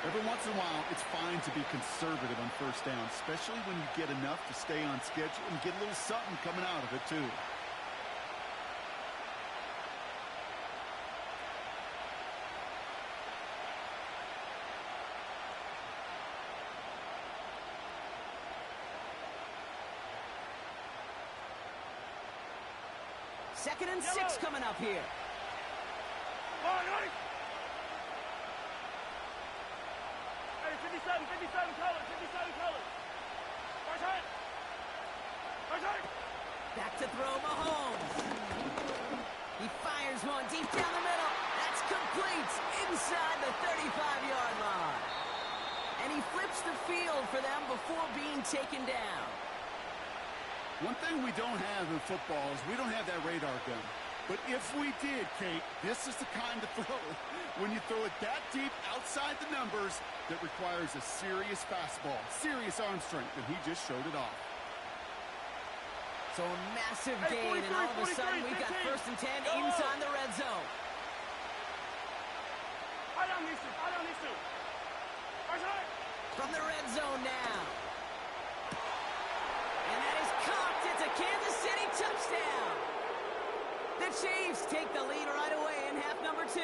Every once in a while, it's fine to be conservative on 1st down, especially when you get enough to stay on schedule and get a little something coming out of it, too. Second and 6 coming up here. Hey, 57 colors, 57 colors. Back to throw Mahomes. He fires one deep down the middle. That's complete inside the 35-yard line. And he flips the field for them before being taken down. One thing we don't have in football is we don't have that radar gun. But if we did, Kate, this is the kind of throw, when you throw it that deep outside the numbers, that requires a serious fastball, serious arm strength, and he just showed it off. So a massive gain, and all of a sudden we've got 1st and 10 inside the red zone. From the red zone now. And that is caught. It's a Kansas City touchdown. The Chiefs take the lead right away in half number 2.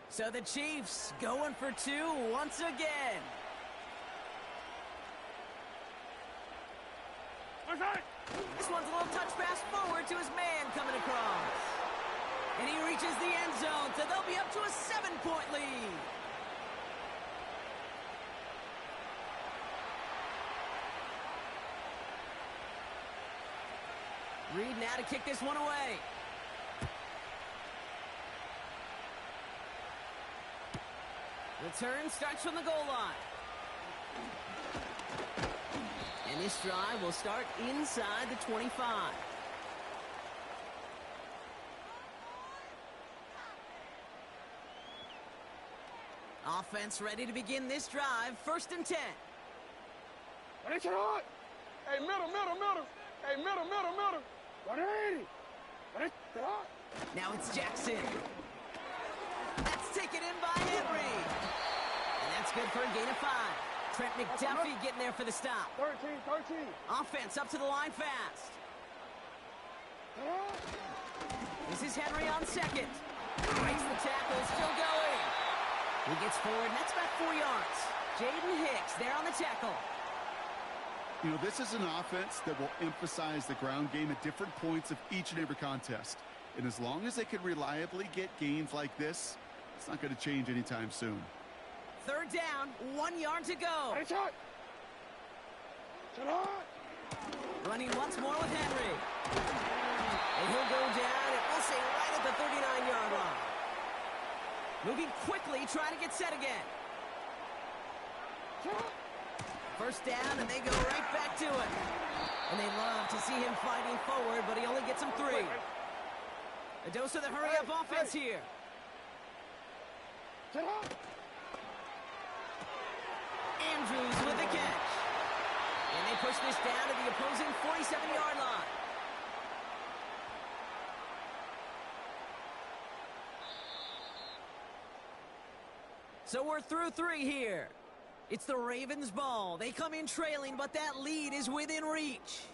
So the Chiefs going for 2 once again. This one's a little touch pass forward to his man coming across. And he reaches the end zone, so they'll be up to a 7-point lead. Reed now to kick this one away. Return starts from the goal line. And this drive will start inside the 25. Offense ready to begin this drive. 1st and 10. Hey, middle. Hey, middle. 180. Now it's Jackson. That's taken in by Henry. And that's good for a gain of 5. Trent McDuffie getting there for the stop. 13. Offense up to the line fast. This is Henry on 2nd. Breaks the tackle, still going. He gets forward, and that's about 4 yards. Jaden Hicks there on the tackle. You know, this is an offense that will emphasize the ground game at different points of each and every contest. And as long as they can reliably get gains like this, it's not going to change anytime soon. Third down, 1 yard to go. Running once more with Henry. And he'll go down, and we'll say right at the 39-yard line. Moving quickly, trying to get set again. First down, and they go right back to it. And they love to see him fighting forward, but he only gets them 3. A dose of the hurry-up offense here. Andrews with the catch. And they push this down to the opposing 47-yard line. So we're through 3 here. It's the Ravens' ball. They come in trailing, but that lead is within reach.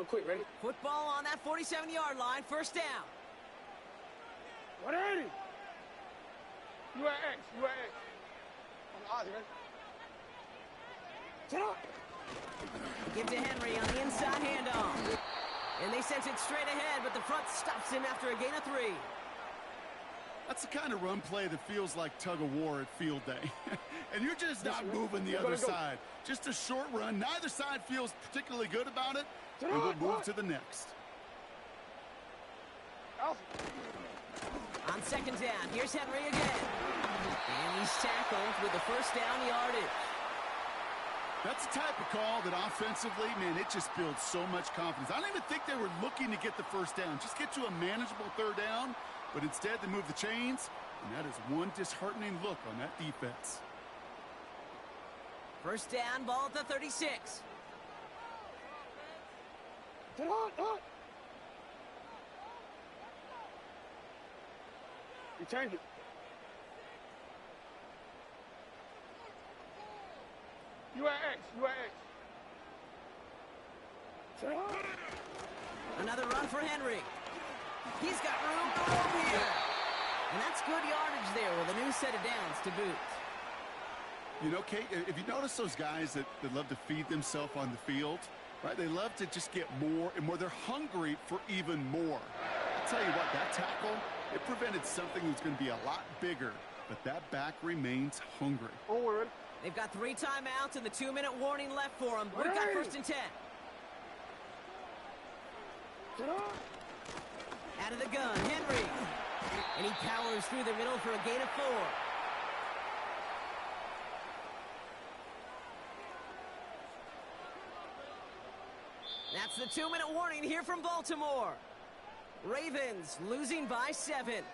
Quick, ready? Football on that 47-yard line. First down. 180. You at X. You at X. On the odds, ready? Set up. Give to Henry on the inside handoff. And they sent it straight ahead, but the front stops him after a gain of 3. That's the kind of run play that feels like tug-of-war at field day. And you're just not moving the other side. Just a short run. Neither side feels particularly good about it. And we'll move to the next. On second down, here's Henry again. And he's tackled with the first down yardage. That's the type of call that offensively, man, it just builds so much confidence. I don't even think they were looking to get the first down. Just get to a manageable third down. But instead, they move the chains. And that is one disheartening look on that defense. First down, ball at the 36. You change it. You at X. You at X. Another run for Henry. He's got room to roam here. And that's good yardage there with a new set of downs to boot. You know, Kate, if you notice those guys that love to feed themselves on the field, right? They love to just get more and more. They're hungry for even more. I'll tell you what, that tackle, it prevented something that's going to be a lot bigger. But that back remains hungry. Forward. They've got 3 timeouts and the 2-minute warning left for them. We've got first and 10. Out of the gun, Henry. And he powers through the middle for a gain of 4. That's the 2-minute warning here from Baltimore. Ravens losing by 7.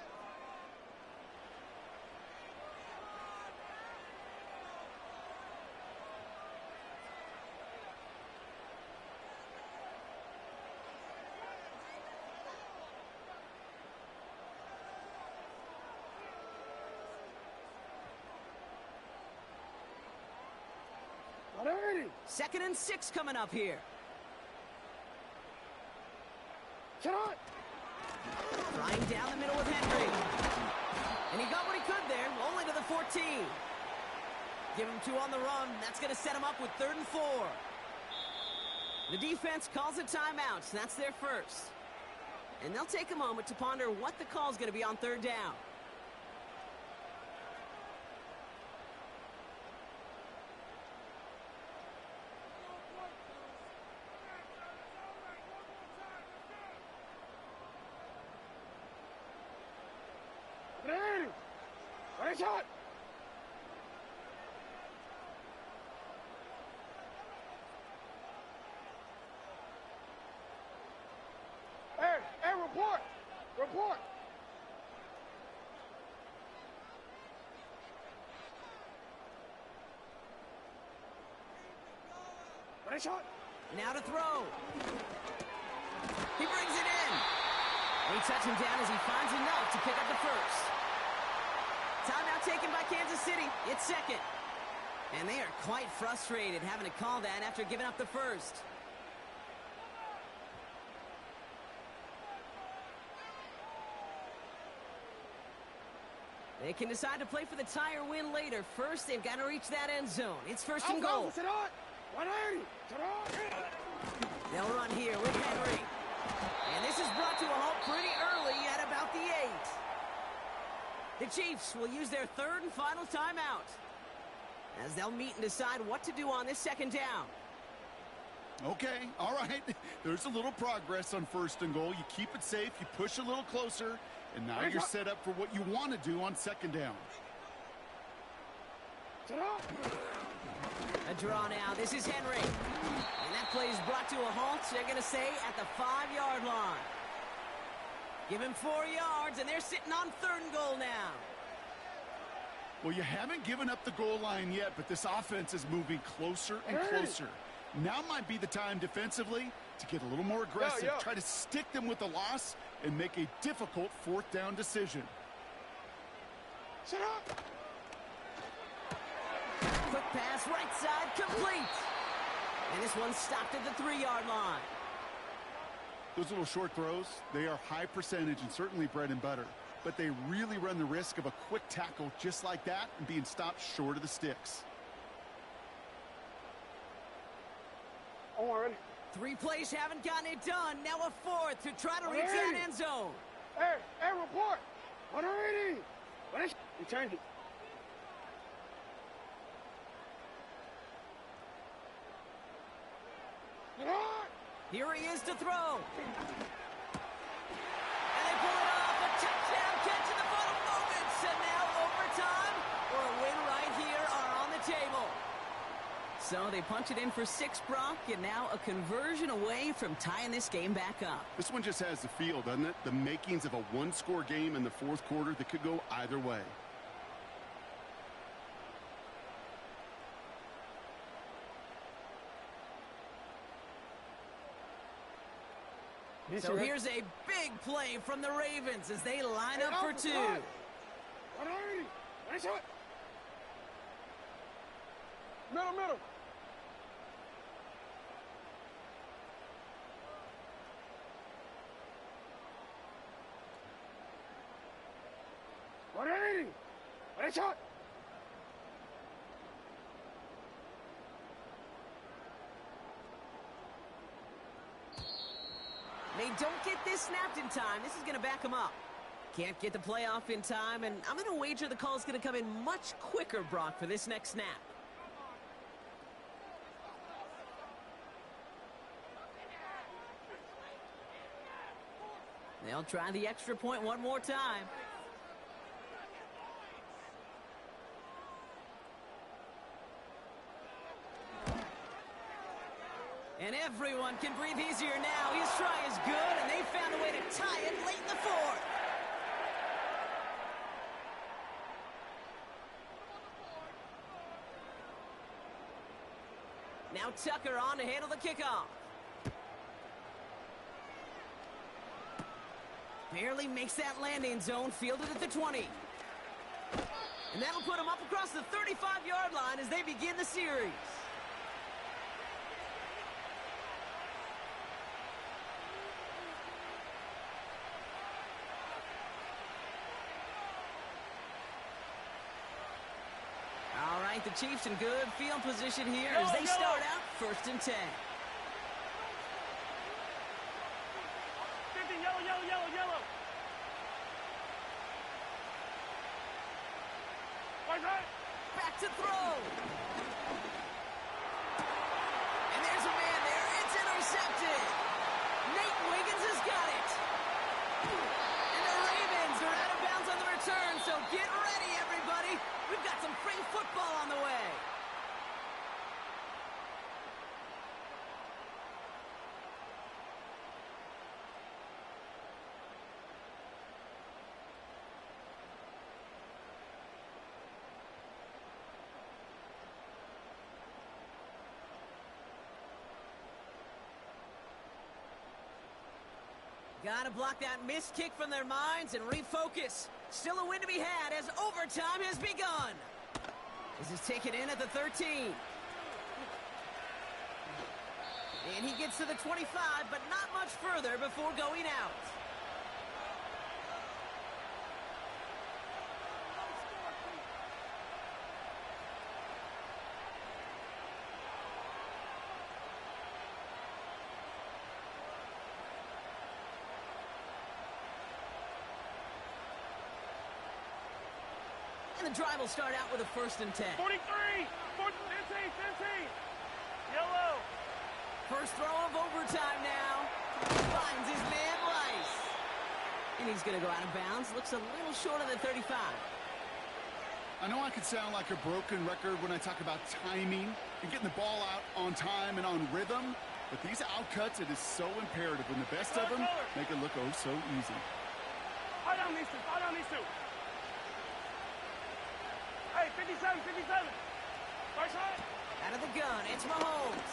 Second and 6 coming up here. Flying down the middle with Henry. And he got what he could there, only to the 14. Give him 2 on the run. That's going to set him up with 3rd and 4. The defense calls a timeout. That's their first. And they'll take a moment to ponder what the call is going to be on 3rd down. Shot. Hey, report. Report. Ready, shot. Now to throw. He brings it in. They touch him down as he finds enough to pick up the first. Timeout taken by Kansas City. It's second. And they are quite frustrated having to call that after giving up the first. They can decide to play for the tie or win later. First, they've got to reach that end zone. It's first and goal. They'll run here with Henry. And this is brought to a halt pretty early at about the 8. The Chiefs will use their third and final timeout as they'll meet and decide what to do on this second down. Okay, all right. There's a little progress on first and goal. You keep it safe, you push a little closer, and now you're set up for what you want to do on second down. A draw now. This is Henry. And that play is brought to a halt. They're going to say at the 5-yard line. Give him 4 yards, and they're sitting on third and goal now. Well, you haven't given up the goal line yet, but this offense is moving closer and closer. Now might be the time defensively to get a little more aggressive, try to stick them with the loss, and make a difficult fourth down decision. Shut up! Quick pass, right side, complete. And this one stopped at the 3-yard line. Those little short throws, they are high percentage and certainly bread and butter. But they really run the risk of a quick tackle just like that and being stopped short of the sticks. Owen. 3 plays haven't gotten it done. Now a 4th to try to reach that end zone. Hey, report. 180. Return it. Here he is to throw. And they pull it off. A touchdown catch in the final moments. And now overtime or a win right here are on the table. So they punch it in for 6, Brock, and now a conversion away from tying this game back up. This one just has the feel, doesn't it? The makings of a one-score game in the fourth quarter that could go either way. So here's a big play from the Ravens as they line up for 2. 180. Nice hit. Middle. 180. Nice shot. They don't get this snapped in time. This is going to back them up. Can't get the playoff in time, and I'm going to wager the call is going to come in much quicker, Brock, for this next snap. They'll try the extra point one more time. And everyone can breathe easier now. His try is good, and they found a way to tie it late in the 4th. Now Tucker on to handle the kickoff. Barely makes that landing zone, fielded at the 20. And that'll put him up across the 35-yard line as they begin the series. All right, the Chiefs in good field position here as they start out 1st and 10. 50, yellow. Back to throw. And there's a man there. It's intercepted. Nate Wiggins has got it. And the Ravens are out of bounds on the return, so get ready, everybody. We've got some free football on the way. Got to block that missed kick from their minds and refocus. Still a win to be had as overtime has begun. This is taken in at the 13. And he gets to the 25, but not much further before going out. And the drive will start out with a 1st and 10. 43! 15! Yellow! First throw of overtime now. Finds his man Rice. And he's going to go out of bounds. Looks a little short of the 35. I know I could sound like a broken record when I talk about timing and getting the ball out on time and on rhythm, but these outcuts, it is so imperative when the best of them make it look oh so easy. Hold on these two. Hey, 57. First shot. Out of the gun, it's Mahomes.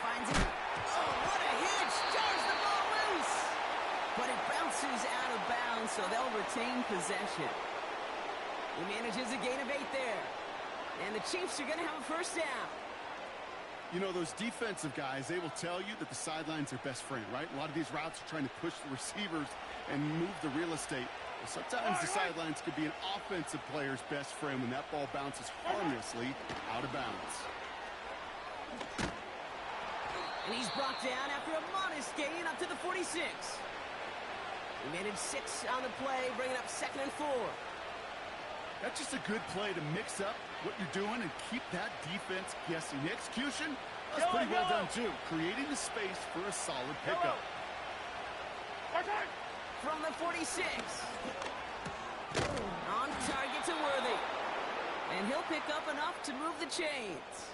Finds it. Oh, what a hit! Jars the ball loose! But it bounces out of bounds, so they'll retain possession. He manages a gain of 8 there. And the Chiefs are going to have a first down. You know, those defensive guys, they will tell you that the sideline's their best friend, right? A lot of these routes are trying to push the receivers and move the real estate. But sometimes the sidelines could be an offensive player's best friend when that ball bounces harmlessly out of bounds. And he's brought down after a modest gain up to the 46. He managed 6 on the play, bringing up 2nd and 4. That's just a good play to mix up what you're doing and keep that defense guessing. The execution, that's pretty well done too. Creating the space for a solid pickup. From the 46. On target to Worthy. And he'll pick up enough to move the chains.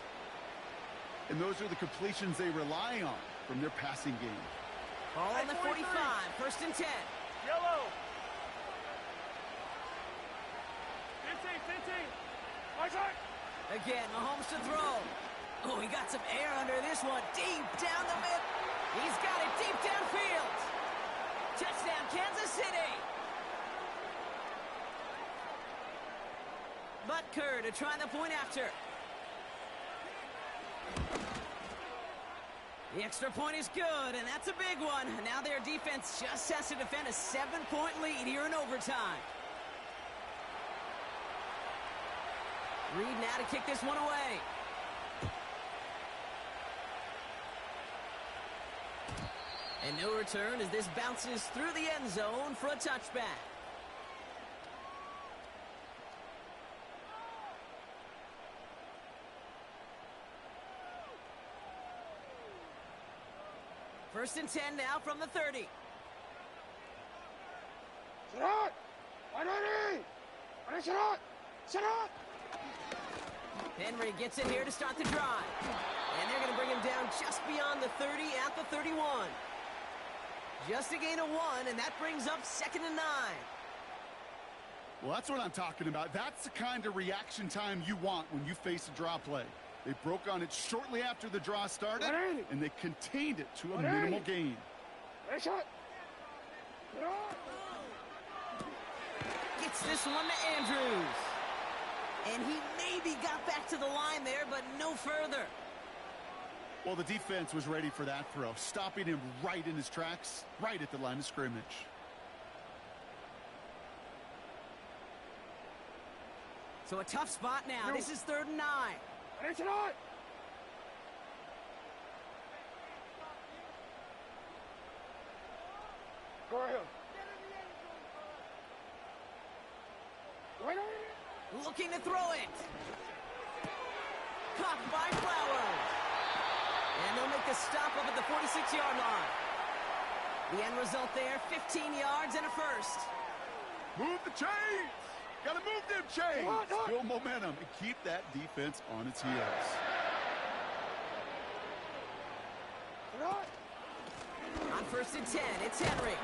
And those are the completions they rely on from their passing game. Ball on the 45, 1st and 10. Yellow. 15. Watch out. Again, Mahomes to throw. Oh, he got some air under this one. Deep down the mid. He's got it deep downfield. Touchdown, Kansas City. Butker to try the point after. The extra point is good, and that's a big one. Now their defense just has to defend a 7-point lead here in overtime. Reed now to kick this one away. And no return as this bounces through the end zone for a touchback. First and 10 now from the 30. Henry gets in here to start the drive. And they're going to bring him down just beyond the 30 at the 31. Just a gain of 1, and that brings up 2nd and 9. Well, that's what I'm talking about. That's the kind of reaction time you want when you face a draw play. They broke on it shortly after the draw started, and they contained it to a minimal gain. Gets this one to Andrews. And he maybe got back to the line there, but no further. Well, the defense was ready for that throw, stopping him right in his tracks, right at the line of scrimmage. So a tough spot now. This is 3rd and 9. Looking to throw it. Caught by Flowers. And they'll make the stop up at the 46-yard line. The end result there, 15 yards and a first. Move the chains! Gotta move them chains! Build momentum and keep that defense on its heels. On 1st and 10, it's Henry.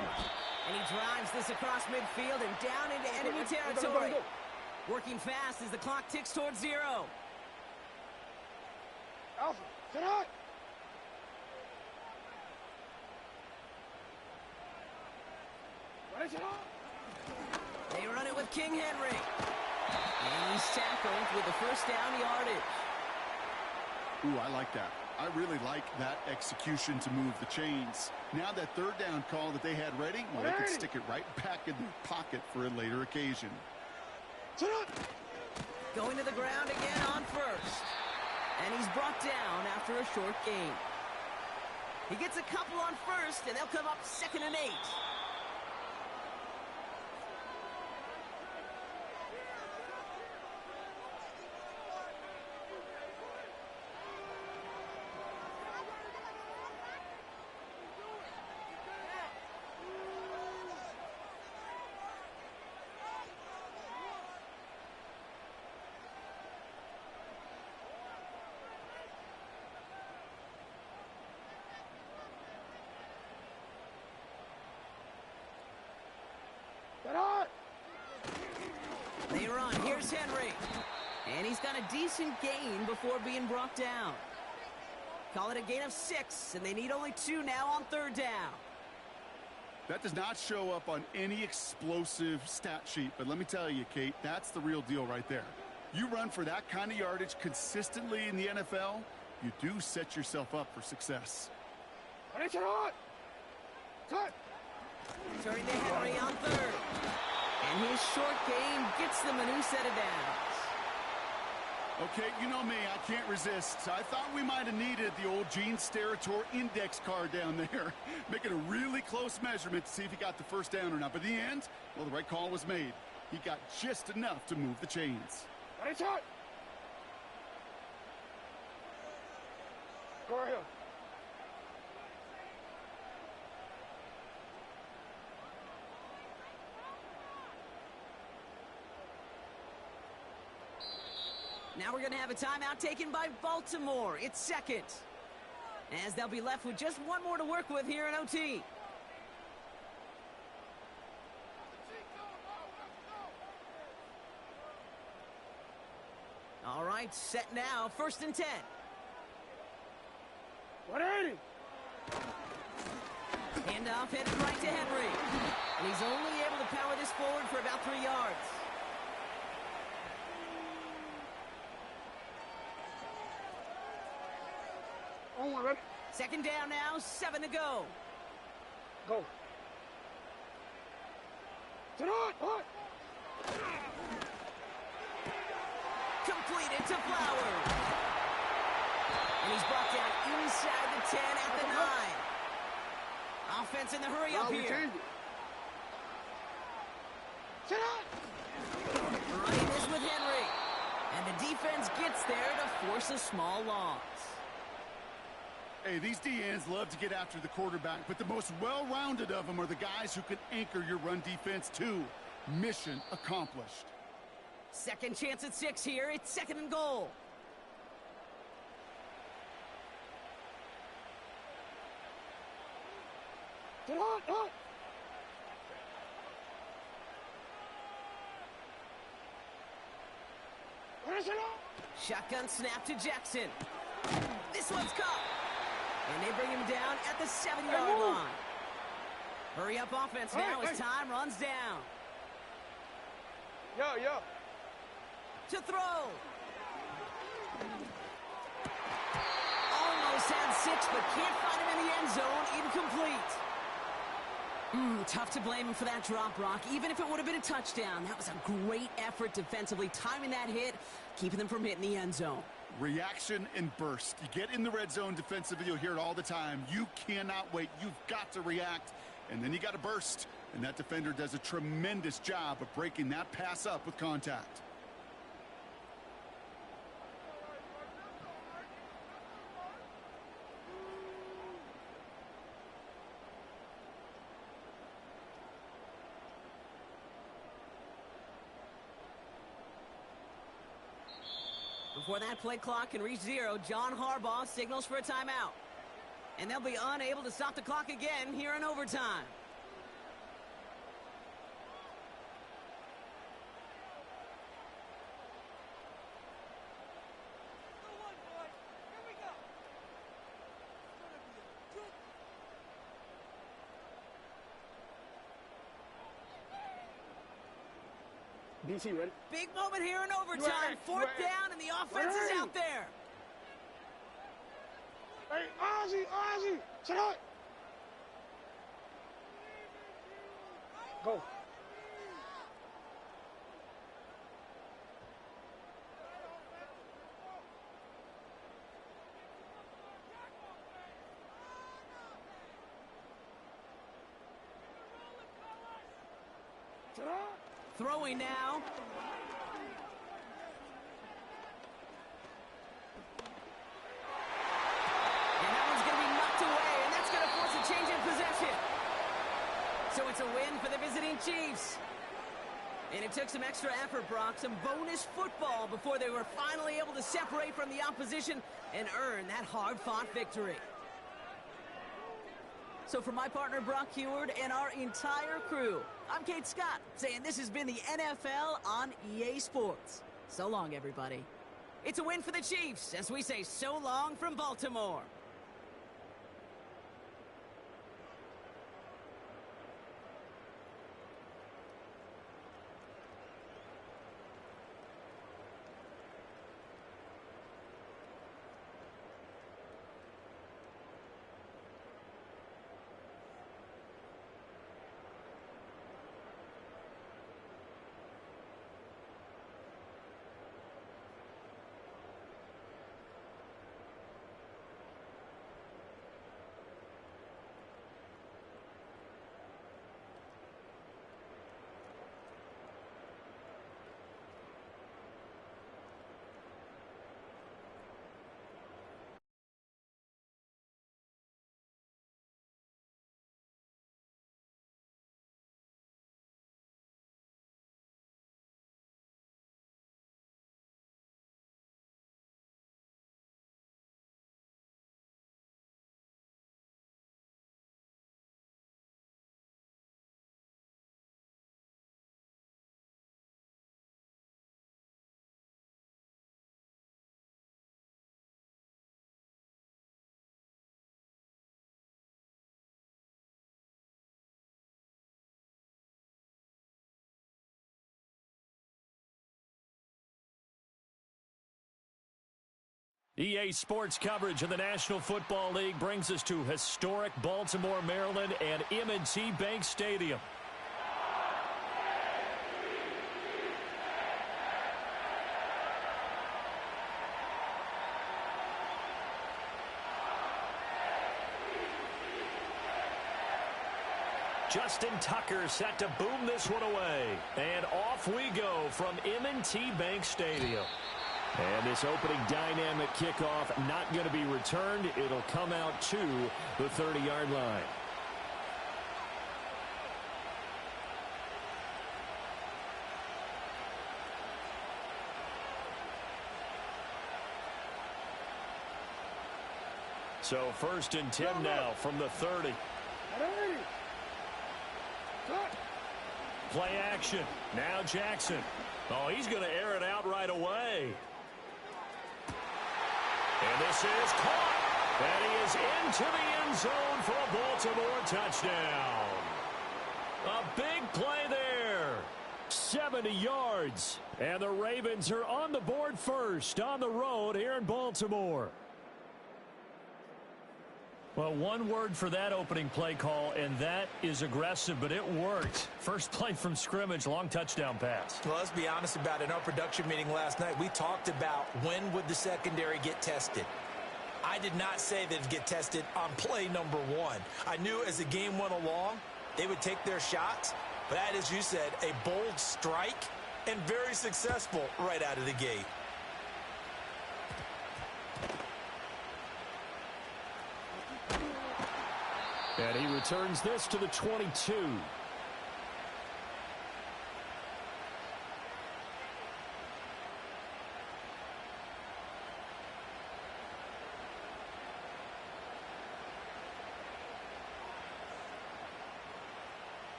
And he drives this across midfield and down into enemy territory. Working fast as the clock ticks towards 0. Alpha, sit out. They run it with King Henry. And he's tackled with the first down yardage. Ooh, I like that. I really like that execution to move the chains. Now that third down call that they had ready, well, they could stick it right back in their pocket for a later occasion. Going to the ground again on first. And he's brought down after a short gain. He gets a couple on first, and they'll come up 2nd and 8. They run. Here's Henry. And he's got a decent gain before being brought down. Call it a gain of 6, and they need only 2 now on third down. That does not show up on any explosive stat sheet, but let me tell you, Kate, that's the real deal right there. You run for that kind of yardage consistently in the NFL, you do set yourself up for success. Turning to Henry on third. And his short gain gets them a new set of downs. Okay, you know me, I can't resist. I thought we might have needed the old Gene Steratore index card down there. Making a really close measurement to see if he got the first down or not. But in the end, well, the right call was made. He got just enough to move the chains. Go ahead. Now we're going to have a timeout taken by Baltimore. It's 2nd. As they'll be left with just one more to work with here in OT. All right, set now. 1st and 10. 180. Handoff headed right to Henry. And he's only able to power this forward for about 3 yards. Second down now, 7 to go. Go. Completed to Flowers. And he's brought down inside the 10 at the 9. Offense in the hurry up here. Running this with Henry. And the defense gets there to force a small loss. Hey, these DNs love to get after the quarterback, but the most well-rounded of them are the guys who can anchor your run defense too. Mission accomplished. Second chance at 6 here. It's 2nd and goal. Shotgun snap to Jackson. This one's caught. And they bring him down at the 7-yard line. Hurry up offense now as time runs down. Yo. To throw. Almost had 6, but can't find him in the end zone. Incomplete. Tough to blame him for that drop, Brock. Even if it would have been a touchdown, that was a great effort defensively, timing that hit, keeping them from hitting the end zone. Reaction and burst. You get in the red zone defensively, you'll hear it all the time. You cannot wait. You've got to react, and then you got to burst. And that defender does a tremendous job of breaking that pass up with contact. Before that play clock can reach 0, John Harbaugh signals for a timeout. And they'll be unable to stop the clock again here in overtime. DC, ready? Big moment here in overtime. Fourth down, and the offense is out there. Hey, Ozzy, sit up. Go. Throwing now. And that one's going to be knocked away, and that's going to force a change in possession. So it's a win for the visiting Chiefs. And it took some extra effort, Brock, some bonus football before they were finally able to separate from the opposition and earn that hard-fought victory. So for my partner, Brock Heward, and our entire crew, I'm Kate Scott, saying this has been the NFL on EA Sports. So long, everybody. It's a win for the Chiefs, as we say so long from Baltimore. EA Sports coverage of the National Football League brings us to historic Baltimore, Maryland, and M&T Bank Stadium. Justin Tucker set to boom this one away. And off we go from M&T Bank Stadium. And this opening dynamic kickoff not going to be returned. It'll come out to the 30-yard line. So 1st and 10 now from the 30. Play action. Now Jackson. Oh, he's going to air it out right away. And this is caught. And he is into the end zone for a Baltimore touchdown. A big play there. 70 yards. And the Ravens are on the board first on the road here in Baltimore. Well, one word for that opening play call, and that is aggressive, but it worked. First play from scrimmage, long touchdown pass. Well, let's be honest about it. In our production meeting last night, we talked about when would the secondary get tested. I did not say that it'd get tested on play number 1. I knew as the game went along, they would take their shots, but that, as you said, a bold strike and very successful right out of the gate. And he returns this to the 22.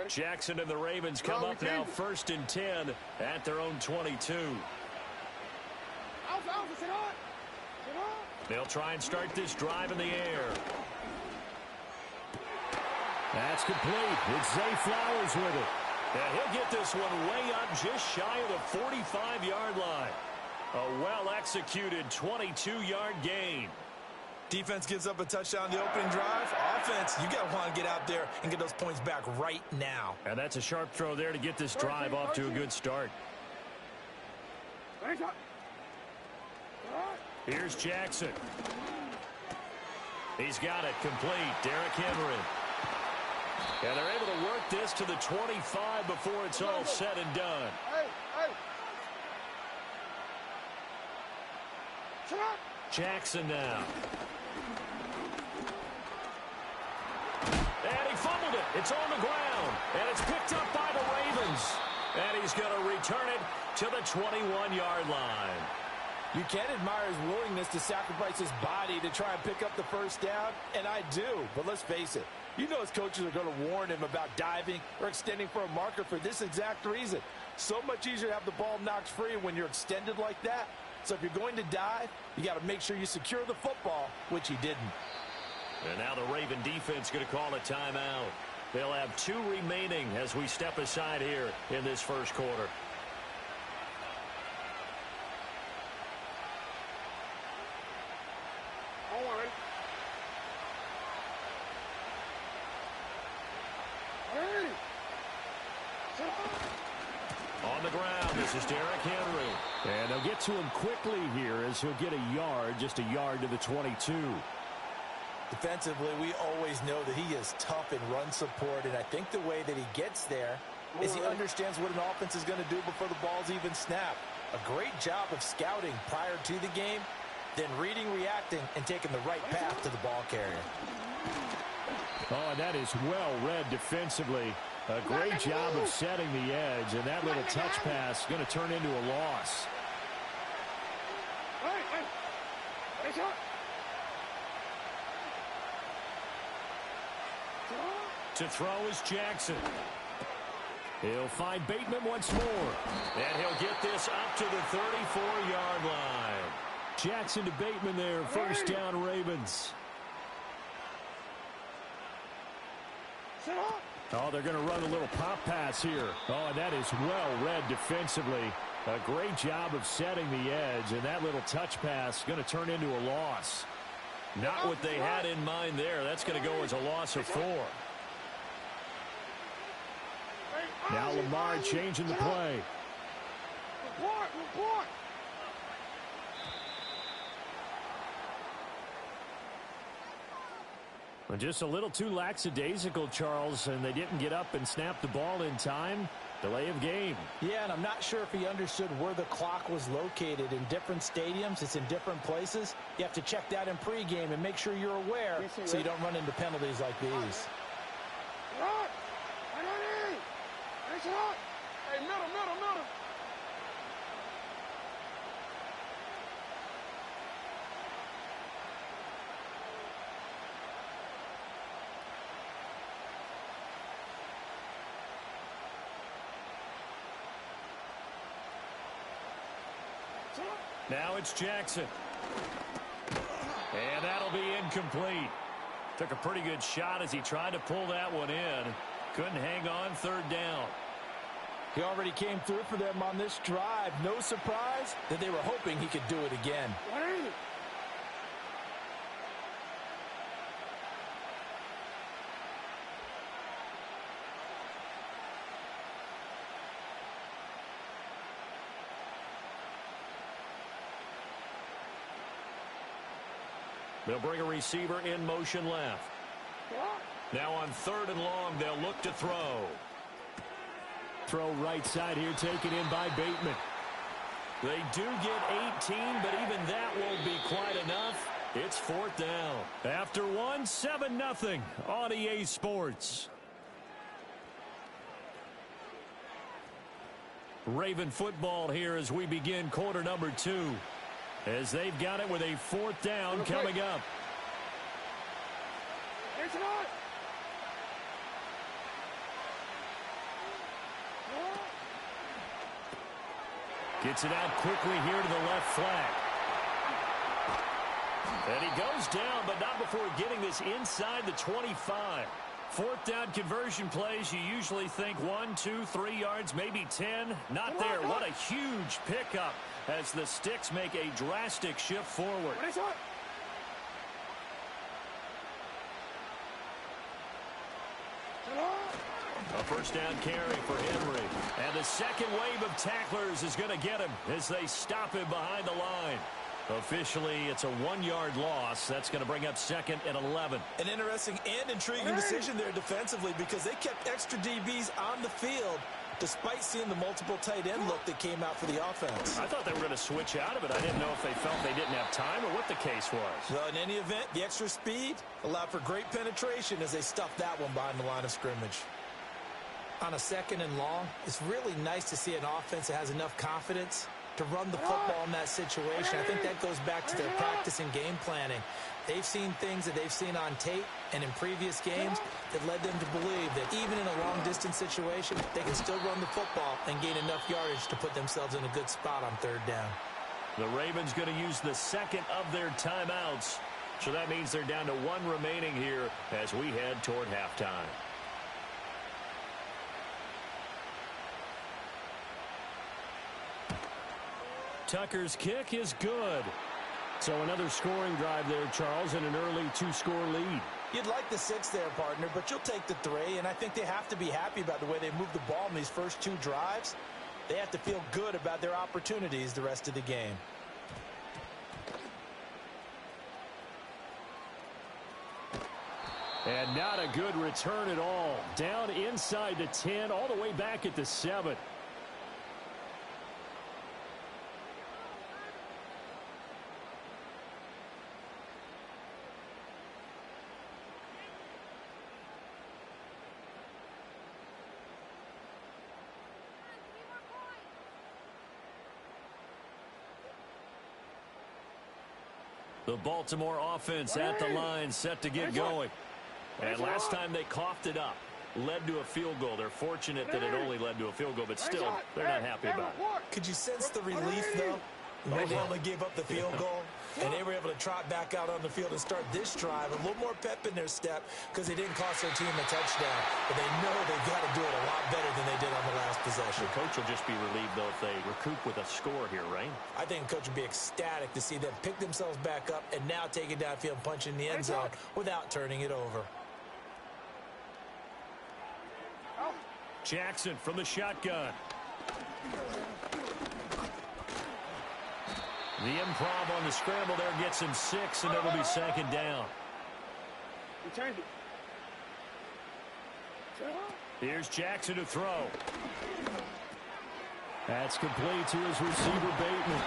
Jackson and the Ravens come up now 1st and 10 at their own 22. They'll try and start this drive in the air. That's complete. It's Zay Flowers with it. And he'll get this one way up just shy of the 45-yard line. A well-executed 22-yard gain. Defense gives up a touchdown the opening drive. Offense, you got to want to get out there and get those points back right now. And that's a sharp throw there to get this drive off to a good start. Here's Jackson. He's got it complete. Derrick Henry. And they're able to work this to the 25 before it's all said and done. Jackson now. And he fumbled it. It's on the ground. And it's picked up by the Ravens. And he's going to return it to the 21-yard line. You can admire his willingness to sacrifice his body to try and pick up the first down, and I do. But let's face it, you know his coaches are going to warn him about diving or extending for a marker for this exact reason. So much easier to have the ball knocked free when you're extended like that. So if you're going to dive, you got to make sure you secure the football, which he didn't. And now the Raven defense going to call a timeout. They'll have 2 remaining as we step aside here in this first quarter. On the ground, this is Derrick Henry. And they'll get to him quickly here as he'll get a yard, just a yard to the 22. Defensively, we always know that he is tough in run support, and I think the way that he gets there is he understands what an offense is going to do before the ball's even snapped. A great job of scouting prior to the game, then reading, reacting, and taking the right path to the ball carrier. Oh, and that is well read defensively. A great job of setting the edge, and that little touch pass is going to turn into a loss. To throw is Jackson. He'll find Bateman once more. And he'll get this up to the 34-yard line. Jackson to Bateman there. First down, Ravens. Oh, they're going to run a little pop pass here. Oh, and that is well read defensively. A great job of setting the edge, and that little touch pass is going to turn into a loss. Not what they had in mind there. That's going to go as a loss of 4. Now Lamar changing the play. Just a little too lackadaisical, Charles, and they didn't get up and snap the ball in time. Delay of game. Yeah, and I'm not sure if he understood where the clock was located. In different stadiums, it's in different places. You have to check that in pregame and make sure you're aware so you don't run into penalties like these. Hey, middle. Now it's Jackson. And that'll be incomplete. Took a pretty good shot as he tried to pull that one in. Couldn't hang on, third down. He already came through for them on this drive. No surprise that they were hoping he could do it again. They'll bring a receiver in motion left. Now on 3rd and long, they'll look to throw. Throw right side here, taken in by Bateman. They do get 18, but even that won't be quite enough. It's 4th down. After 1, 7-0 on EA Sports. Raven football here as we begin quarter number 2. As they've got it with a 4th down coming up. Gets it out quickly here to the left flat. And he goes down, but not before getting this inside the 25. Fourth down conversion plays, you usually think 1, 2, 3 yards, maybe 10. Not there. What a huge pickup as the Sticks make a drastic shift forward. A first down carry for Henry. And the second wave of tacklers is going to get him as they stop him behind the line. Officially, it's a 1-yard loss. That's going to bring up 2nd and 11. An interesting and intriguing decision there defensively because they kept extra DBs on the field despite seeing the multiple tight end look that came out for the offense. I thought they were going to switch out of it. I didn't know if they felt they didn't have time or what the case was. Well, in any event, the extra speed allowed for great penetration as they stuffed that one behind the line of scrimmage. On a 2nd and long, it's really nice to see an offense that has enough confidence to run the football in that situation. I think that goes back to their practice and game planning. They've seen things that they've seen on tape and in previous games that led them to believe that even in a long-distance situation, they can still run the football and gain enough yardage to put themselves in a good spot on 3rd down. The Ravens going to use the second of their timeouts. So that means they're down to 1 remaining here as we head toward halftime. Tucker's kick is good. So another scoring drive there, Charles, and an early 2-score lead. You'd like the 6 there, partner, but you'll take the 3, and I think they have to be happy about the way they moved the ball in these first 2 drives. They have to feel good about their opportunities the rest of the game. And not a good return at all. Down inside the 10, all the way back at the 7. The Baltimore offense at the line, set to get going. And last time they coughed it up, led to a field goal. They're fortunate that it only led to a field goal, but still, they're not happy about it. Could you sense the relief, though? When they only gave up the field goal, and they were able to trot back out on the field and start this drive. A little more pep in their step because they didn't cost their team a touchdown. But they know they've got to do it a lot better than they did on the last possession. The coach will just be relieved, though, if they recoup with a score here, right? I think the coach would be ecstatic to see them pick themselves back up and now take it downfield and punch in the end zone without turning it over. Jackson from the shotgun. The improv on the scramble there gets him 6, and it'll be 2nd down. Here's Jackson to throw. That's complete to his receiver, Bateman.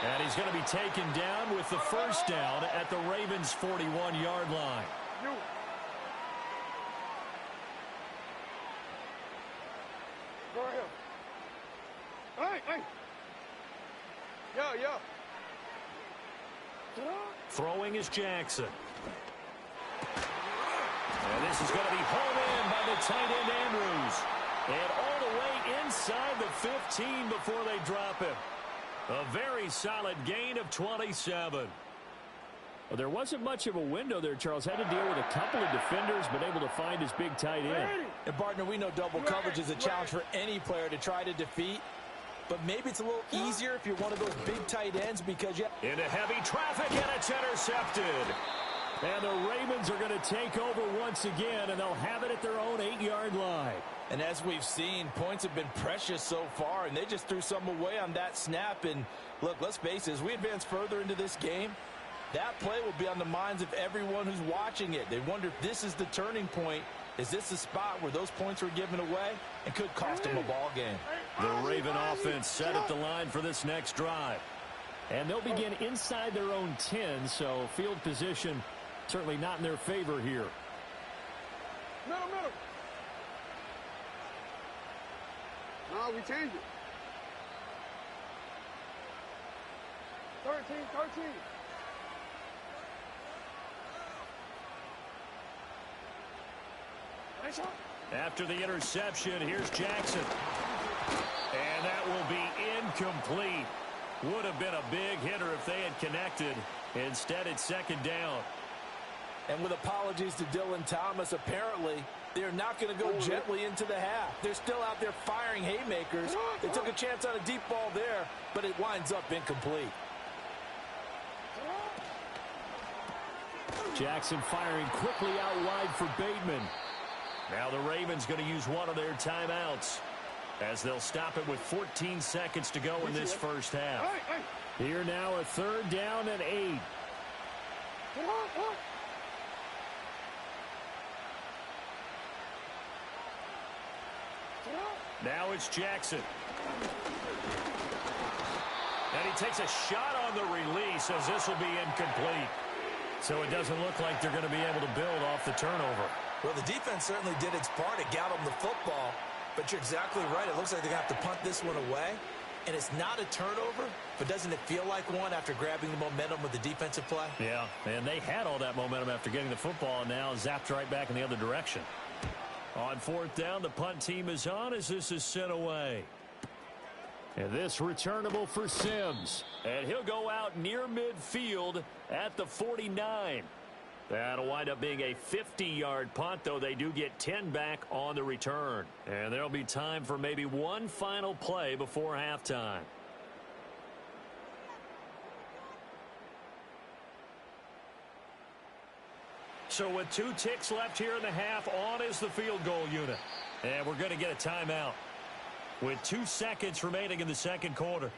And he's going to be taken down with the first down at the Ravens' 41-yard line. Yo. Throwing is Jackson. And this is going to be hauled in by the tight end Andrews. And all the way inside the 15 before they drop him. A very solid gain of 27. Well, there wasn't much of a window there, Charles. Had to deal with a couple of defenders, but able to find his big tight end. And, partner, we know double coverage is a challenge for any player to try to defeat. But maybe it's a little easier if you're one of those big tight ends because you... Into heavy traffic, and it's intercepted. And the Ravens are going to take over once again, and they'll have it at their own 8-yard line. And as we've seen, points have been precious so far, and they just threw some away on that snap. And, look, let's face it, as we advance further into this game, that play will be on the minds of everyone who's watching it. They wonder if this is the turning point. Is this the spot where those points were given away and could cost them a ball game? The Raven offense set at the line for this next drive. And they'll begin inside their own 10, so field position certainly not in their favor here. Middle. No, we change it. 13. After the interception, here's Jackson. And that will be incomplete. Would have been a big hitter if they had connected. Instead, it's 2nd down. And with apologies to Dylan Thomas, apparently They're not going to go gently into the half. They're still out there firing haymakers. They took a chance on a deep ball there, but it winds up incomplete. Jackson firing quickly out wide for Bateman. Now the Ravens going to use one of their timeouts as they'll stop it with 14 seconds to go in this first half. Here now a 3rd down and 8. Now it's Jackson. And he takes a shot on the release as this will be incomplete. So it doesn't look like they're going to be able to build off the turnover. Well, the defense certainly did its part. It got them the football. But you're exactly right. It looks like they're going to have to punt this one away. And it's not a turnover, but doesn't it feel like one after grabbing the momentum with the defensive play? Yeah, and they had all that momentum after getting the football, and now zapped right back in the other direction. On 4th down, the punt team is on as this is sent away. And this returnable for Sims. And he'll go out near midfield at the 49. That'll wind up being a 50-yard punt, though they do get 10 back on the return. And there'll be time for maybe one final play before halftime. So with 2 ticks left here in the half, on is the field goal unit. And we're going to get a timeout with 2 seconds remaining in the second quarter.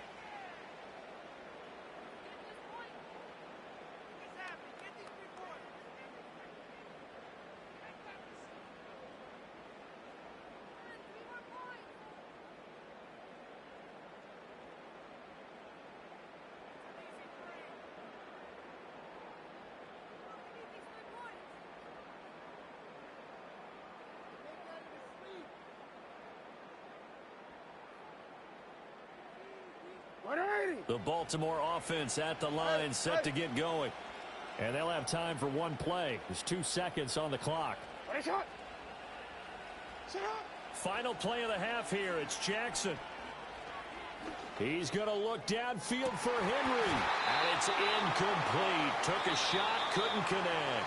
The Baltimore offense at the line, set to get going. And they'll have time for one play. There's 2 seconds on the clock. Final play of the half here. It's Jackson. He's going to look downfield for Henry. And it's incomplete. Took a shot, couldn't connect.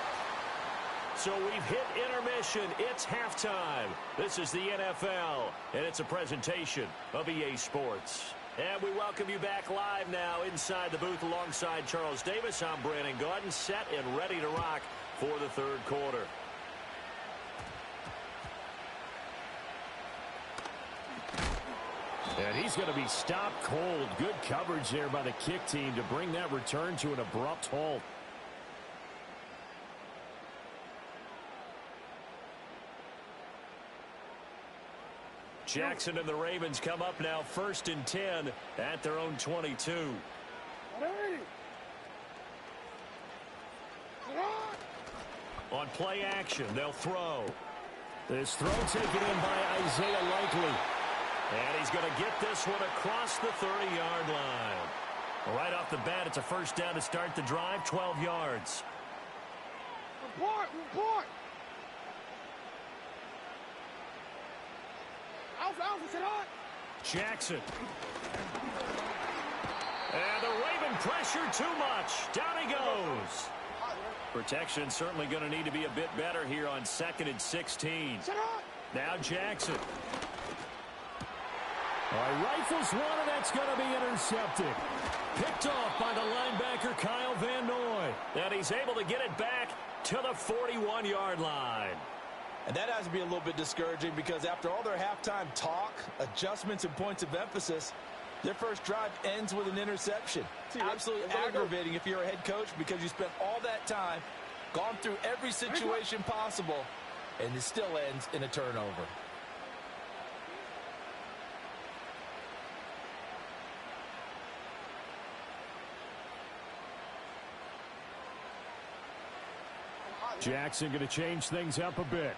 So we've hit intermission. It's halftime. This is the NFL, and it's a presentation of EA Sports. And we welcome you back live now inside the booth alongside Charles Davis. I'm Brandon Gaudin, set and ready to rock for the third quarter. And he's going to be stopped cold. Good coverage there by the kick team to bring that return to an abrupt halt. Jackson and the Ravens come up now 1st and 10 at their own 22. On play action, they'll throw. This throw taken in by Isaiah Likely. And he's going to get this one across the 30-yard line. Right off the bat, it's a first down to start the drive, 12 yards. Report! Jackson. And the Raven pressure too much. Down he goes. Protection certainly going to need to be a bit better here on 2nd and 16. Now Jackson. Rifles one, and that's going to be intercepted. Picked off by the linebacker Kyle Van Noy. And he's able to get it back to the 41-yard line. And that has to be a little bit discouraging because after all their halftime talk, adjustments, and points of emphasis, their first drive ends with an interception. Absolutely aggravating if you're a head coach because you spent all that time, gone through every situation possible, and it still ends in a turnover. Jackson going to change things up a bit.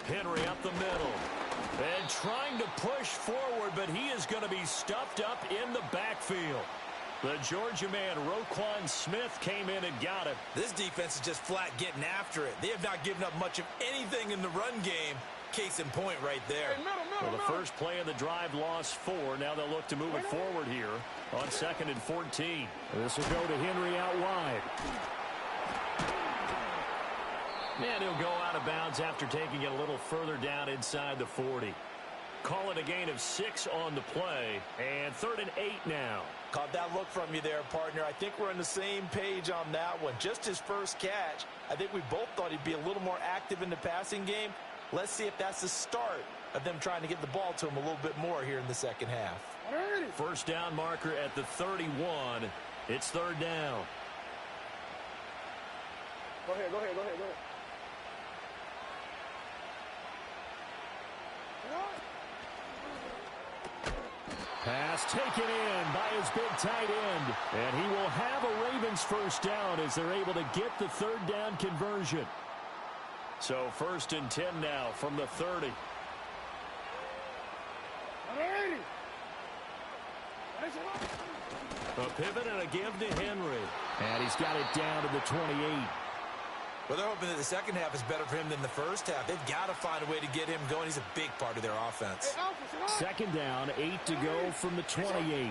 Henry up the middle. And trying to push forward, but he is going to be stuffed up in the backfield. The Georgia man, Roquan Smith, came in and got him. This defense is just flat getting after it. They have not given up much of anything in the run game, Case in point right there. Well, the first play of the drive lost 4. Now they'll look to move it forward here on 2nd and 14. This will go to Henry out wide. And he'll go out of bounds after taking it a little further down inside the 40. Call it a gain of 6 on the play. And 3rd and 8 now. Caught that look from you there, partner. I think we're on the same page on that one. Just his first catch. I think we both thought he'd be a little more active in the passing game. Let's see if that's the start of them trying to get the ball to him a little bit more here in the second half. First down marker at the 31. It's 3rd down. Go ahead. Pass taken in by his big tight end. And he will have a Ravens first down as they're able to get the 3rd down conversion. So 1st and 10 now from the 30. A pivot and a give to Henry. And he's got it down to the 28. Well, they're hoping that the second half is better for him than the first half. They've got to find a way to get him going. He's a big part of their offense. 2nd down, 8 to go from the 28.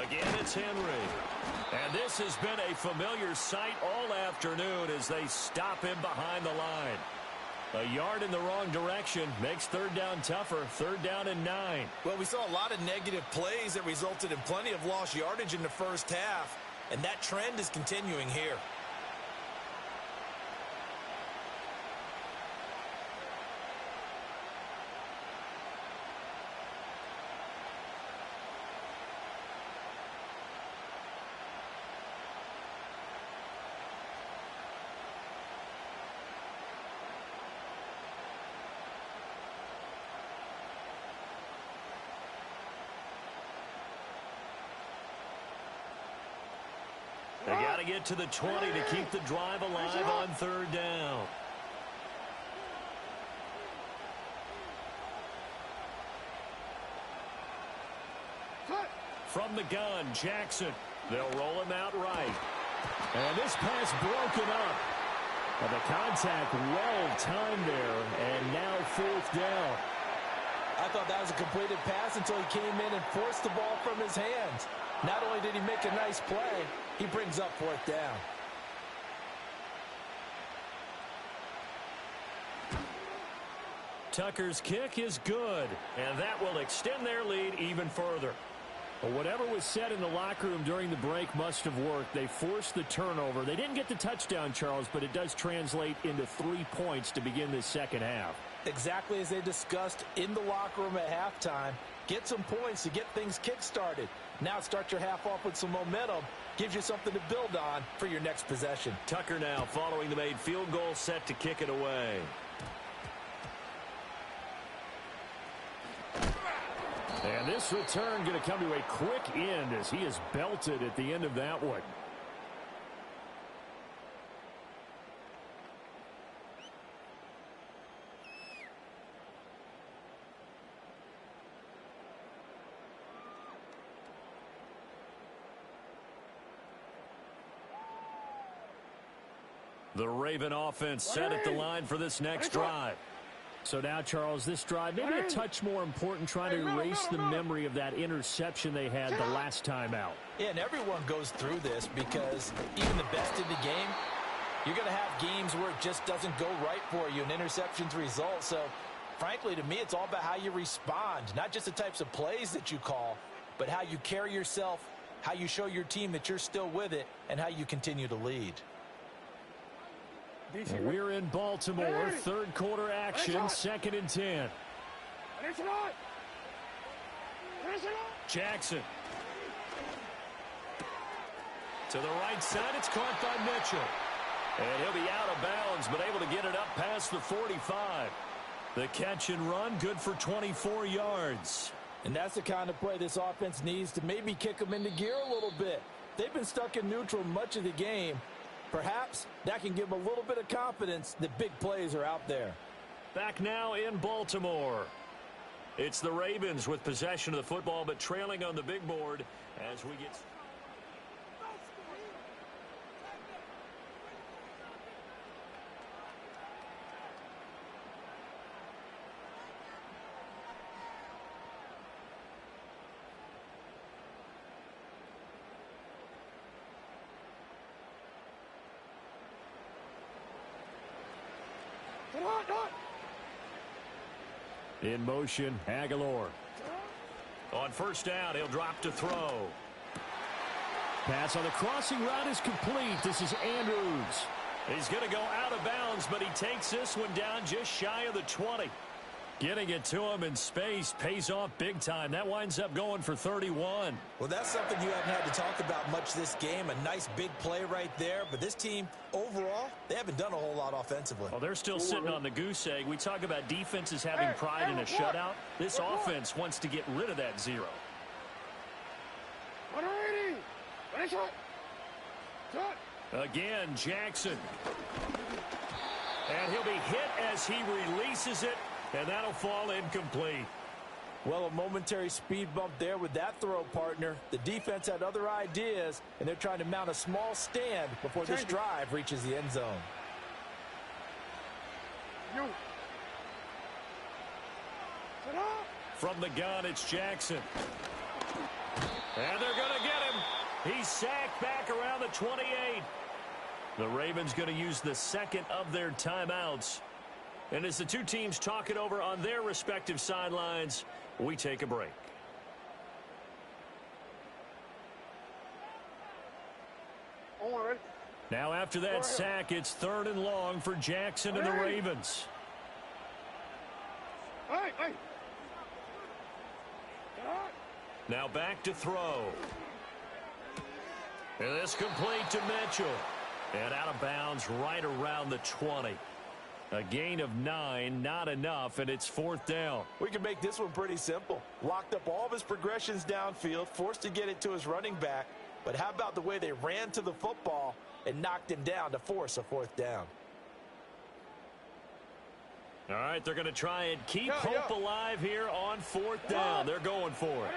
Again, it's Henry. And this has been a familiar sight all afternoon as they stop him behind the line. A yard in the wrong direction makes 3rd down tougher. 3rd down and 9. Well, we saw a lot of negative plays that resulted in plenty of lost yardage in the first half, and that trend is continuing here. They got to get to the 20 to keep the drive alive on 3rd down. From the gun, Jackson. They'll roll him out right. And this pass broken up. And the contact well timed there. And now 4th down. I thought that was a completed pass until he came in and forced the ball from his hands. Not only did he make a nice play, he brings up 4th down. Tucker's kick is good, and that will extend their lead even further. Well, whatever was said in the locker room during the break must have worked. They forced the turnover. They didn't get the touchdown, Charles, but it does translate into 3 points to begin this second half. Exactly as they discussed in the locker room at halftime. Get some points to get things kick-started. Now start your half off with some momentum. Gives you something to build on for your next possession. Tucker now following the made field goal, set to kick it away. And this return going to come to a quick end as he is belted at the end of that one. The Raven offense set at the line for this next drive. So now, Charles, this drive maybe a touch more important, trying to erase the memory of that interception they had the last time out. Yeah, and everyone goes through this because even the best in the game, you're going to have games where it just doesn't go right for you and interceptions result. So, frankly, to me, it's all about how you respond, not just the types of plays that you call, but how you carry yourself, how you show your team that you're still with it, and how you continue to lead. We're in Baltimore, third quarter action, 2nd and 10. Jackson. To the right side, it's caught by Mitchell. And he'll be out of bounds, but able to get it up past the 45. The catch and run, good for 24 yards. And that's the kind of play this offense needs to maybe kick them into gear a little bit. They've been stuck in neutral much of the game. Perhaps that can give them a little bit of confidence that big plays are out there. Back now in Baltimore. It's the Ravens with possession of the football, but trailing on the big board as we get... In motion, Aguilar. On first down, he'll drop to throw. Pass on the crossing route is complete. This is Andrews. He's going to go out of bounds, but he takes this one down just shy of the 20. Getting it to him in space pays off big time. That winds up going for 31. Well, that's something you haven't had to talk about much this game. A nice big play right there. But this team, overall, they haven't done a whole lot offensively. Well, they're still sitting on the goose egg. We talk about defenses having pride in a shutout. This offense wants to get rid of that zero. Again, Jackson. And he'll be hit as he releases it. And that'll fall incomplete. Well, a momentary speed bump there with that throw, partner. The defense had other ideas, and they're trying to mount a small stand before this drive reaches the end zone. From the gun, it's Jackson. And they're going to get him. He's sacked back around the 28. The Ravens going to use the second of their timeouts. And as the two teams talk it over on their respective sidelines, we take a break. Now after that sack, it's 3rd and long for Jackson and the Ravens. Now back to throw. And this complete to Mitchell. And out of bounds right around the 20. A gain of 9, not enough, and it's 4th down. We can make this one pretty simple. Locked up all of his progressions downfield, forced to get it to his running back. But how about the way they ran to the football and knocked him down to force a 4th down? All right, they're going to try and keep hope alive here on 4th down. They're going for it.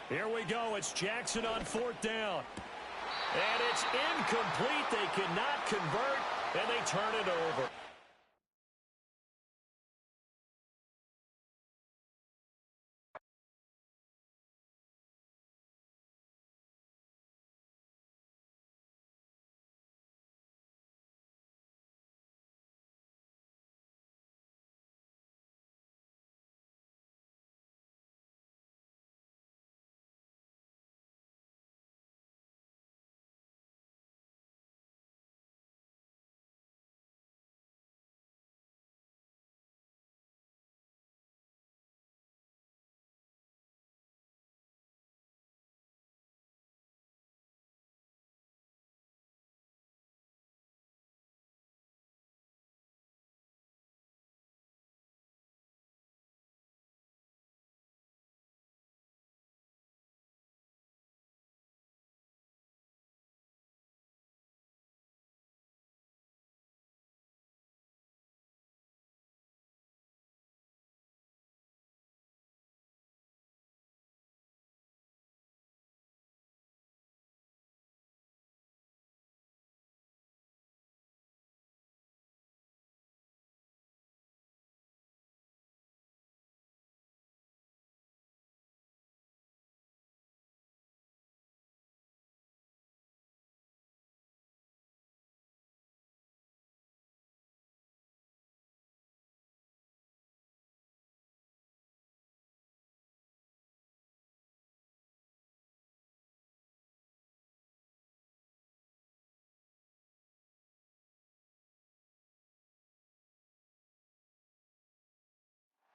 Here we go. It's Jackson on 4th down. And it's incomplete. They cannot convert, and they turn it over.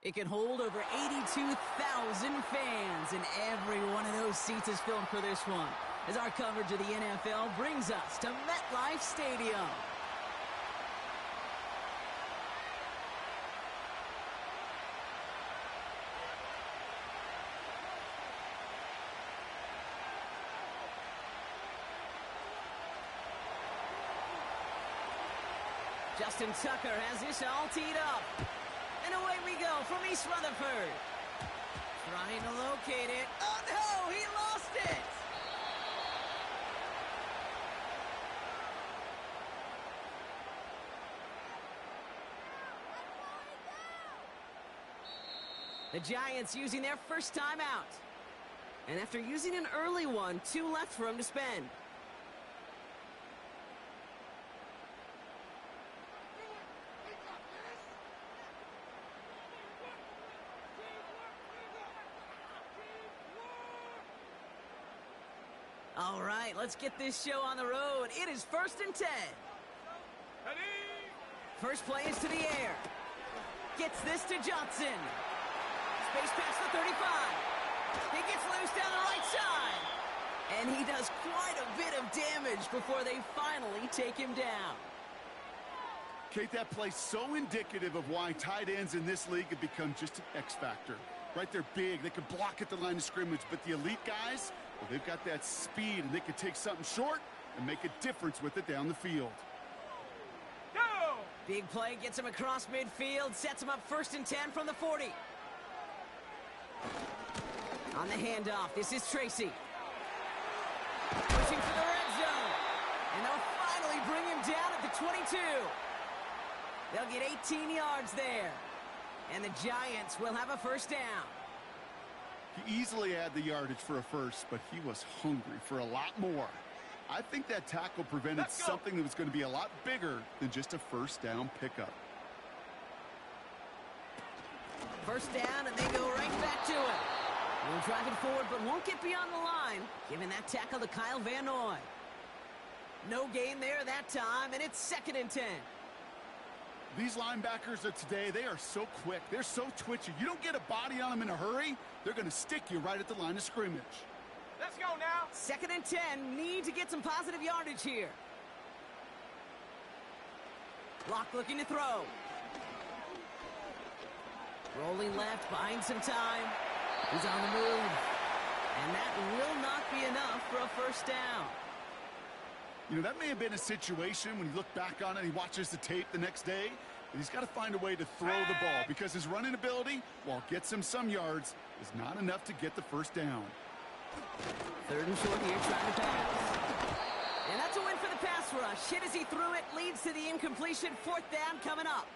It can hold over 82,000 fans, and every one of those seats is filled for this one, as our coverage of the NFL brings us to MetLife Stadium. Justin Tucker has this all teed up. And away we go from East Rutherford. Trying to locate it. Oh, no! He lost it! The Giants using their first time out. And after using an early one, 2 left for him to spend. All right, let's get this show on the road. It is 1st and 10. First play is to the air. Gets this to Johnson. Space past the 35. He gets loose down the right side. And he does quite a bit of damage before they finally take him down. Kate, that play's so indicative of why tight ends in this league have become just an X factor. Right, they're big, they can block at the line of scrimmage, but the elite guys, well, they've got that speed, and they can take something short and make a difference with it down the field. Go! Big play gets him across midfield, sets him up 1st and 10 from the 40. On the handoff, this is Tracy. Pushing for the red zone. And they'll finally bring him down at the 22. They'll get 18 yards there. And the Giants will have a first down. He easily had the yardage for a first, but he was hungry for a lot more. I think that tackle prevented something that was going to be a lot bigger than just a first down pickup. First down, and they go right back to it. Will drive it forward, but won't get beyond the line. Giving that tackle to Kyle Van Noy. No gain there that time, and it's 2nd and 10. These linebackers of today, they are so quick. They're so twitchy. You don't get a body on them in a hurry, they're going to stick you right at the line of scrimmage. Let's go now. 2nd and 10. Need to get some positive yardage here. Locke looking to throw. Rolling left, buying some time. He's on the move. And that will not be enough for a first down. You know, that may have been a situation when you look back on it, he watches the tape the next day, and he's got to find a way to throw the ball because his running ability, while it gets him some yards, is not enough to get the first down. 3rd and short here, trying to pass. And that's a win for the pass rush. Hit as he threw it, leads to the incompletion. 4th down coming up.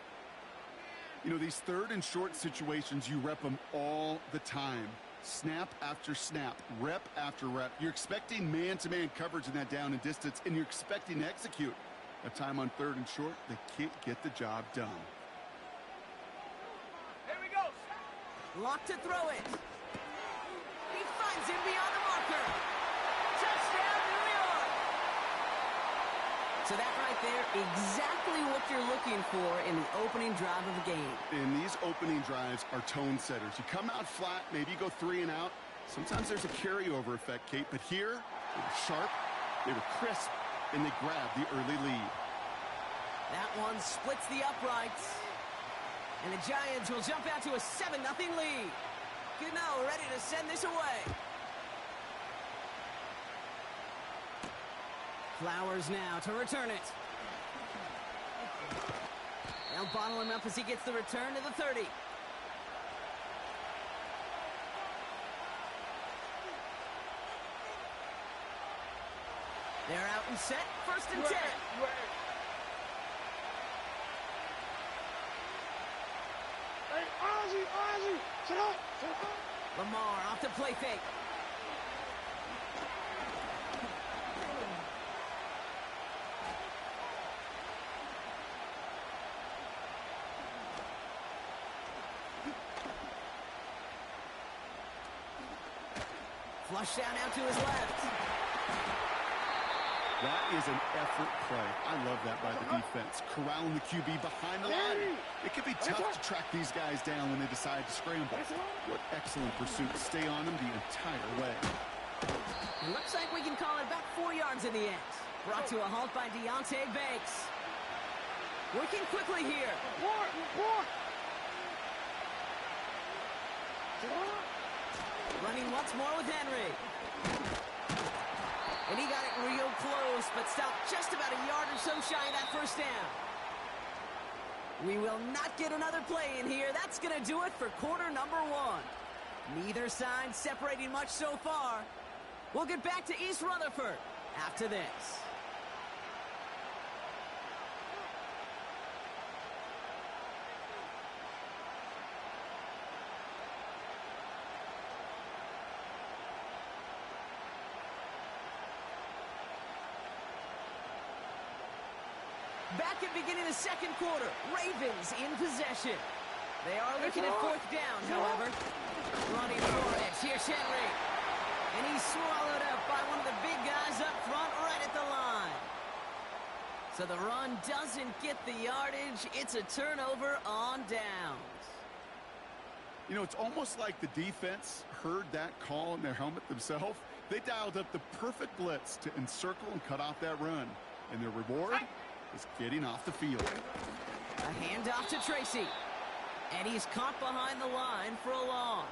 You know, these 3rd and short situations, you rep them all the time. Snap after snap, rep after rep. You're expecting man-to-man coverage in that down and distance, and you're expecting to execute. A time on 3rd and short, they can't get the job done. Here we go. Locke to throw it. He finds him beyond the marker. Touchdown, New York! So that right there, exactly what you're looking for in the opening drive of the game. And these opening drives are tone setters. You come out flat, maybe you go 3 and out. Sometimes there's a carryover effect, Kate, but here, they were sharp, they were crisp, and they grabbed the early lead. That one splits the uprights. And the Giants will jump out to a 7-0 lead. Gano ready to send this away. Flowers now to return it. They'll bottle him up as he gets the return to the 30. They're out and set. 1st and 10. Hey, Ozzie, sit up. Lamar off the play fake. Flush down out to his left. That is an effort play. I love that by the defense. Corralling the QB behind the line. It can be tough to track these guys down when they decide to scramble. What excellent pursuit. Stay on them the entire way. It looks like we can call it about 4 yards in the end. Brought to a halt by Deonte Banks. Working quickly here. Running once more with Henry. And he got it real close, but stopped just about a yard or so shy of that first down. We will not get another play in here. That's going to do it for quarter number 1. Neither side separating much so far. We'll get back to East Rutherford after this. Back at beginning of second quarter, Ravens in possession. They are looking at fourth down, however. Running for it, here's Henry. And he's swallowed up by one of the big guys up front right at the line. So the run doesn't get the yardage. It's a turnover on downs. You know, it's almost like the defense heard that call in their helmet themselves. They dialed up the perfect blitz to encircle and cut off that run. And their reward is getting off the field. A handoff to Tracy. And he's caught behind the line for a loss.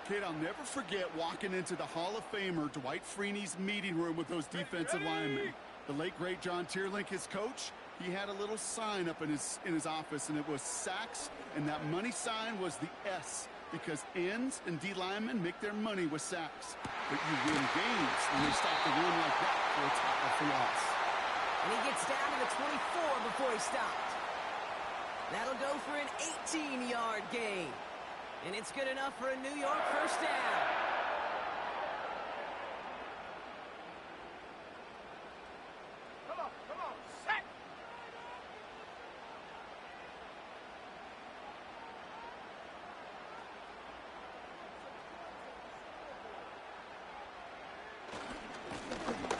Kid, I'll never forget walking into the Hall of Famer Dwight Freeney's meeting room with those defensive linemen. The late, great John Tierlink, his coach, he had a little sign up in his office, and it was sacks, and that money sign was the S, because ends and D linemen make their money with sacks. But you win games when you stop the run like that for a tackle for loss. And he gets down to the 24 before he stopped. That'll go for an 18-yard gain. And it's good enough for a New York first down. Come on, set!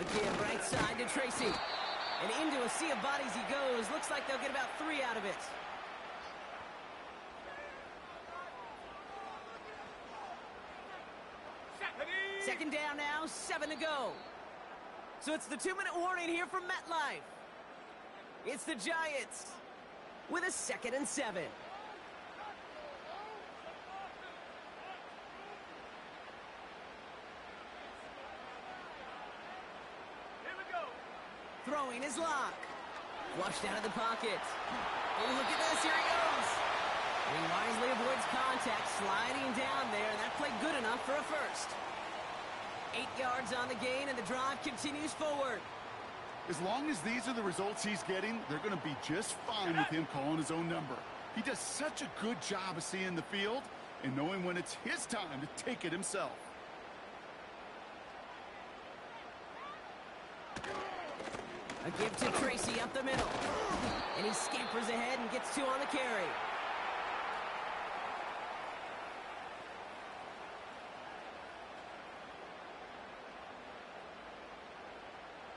Again, right side to Tracy. And into a sea of bodies he goes. Looks like they'll get about 3 out of it. Second down now, 7 to go. So it's the 2-minute warning here from MetLife. It's the Giants with a 2nd and 7. Here we go. Throwing his lock. Flushed out of the pocket. Oh, look at this. Here he goes. He wisely avoids contact, sliding down there, and that played good enough for a first. 8 yards on the gain, and the drive continues forward. As long as these are the results he's getting, they're going to be just fine with him calling his own number. He does such a good job of seeing the field and knowing when it's his time to take it himself. A give to Tracy up the middle. And he scampers ahead and gets 2 on the carry.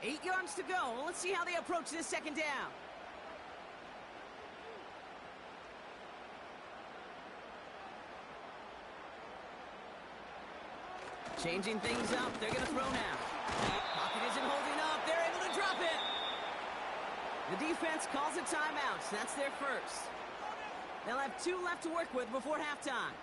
Eight yards to go. Well, let's see how they approach this second down. Changing things up. They're going to throw now. Pocket isn't holding up. They're able to drop it. The defense calls a timeout. So that's their first. They'll have 2 left to work with before halftime.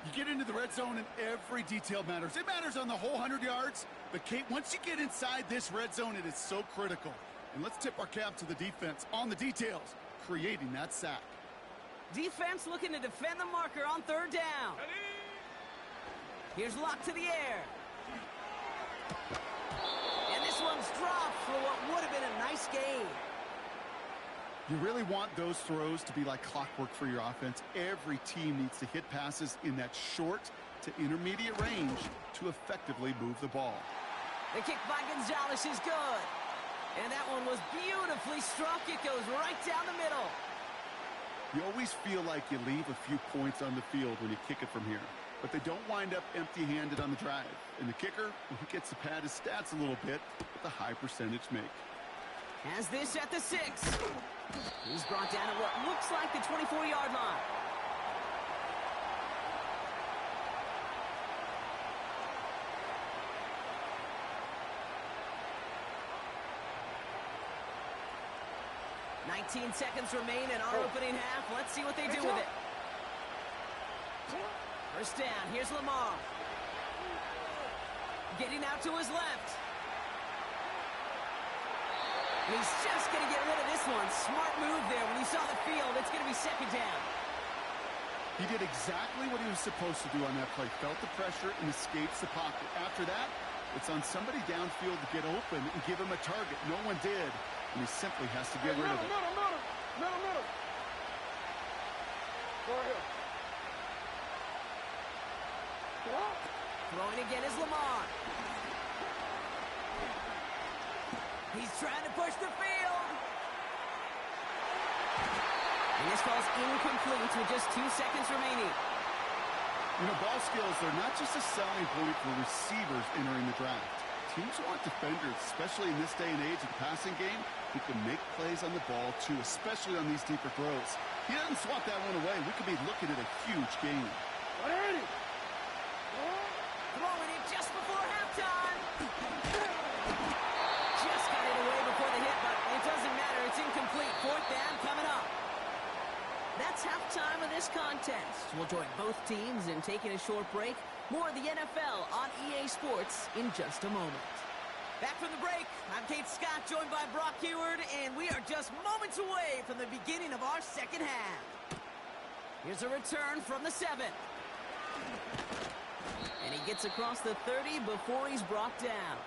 You get into the red zone and every detail matters. It matters on the whole 100 yards. But Kate, once you get inside this red zone, it is so critical. And let's tip our cap to the defense on the details, creating that sack. Defense looking to defend the marker on 3rd down. Here's Locke to the air. And this one's dropped for what would have been a nice gain. You really want those throws to be like clockwork for your offense. Every team needs to hit passes in that short to intermediate range to effectively move the ball. The kick by Gonzalez is good. And that one was beautifully struck. It goes right down the middle. You always feel like you leave a few points on the field when you kick it from here. But they don't wind up empty-handed on the drive. And the kicker, he gets to pad his stats a little bit with a high percentage make. Has this at the 6. He's brought down at what looks like the 24-yard line. $19 seconds remain in our opening half. Let's see what they do with it. First down. Here's Lamar. Getting out to his left. And he's just going to get rid of this one. Smart move there. When he saw the field, it's going to be second down. He did exactly what he was supposed to do on that play. Felt the pressure and escapes the pocket. After that, it's on somebody downfield to get open and give him a target. No one did, and he simply has to get rid of it. Middle. Go ahead. Throwing again is Lamar. He's trying to push the field. And this ball's incomplete with just 2 seconds remaining. You know, ball skills are not just a selling point for receivers entering the draft. Teams want defenders, especially in this day and age of the passing game, who can make plays on the ball, too, especially on these deeper throws. He doesn't swat that one away. We could be looking at a huge game. Throwing it just before halftime. Just got it away before the hit, but it doesn't matter. It's incomplete. Fourth down coming up. That's halftime of this contest. We'll join both teams in taking a short break. More of the NFL on EA Sports in just a moment. Back from the break, I'm Kate Scott, joined by Brock Heward, and we are just moments away from the beginning of our second half. Here's a return from the 7. And he gets across the 30 before he's brought down.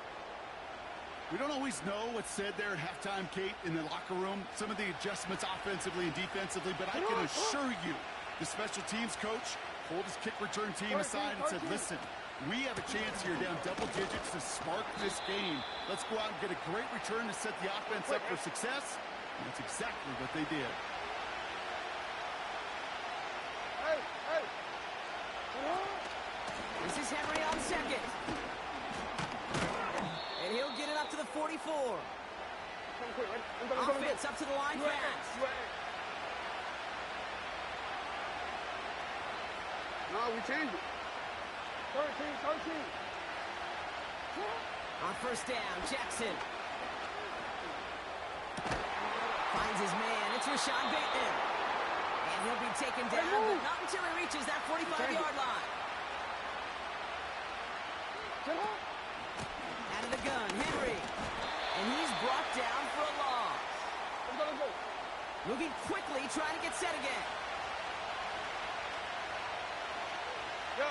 We don't always know what's said there at halftime, Kate, in the locker room. Some of the adjustments offensively and defensively, but I can assure you, the special teams coach pulled his kick return team aside and said, listen, we have a chance here down double digits to spark this game. Let's go out and get a great return to set the offense up for success. And that's exactly what they did. This is Henry on second. And he'll get it up to the 44. Offense up to the line pass. No, we changed it. 13. On first down, Jackson. Finds his man. It's Rashad Bateman. And he'll be taken down, but not until he reaches that 45-yard line. Out of the gun, Henry. And he's brought down for a loss. Moving quickly, trying to get set again. Yo.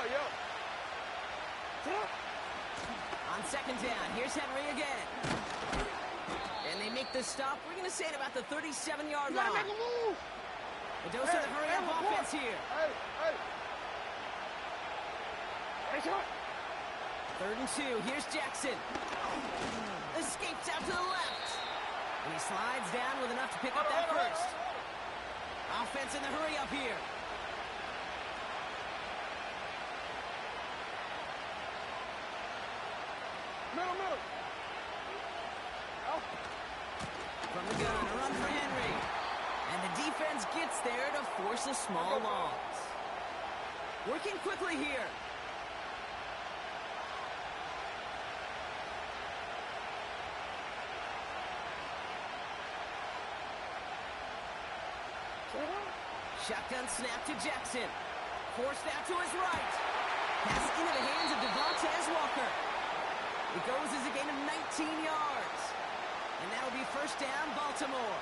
On second down, here's Henry again. And they make the stop. We're going to say at about the 37-yard line. A dose of the hurry-up offense here. Third and 2. Here's Jackson. Escapes out to the left. And he slides down with enough to pick up that first. Offense in the hurry-up here. Middle. From the gun, a run for Henry. And the defense gets there to force a small loss. Working quickly here. Shotgun snap to Jackson. Forced out to his right. Pass into the hands of Devontae Walker. It goes as a gain of 19 yards. And that'll be first down, Baltimore.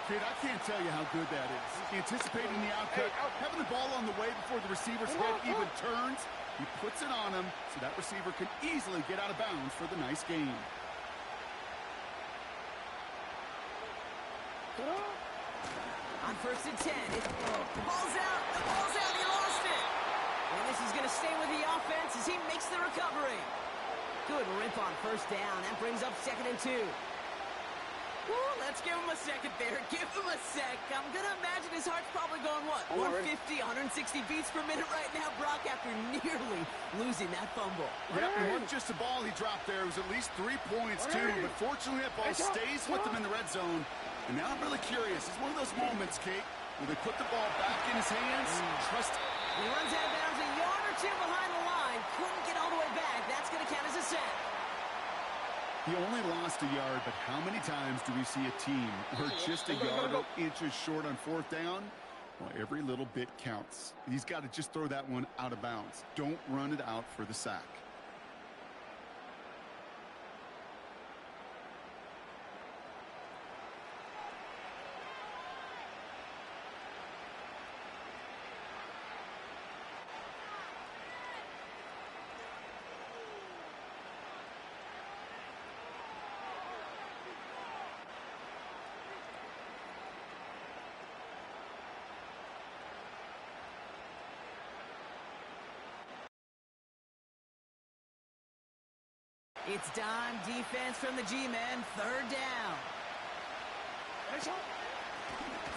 Kid, I can't tell you how good that is. Anticipating the outcut, having the ball on the way before the receiver's head even turns. He puts it on him so that receiver can easily get out of bounds for the nice gain. On first and 10, the ball's out, he lost it. And this is going to stay with the offense as he makes the recovery. Good rip on first down. That brings up second and 2. Ooh, let's give him a second there. Give him a sec. I'm going to imagine his heart's probably going, what, 150, 160 beats per minute right now, Brock, after nearly losing that fumble. Yeah, it wasn't just a ball he dropped there. It was at least 3 points, too. But fortunately, that ball stays with him in the red zone. And now I'm really curious. It's one of those moments, Kate, where they put the ball back in his hands. Trust him. He runs out of bounds a yard or 2 behind the line. Couldn't get all the way back. That's going to count as a sack. He only lost a yard, but how many times do we see a team where just a yard or inches short on fourth down? Well, every little bit counts. He's got to just throw that one out of bounds. Don't run it out for the sack. It's dime defense from the G-men. Third down.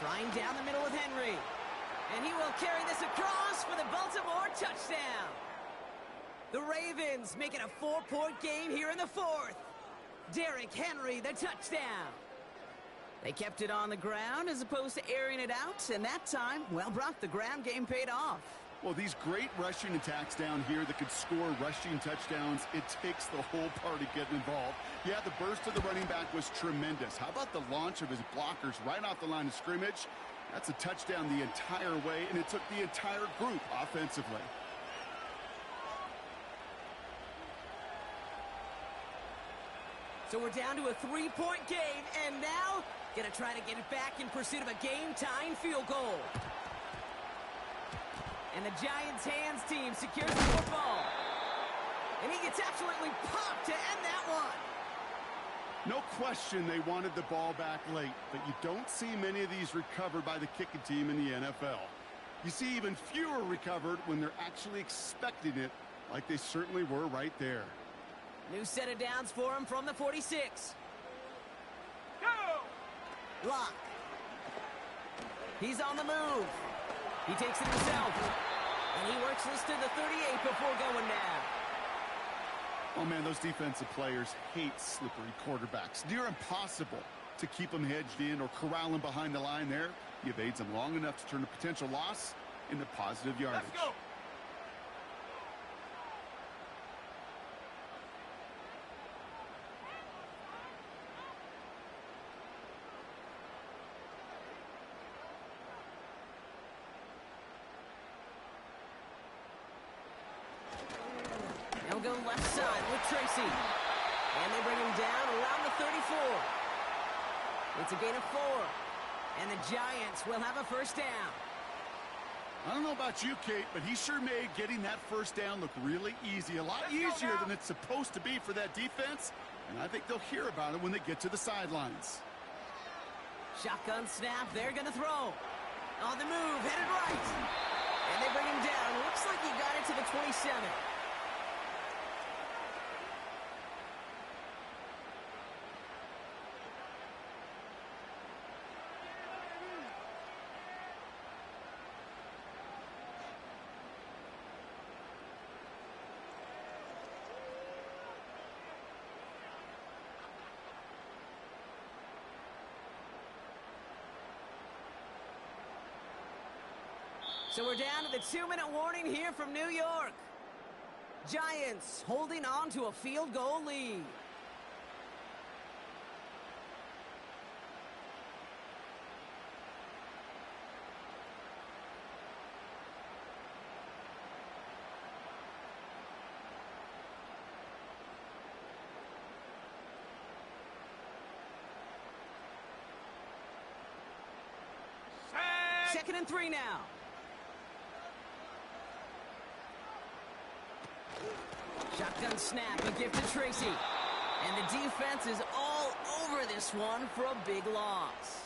Trying down the middle with Henry. And he will carry this across for the Baltimore touchdown. The Ravens make it a 4-point game here in the fourth. Derrick Henry, the touchdown. They kept it on the ground as opposed to airing it out, and that time, well, Brock, the ground game paid off. Well, these great rushing attacks down here that could score rushing touchdowns, it takes the whole party getting involved. Yeah, the burst of the running back was tremendous. How about the launch of his blockers right off the line of scrimmage? That's a touchdown the entire way, and it took the entire group offensively. So we're down to a 3-point game, and now gonna try to get it back in pursuit of a game-tying field goal. And the Giants' hands team secures the football. And he gets absolutely popped to end that one. No question they wanted the ball back late, but you don't see many of these recovered by the kicking team in the NFL. You see even fewer recovered when they're actually expecting it, like they certainly were right there. New set of downs for him from the 46. Go! Lock. He's on the move. He takes it himself. And he works this to the 38 before going down. Oh, man, those defensive players hate slippery quarterbacks. Near impossible to keep them hedged in or corral them behind the line there. He evades them long enough to turn a potential loss into positive yardage. Let's go. They'll go left side with Tracy. And they bring him down around the 34. It's a gain of 4. And the Giants will have a first down. I don't know about you, Kate, but he sure made getting that first down look really easy. A lot easier than it's supposed to be for that defense. And I think they'll hear about it when they get to the sidelines. Shotgun snap. They're going to throw. On the move. Headed right. And they bring him down. Looks like he got it to the 27. So we're down to the 2-minute warning here from New York. Giants holding on to a field goal lead. Second and 3 now. Shotgun snap, a gift to Tracy. And the defense is all over this one for a big loss.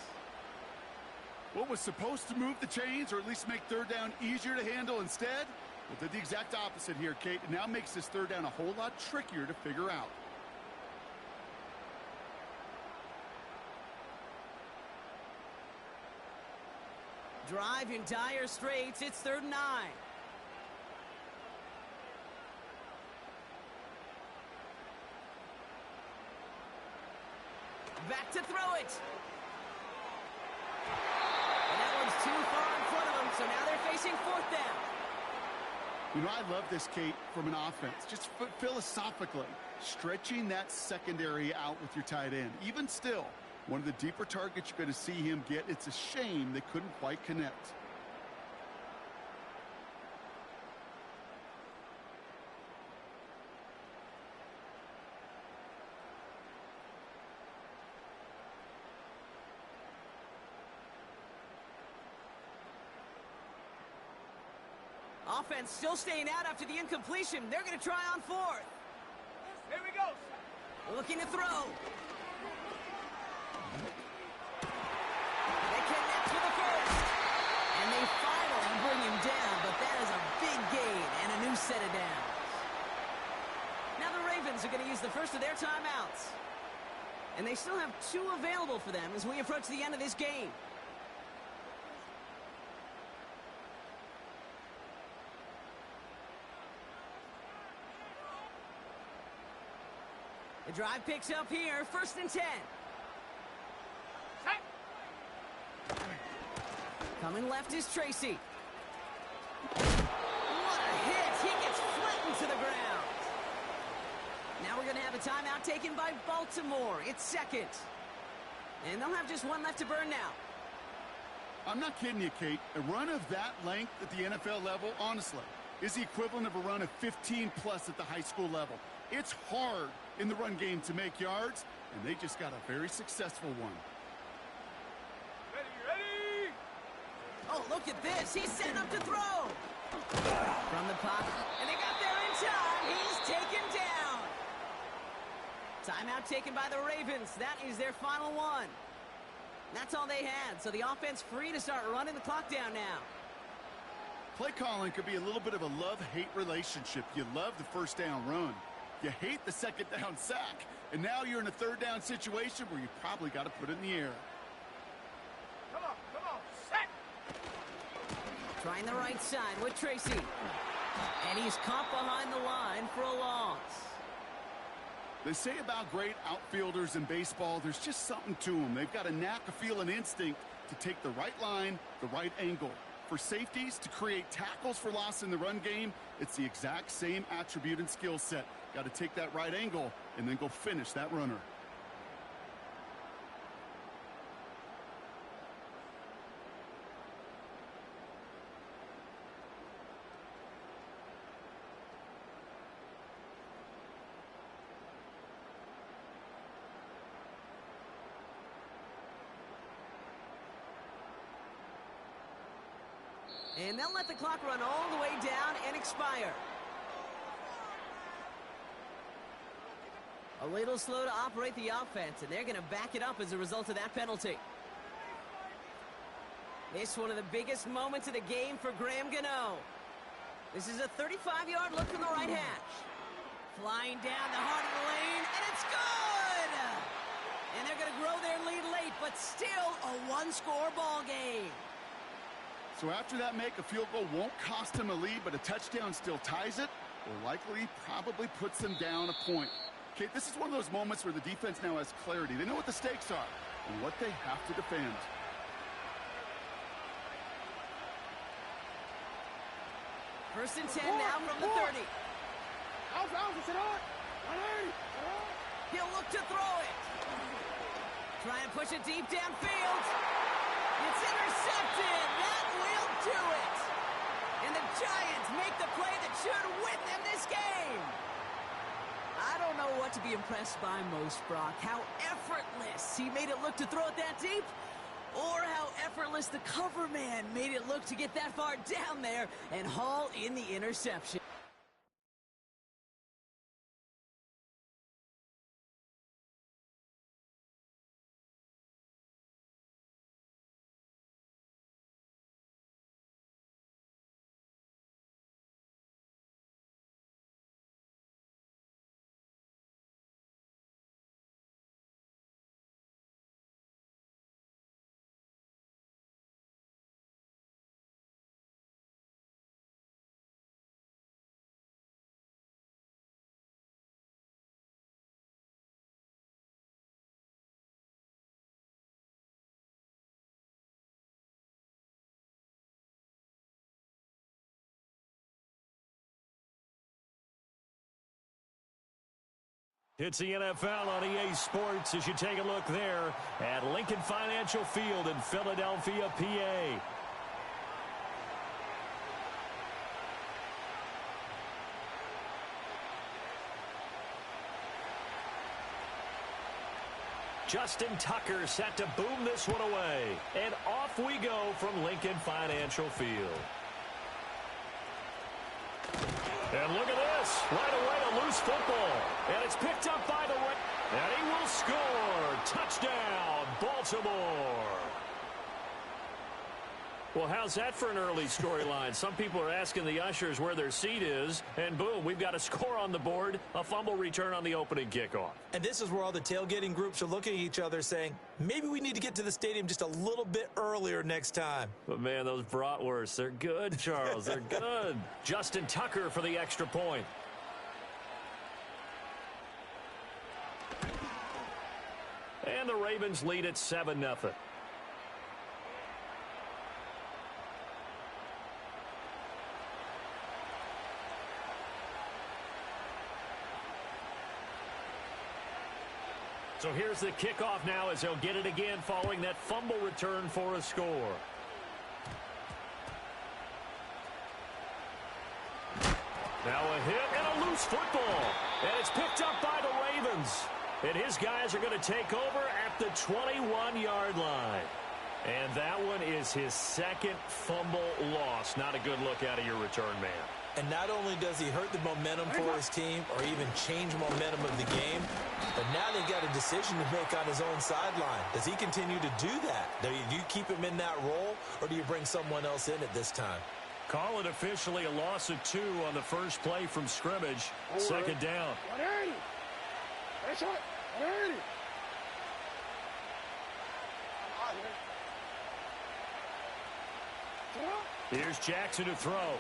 What was supposed to move the chains or at least make third down easier to handle instead? Well, did the exact opposite here, Kate. It now makes this third down a whole lot trickier to figure out. Drive in dire straits. It's 3rd and 9. Back to throw it. And that one's too far in front of them, so now they're facing 4th down. You know, I love this, Kate, from an offense. Just philosophically, stretching that secondary out with your tight end. Even still, one of the deeper targets you're going to see him get. It's a shame they couldn't quite connect. Offense still staying out after the incompletion. They're going to try on 4th. Here we go. Looking to throw. They connect for the first. And they finally bring him down, but that is a big gain and a new set of downs. Now the Ravens are going to use the the first of their timeouts. And they still have 2 available for them as we approach the end of this game. The drive picks up here, 1st and 10. Coming left is Tracy. What a hit! He gets flattened to the ground. Now we're going to have a timeout taken by Baltimore. It's 2nd. And they'll have just 1 left to burn now. I'm not kidding you, Kate. A run of that length at the NFL level, honestly, is the equivalent of a run of 15-plus at the high school level. It's hard in the run game to make yards, and they just got a very successful one. Ready? Oh, look at this. He's setting up to throw. From the pocket. And they got there in time. He's taken down. Timeout taken by the Ravens. That is their final one. That's all they had. So the offense free to start running the clock down now. Play calling could be a little bit of a love-hate relationship. You love the first down run. You hate the 2nd down sack. And now you're in a 3rd down situation where you probably got to put it in the air. Come on, set! Trying the right side with Tracy. And he's caught behind the line for a loss. They say about great outfielders in baseball, there's just something to them. They've got a knack, a feel, an instinct to take the right line, the right angle. For safeties, to create tackles for loss in the run game, it's the exact same attribute and skill set. Got to take that right angle and then go finish that runner. And they'll let the clock run all the way down and expire. A little slow to operate the offense, and they're going to back it up as a result of that penalty. This one of the biggest moments of the game for Graham Gano. This is a 35-yard look from the right hash. Flying down the heart of the lane, and it's good! And they're going to grow their lead late, but still a 1-score ball game. So after that make, a field goal won't cost them a lead, but a touchdown still ties it, or likely probably puts them down a point. Okay, this is one of those moments where the defense now has clarity. They know what the stakes are and what they have to defend. First and 10 now from the 30. He'll look to throw it. Try and push it deep downfield. It's intercepted. That will do it. And the Giants make the play that should win them this game. I don't know what to be impressed by most, Brock. How effortless he made it look to throw it that deep, or how effortless the cover man made it look to get that far down there and haul in the interception. It's the NFL on EA Sports as you take a look there at Lincoln Financial Field in Philadelphia, PA. Justin Tucker set to boom this one away. And off we go from Lincoln Financial Field. And look at this. Right away, a loose football. And it's picked up by the right. And he will score. Touchdown, Baltimore. Well, how's that for an early storyline? Some people are asking the ushers where their seat is, and boom, we've got a score on the board, a fumble return on the opening kickoff. And this is where all the tailgating groups are looking at each other saying, maybe we need to get to the stadium just a little bit earlier next time. But, man, those bratwursts, they're good, Charles. They're good. Justin Tucker for the extra point. And the Ravens lead at 7-0. So here's the kickoff now as they'll get it again following that fumble return for a score. Now a hit and a loose football. And it's picked up by the Ravens. And his guys are going to take over at the 21-yard line. And that one is his second fumble loss. Not a good look out of your return man. And not only does he hurt the momentum for his team or even change momentum of the game, but now they've got a decision to make on his own sideline. Does he continue to do that? Do you keep him in that role, or do you bring someone else in at this time? Call it officially a loss of 2 on the first play from scrimmage. Second down. 180. Nice shot. 180. Here's Jackson to throw.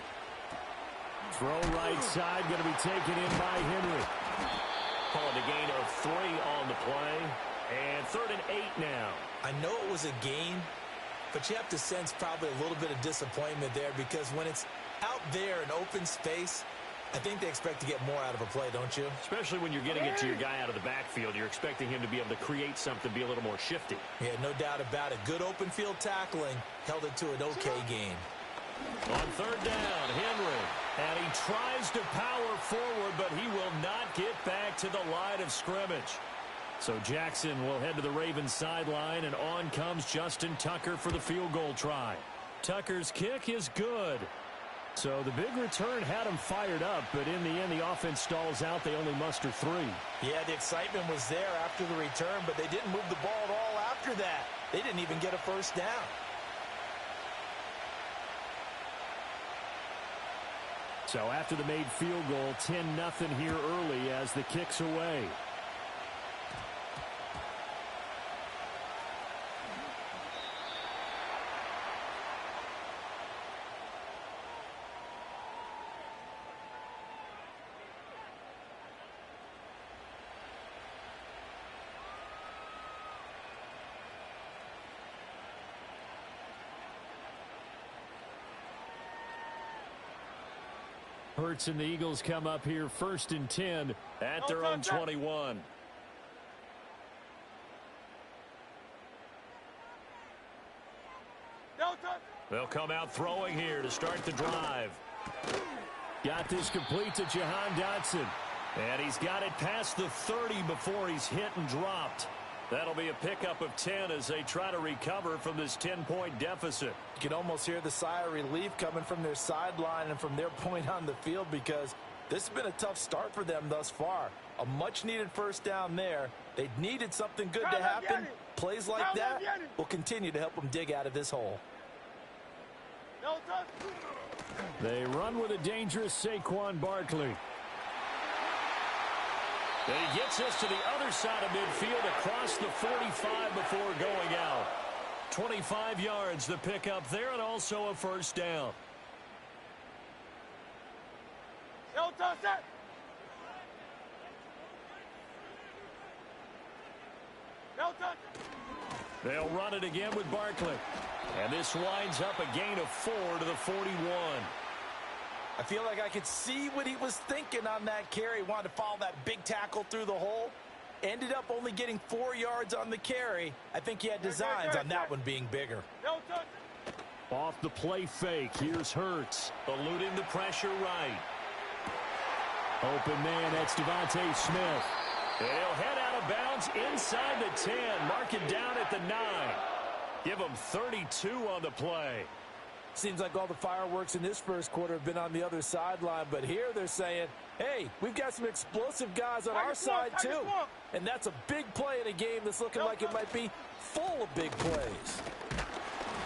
Throw right side, going to be taken in by Henry. Calling a gain of 3 on the play. And 3rd and 8 now. I know it was a gain, but you have to sense probably a little bit of disappointment there because when it's out there in open space, I think they expect to get more out of a play, don't you? Especially when you're getting it to your guy out of the backfield. You're expecting him to be able to create something, be a little more shifty. Yeah, no doubt about it. Good open field tackling held it to an okay gain. On 3rd down, Henry. And he tries to power forward, but he will not get back to the line of scrimmage. So Jackson will head to the Ravens sideline, and on comes Justin Tucker for the field goal try. Tucker's kick is good. So the big return had him fired up, but in the end, the offense stalls out. They only muster 3. Yeah, the excitement was there after the return, but they didn't move the ball at all after that. They didn't even get a first down. So after the made field goal, 10-0 here early as the kick's away. Hurts and the Eagles come up here 1st and 10 at their own 21. They'll come out throwing here to start the drive. Got this complete to Jahan Dotson. And he's got it past the 30 before he's hit and dropped. That'll be a pickup of 10 as they try to recover from this 10-point deficit. You can almost hear the sigh of relief coming from their sideline and from their point on the field because this has been a tough start for them thus far. A much-needed first down there. They needed something good to happen. Plays like that will continue to help them dig out of this hole. They run with a dangerous Saquon Barkley. And he gets us to the other side of midfield across the 45 before going out. 25 yards the pickup there and also a first down. They'll run it again with Barkley. And this winds up a gain of 4 to the 41. I feel like I could see what he was thinking on that carry. Wanted to follow that big tackle through the hole. Ended up only getting 4 yards on the carry. I think he had designs on that one being bigger. Off the play fake. Here's Hurts. Eluding the pressure right. Open man, that's Devontae Smith. And he'll head out of bounds inside the 10. Mark it down at the 9. Give him 32 on the play. Seems like all the fireworks in this first quarter have been on the other sideline, but here they're saying, hey, we've got some explosive guys on our side too. And that's a big play in a game that's looking like it might be full of big plays.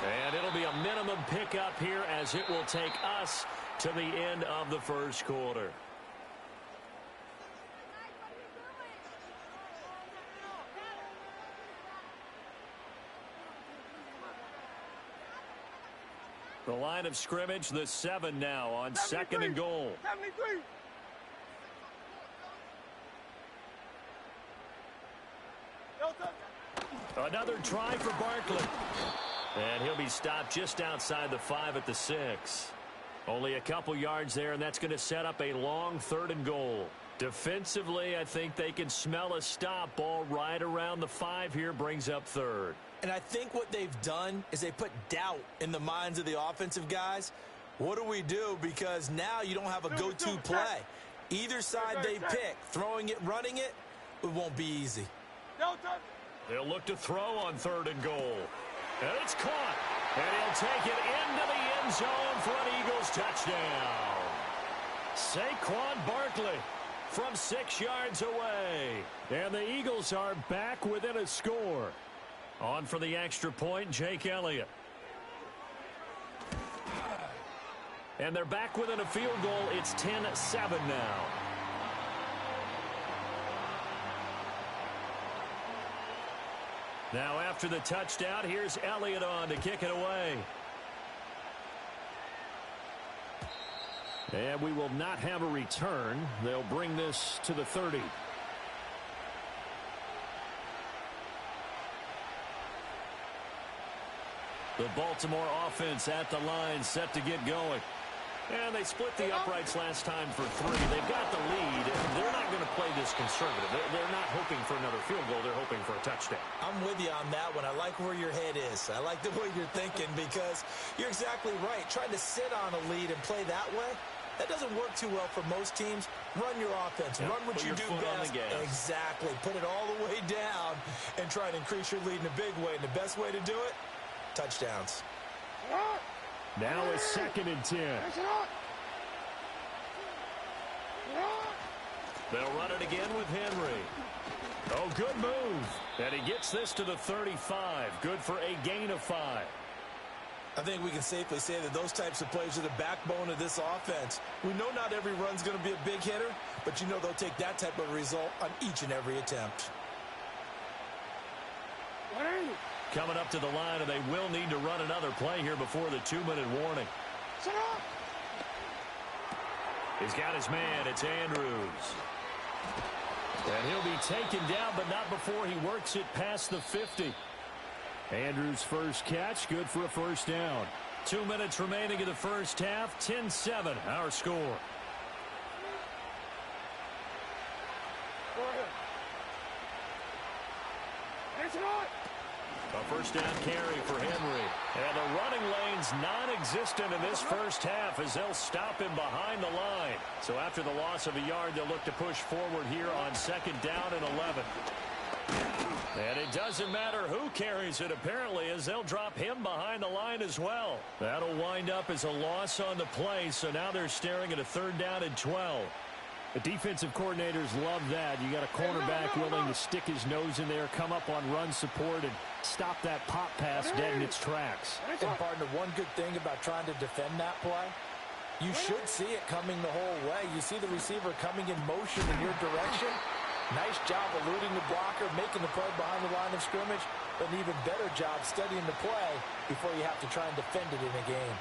And it'll be a minimum pickup here as it will take us to the end of the first quarter. The line of scrimmage, the 7 now on 2nd and goal. 73. Another try for Barkley. And he'll be stopped just outside the 5 at the 6. Only a couple yards there, and that's going to set up a long 3rd and goal. Defensively, I think they can smell a stop. Ball right around the 5 here brings up 3rd. And I think what they've done is they put doubt in the minds of the offensive guys. What do we do? Because now you don't have a go-to play. Either side they pick, throwing it, running it, it won't be easy. They'll look to throw on 3rd and goal. And it's caught. And he'll take it into the end zone for an Eagles touchdown. Saquon Barkley from 6 yards away. And the Eagles are back within a score. On for the extra point, Jake Elliott. And they're back within a field goal. It's 10-7 now. Now after the touchdown, here's Elliott on to kick it away. And we will not have a return. They'll bring this to the 30. The Baltimore offense at the line, set to get going. And they split the uprights last time for 3. They've got the lead. They're not going to play this conservative. They're not hoping for another field goal. They're hoping for a touchdown. I'm with you on that one. I like where your head is. I like the way you're thinking because you're exactly right. Trying to sit on a lead and play that way, that doesn't work too well for most teams. Run your offense. Run what you do best. Exactly. Put it all the way down and try and increase your lead in a big way. And the best way to do it, touchdowns. Now a 2nd and 10. They'll run it again with Henry. Oh, good move. And he gets this to the 35. Good for a gain of 5. I think we can safely say that those types of plays are the backbone of this offense. We know not every run's going to be a big hitter, but you know they'll take that type of result on each and every attempt. Coming up to the line, and they will need to run another play here before the 2-minute warning. He's got his man. It's Andrews. And he'll be taken down, but not before he works it past the 50. Andrews' first catch, good for a first down. 2 minutes remaining in the first half. 10-7, our score. A first down carry for Henry. And the running lane's non-existent in this first half as they'll stop him behind the line. So after the loss of a yard, they'll look to push forward here on 2nd down and 11. And it doesn't matter who carries it, apparently, as they'll drop him behind the line as well. That'll wind up as a loss on the play, so now they're staring at a 3rd down and 12. The defensive coordinators love that. You got a cornerback willing to stick his nose in there, come up on run support, and stop that pop pass dead in its tracks. And, partner, one good thing about trying to defend that play, you should see it coming the whole way. You see the receiver coming in motion in your direction. Nice job eluding the blocker, making the play behind the line of scrimmage, but an even better job studying the play before you have to try and defend it in a game.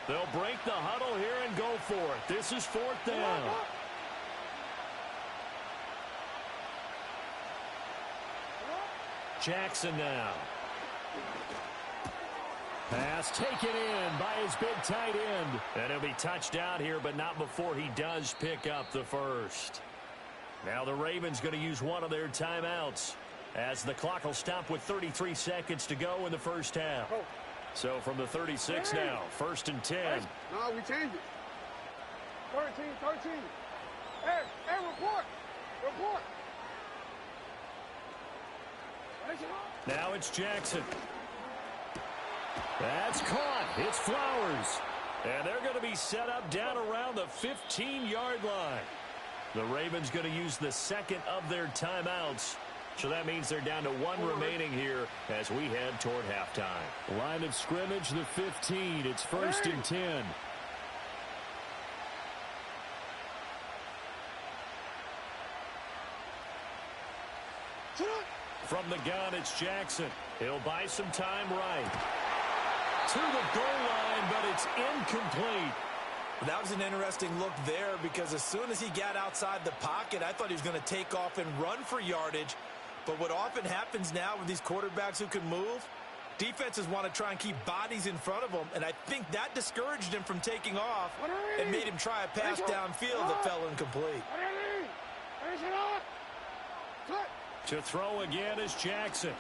They'll break the huddle here and go for it. This is 4th down. Jackson now. Pass taken in by his big tight end. And he'll be touched out here, but not before he does pick up the first. Now the Ravens going to use one of their timeouts as the clock will stop with 33 seconds to go in the first half. So from the 36 now, 1st and 10. No, we changed it. 13. Hey, report. Now it's Jackson. That's caught. It's Flowers. And they're going to be set up down around the 15-yard line. The Ravens going to use the second of their timeouts. So that means they're down to one remaining here as we head toward halftime. Line of scrimmage, the 15. It's 1st and 10. From the gun, it's Jackson. He'll buy some time right. To the goal line, but it's incomplete. That was an interesting look there because as soon as he got outside the pocket, I thought he was going to take off and run for yardage. But what often happens now with these quarterbacks who can move, defenses want to try and keep bodies in front of them, and I think that discouraged him from taking off and made him try a pass downfield that fell incomplete. To throw again is Jackson.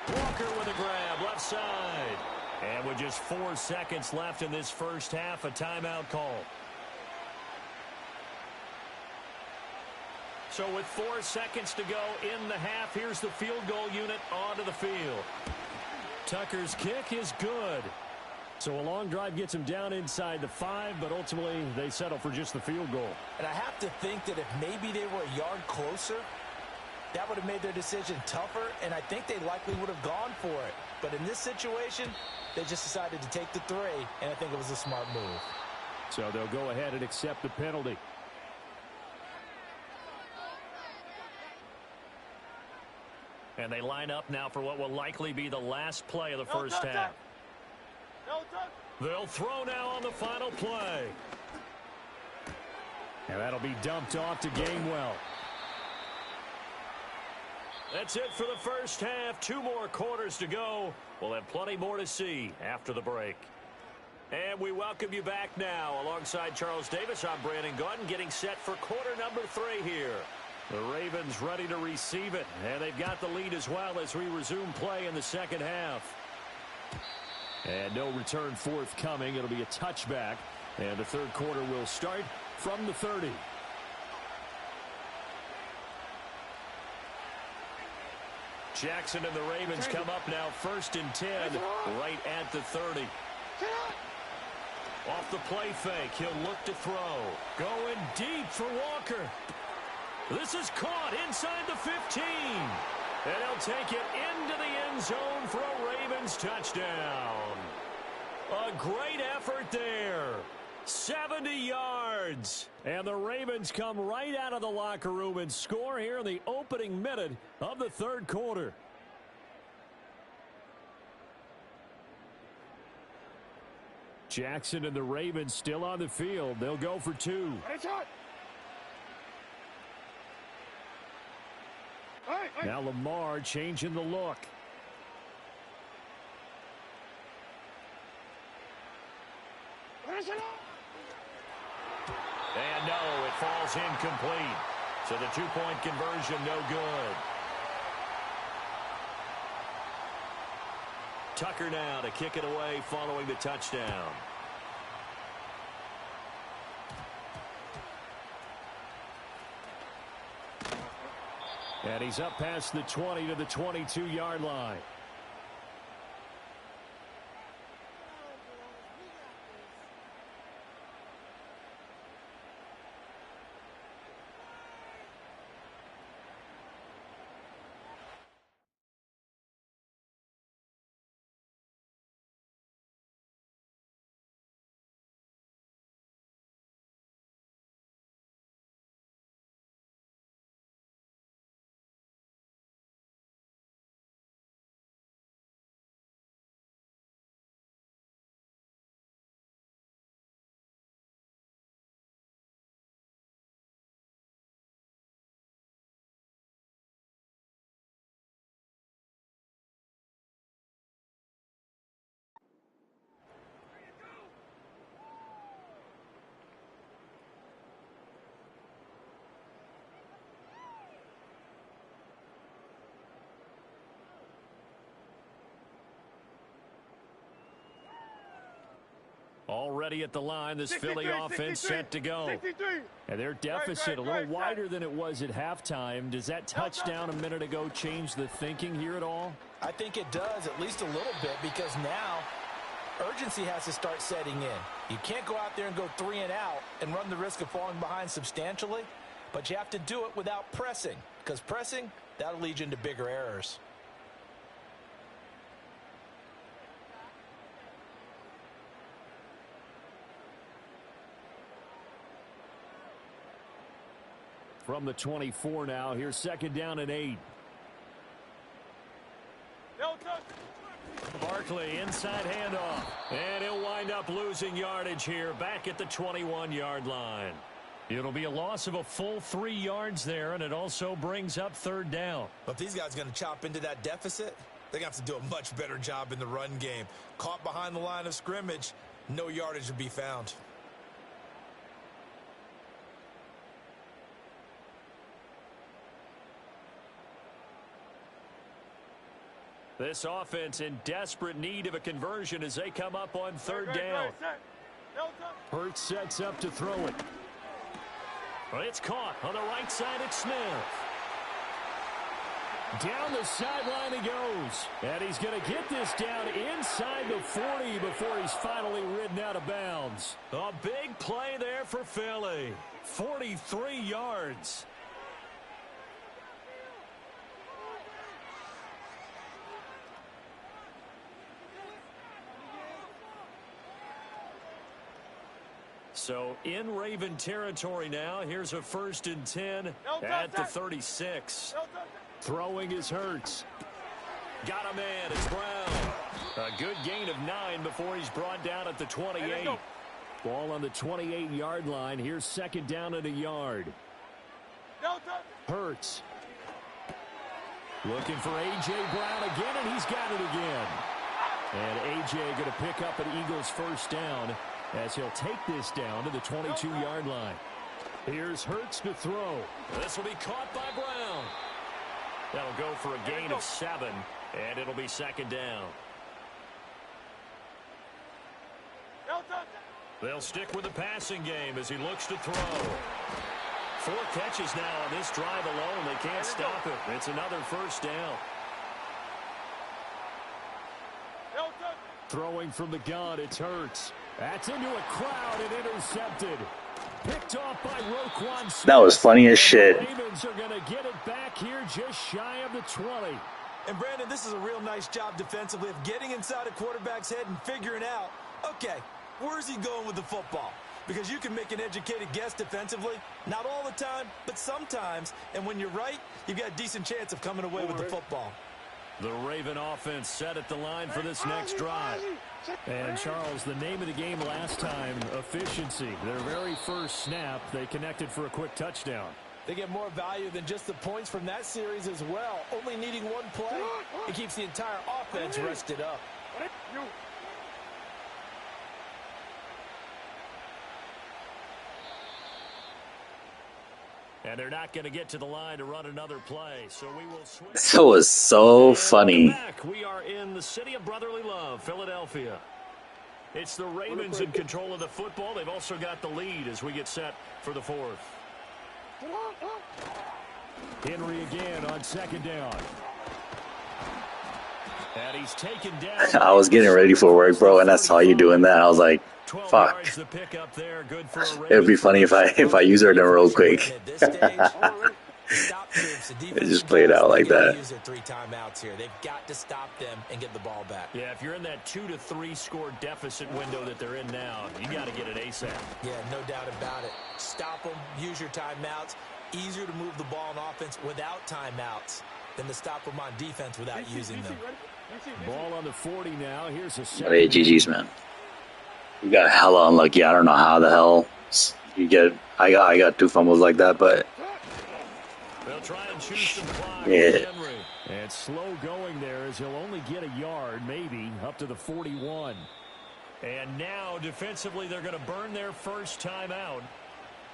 Walker with a grab, left side. And with just 4 seconds left in this first half, a timeout call. So with 4 seconds to go in the half, here's the field goal unit onto the field. Tucker's kick is good. So a long drive gets him down inside the 5, but ultimately they settle for just the field goal. And I have to think that if maybe they were a yard closer, that would have made their decision tougher, and I think they likely would have gone for it. But in this situation, they just decided to take the 3, and I think it was a smart move. So they'll go ahead and accept the penalty. And they line up now for what will likely be the last play of the first half. They'll throw now on the final play. And that'll be dumped off to Gainwell. That's it for the first half. 2 more quarters to go. We'll have plenty more to see after the break. And we welcome you back now. Alongside Charles Davis, I'm Brandon Gaudin, getting set for quarter number 3 here. The Ravens ready to receive it, and they've got the lead as well as we resume play in the second half. And no return forthcoming. It'll be a touchback, and the third quarter will start from the 30. Jackson and the Ravens come up now 1st and 10 right at the 30. Off the play fake, he'll look to throw. Going deep for Walker. This is caught inside the 15. And he'll take it into the end zone for a Ravens touchdown. A great effort there. 70 yards. And the Ravens come right out of the locker room and score here in the opening minute of the third quarter. Jackson and the Ravens still on the field. They'll go for 2. Now Lamar changing the look. And no, it falls incomplete. So the 2-point conversion no good. Tucker now to kick it away following the touchdown. And he's up past the 20 to the 22-yard line. Already at the line, this Philly offense set to go. And their deficit a little wider than it was at halftime. Does that touchdown a minute ago change the thinking here at all? I think it does, at least a little bit, because now urgency has to start setting in. You can't go out there and go 3 and out and run the risk of falling behind substantially, but you have to do it without pressing, because pressing, that'll lead you into bigger errors. From the 24 now, here's 2nd down and 8. Barkley, inside handoff. And he'll wind up losing yardage here back at the 21-yard line. It'll be a loss of a full 3 yards there, and it also brings up 3rd down. But if these guys are going to chop into that deficit, they're going to have to do a much better job in the run game. Caught behind the line of scrimmage, no yardage to be found. This offense in desperate need of a conversion as they come up on 3rd down. Hurts sets up to throw it. Well, it's caught on the right side at Smith. Down the sideline he goes. And he's going to get this down inside the 40 before he's finally ridden out of bounds. A big play there for Philly. 43 yards. So in Raven territory now. Here's a 1st and 10 at the 36. Throwing is Hurts. Got a man. It's Brown. A good gain of 9 before he's brought down at the 28. Ball on the 28-yard line. Here's 2nd down and a yard. Hurts. Looking for A.J. Brown again, and he's got it again. And A.J. going to pick up an Eagles 1st down as he'll take this down to the 22-yard line. Here's Hurts to throw. This will be caught by Brown. That'll go for a gain of 7, and it'll be 2nd down. They'll stick with the passing game as he looks to throw. 4 catches now on this drive alone. They can't stop it. It's another 1st down. Throwing from the gun, it's Hurts. That's into a crowd and intercepted. Picked off by Roquan Smith. That was funny as shit. The Ravens are going to get it back here just shy of the 20. And Brandon, this is a real nice job defensively of getting inside a quarterback's head and figuring out, okay, where's he going with the football? Because you can make an educated guess defensively, not all the time, but sometimes. And when you're right, you've got a decent chance of coming away with the football. The Raven offense set at the line for this next drive. And, Charles, the name of the game last time, efficiency. Their very first snap, they connected for a quick touchdown. They get more value than just the points from that series as well. Only needing 1 play, it keeps the entire offense rested up. And they're not going to get to the line to run another play, so we will switch. That was so funny. We are in the city of brotherly love, Philadelphia. It's the Ravens in control of the football. They've also got the lead as we get set for the 4th. Henry again on 2nd down. And he's taken down. I was getting ready for work, bro, and I saw you doing that. I was like, fuck. It would be funny if I use her real quick. Just play it out like that. Use their 3 timeouts here. They've got to stop them and get the ball back. Yeah, if you're in that 2 to 3 score deficit window that they're in now, you got to get it ASAP. Yeah, no doubt about it. Stop them. Use your timeouts. Easier to move the ball on offense without timeouts than to stop them on defense without using them. Ball on the 40 now. Here's a set. Hey, GG's, man. You got hella unlucky. I don't know how the hell you get. I got 2 fumbles like that, but they'll try and choose some clock. Yeah. And slow going there as he'll only get a yard, maybe up to the 41. And now defensively, they're going to burn their first timeout.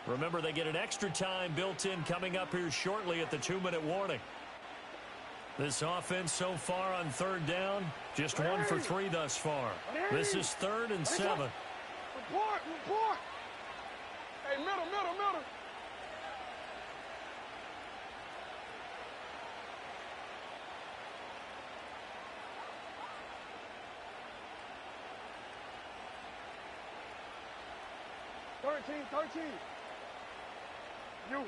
Remember, they get an extra time built in coming up here shortly at the 2-minute warning. This offense so far on 3rd down, just 1 for 3 thus far. This is 3rd and 7. Report! Hey, middle. 13. You.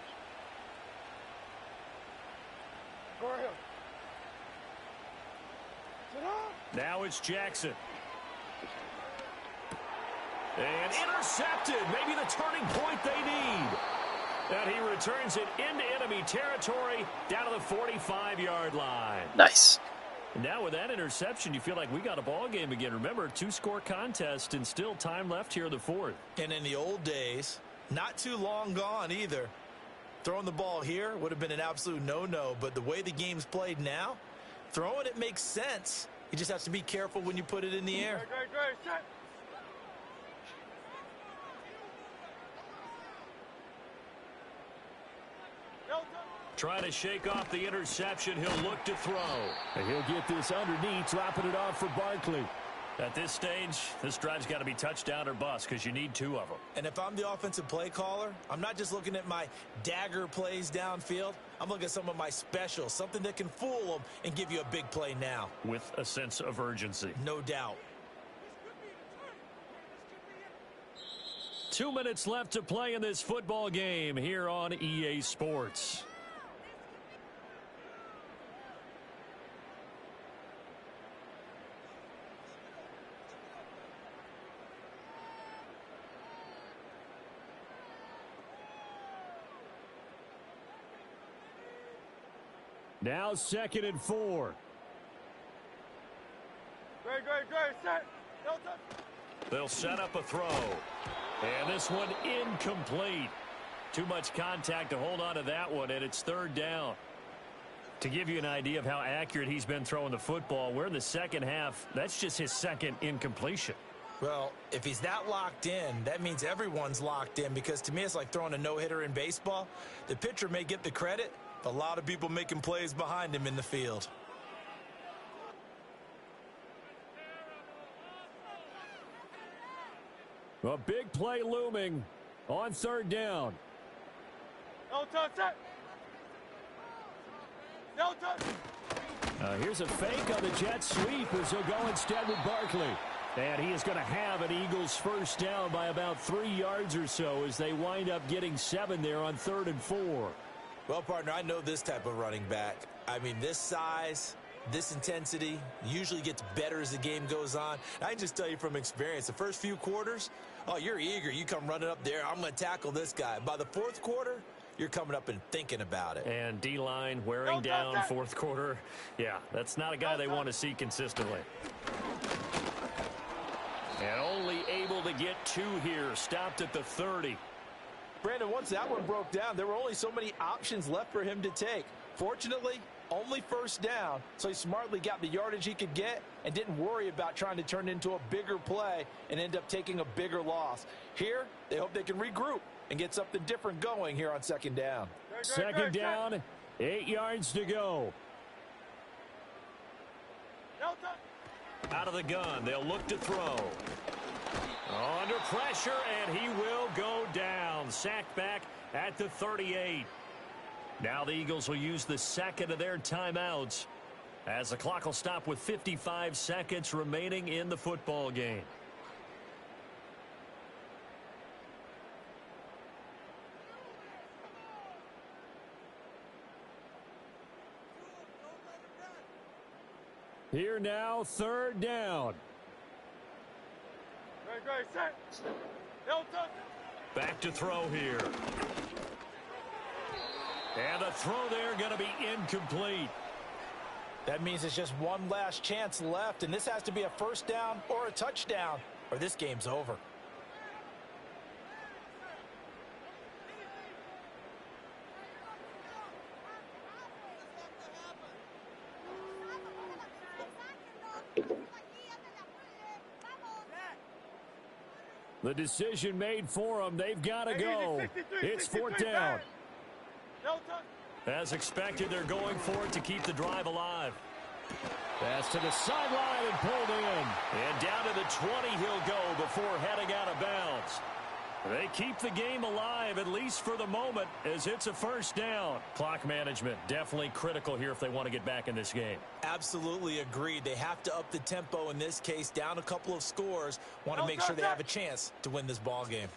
Go ahead. Sit down. Now it's Jackson. And intercepted. Maybe the turning point they need. And he returns it into enemy territory down to the 45-yard line. Nice. Now with that interception, you feel like we got a ball game again. Remember, 2-score contest and still time left here in the fourth. And in the old days, not too long gone either. Throwing the ball here would have been an absolute no-no, but the way the game's played now, throwing it makes sense. You just have to be careful when you put it in the air. Great. Set. Trying to shake off the interception. He'll look to throw. And he'll get this underneath, dropping it off for Barkley. At this stage, this drive's got to be touchdown or bust because you need 2 of them. And if I'm the offensive play caller, I'm not just looking at my dagger plays downfield. I'm looking at some of my specials, something that can fool them and give you a big play now. With a sense of urgency. No doubt. 2 minutes left to play in this football game here on EA Sports. Now 2nd and 4. Great. Set. No touch. They'll set up a throw. And this one incomplete. Too much contact to hold on to that one, and it's 3rd down. To give you an idea of how accurate he's been throwing the football, we're in the second half. That's just his 2nd incompletion. Well, if he's that locked in, that means everyone's locked in, because to me it's like throwing a no-hitter in baseball. The pitcher may get the credit, but a lot of people making plays behind him in the field. A big play looming on 3rd down. No touch. Set. No touch. Here's a fake on the jet sweep as he'll go instead with Barkley. And he is going to have an Eagles 1st down by about 3 yards or so as they wind up getting 7 there on 3rd and 4. Well, partner, I know this type of running back. I mean, this size, this intensity usually gets better as the game goes on. I can just tell you from experience, the first few quarters, oh, you're eager. You come running up there, I'm going to tackle this guy. By the 4th quarter, you're coming up and thinking about it. And D-line wearing down 4th quarter. Yeah, that's not a guy they want to see consistently. And only able to get 2 here. Stopped at the 30. Brandon, once that one broke down, there were only so many options left for him to take. Fortunately, only 1st down, so he smartly got the yardage he could get and didn't worry about trying to turn it into a bigger play and end up taking a bigger loss. Here, they hope they can regroup and get something different going here on 2nd down. 2nd down, 8 yards to go. No touch. Out of the gun, they'll look to throw. Under pressure, and he will go down. Sacked back at the 38. Now the Eagles will use the 2nd of their timeouts as the clock will stop with 55 seconds remaining in the football game. Here now, 3rd down. Great. Set. No touch. Back to throw here. And the throw there going to be incomplete. That means it's just one last chance left, and this has to be a 1st down or a touchdown, or this game's over. The decision made for them. They've got to go. It's 4th down. No touch. As expected, they're going for it to keep the drive alive. Pass to the sideline and pulled in. And down to the 20 he'll go before heading out of bounds. They keep the game alive, at least for the moment, as it's a 1st down. Clock management definitely critical here if they want to get back in this game. Absolutely agreed. They have to up the tempo in this case, down a couple of scores. Want to make sure they have a chance to win this ball game.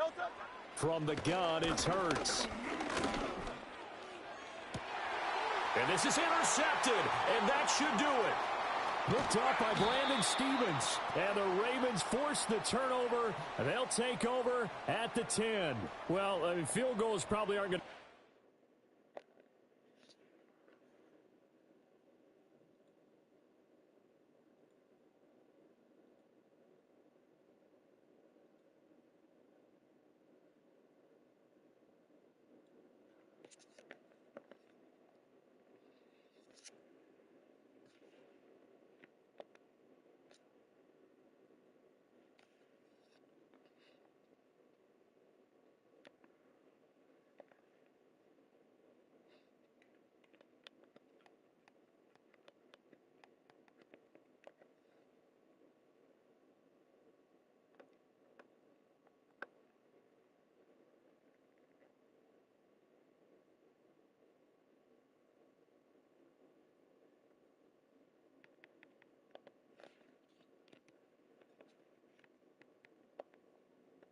Delta. From the gun, it's Hurts. And this is intercepted, and that should do it. Picked up by Brandon Stephens. And the Ravens force the turnover, and they'll take over at the 10. Well, I mean, field goals probably aren't going to...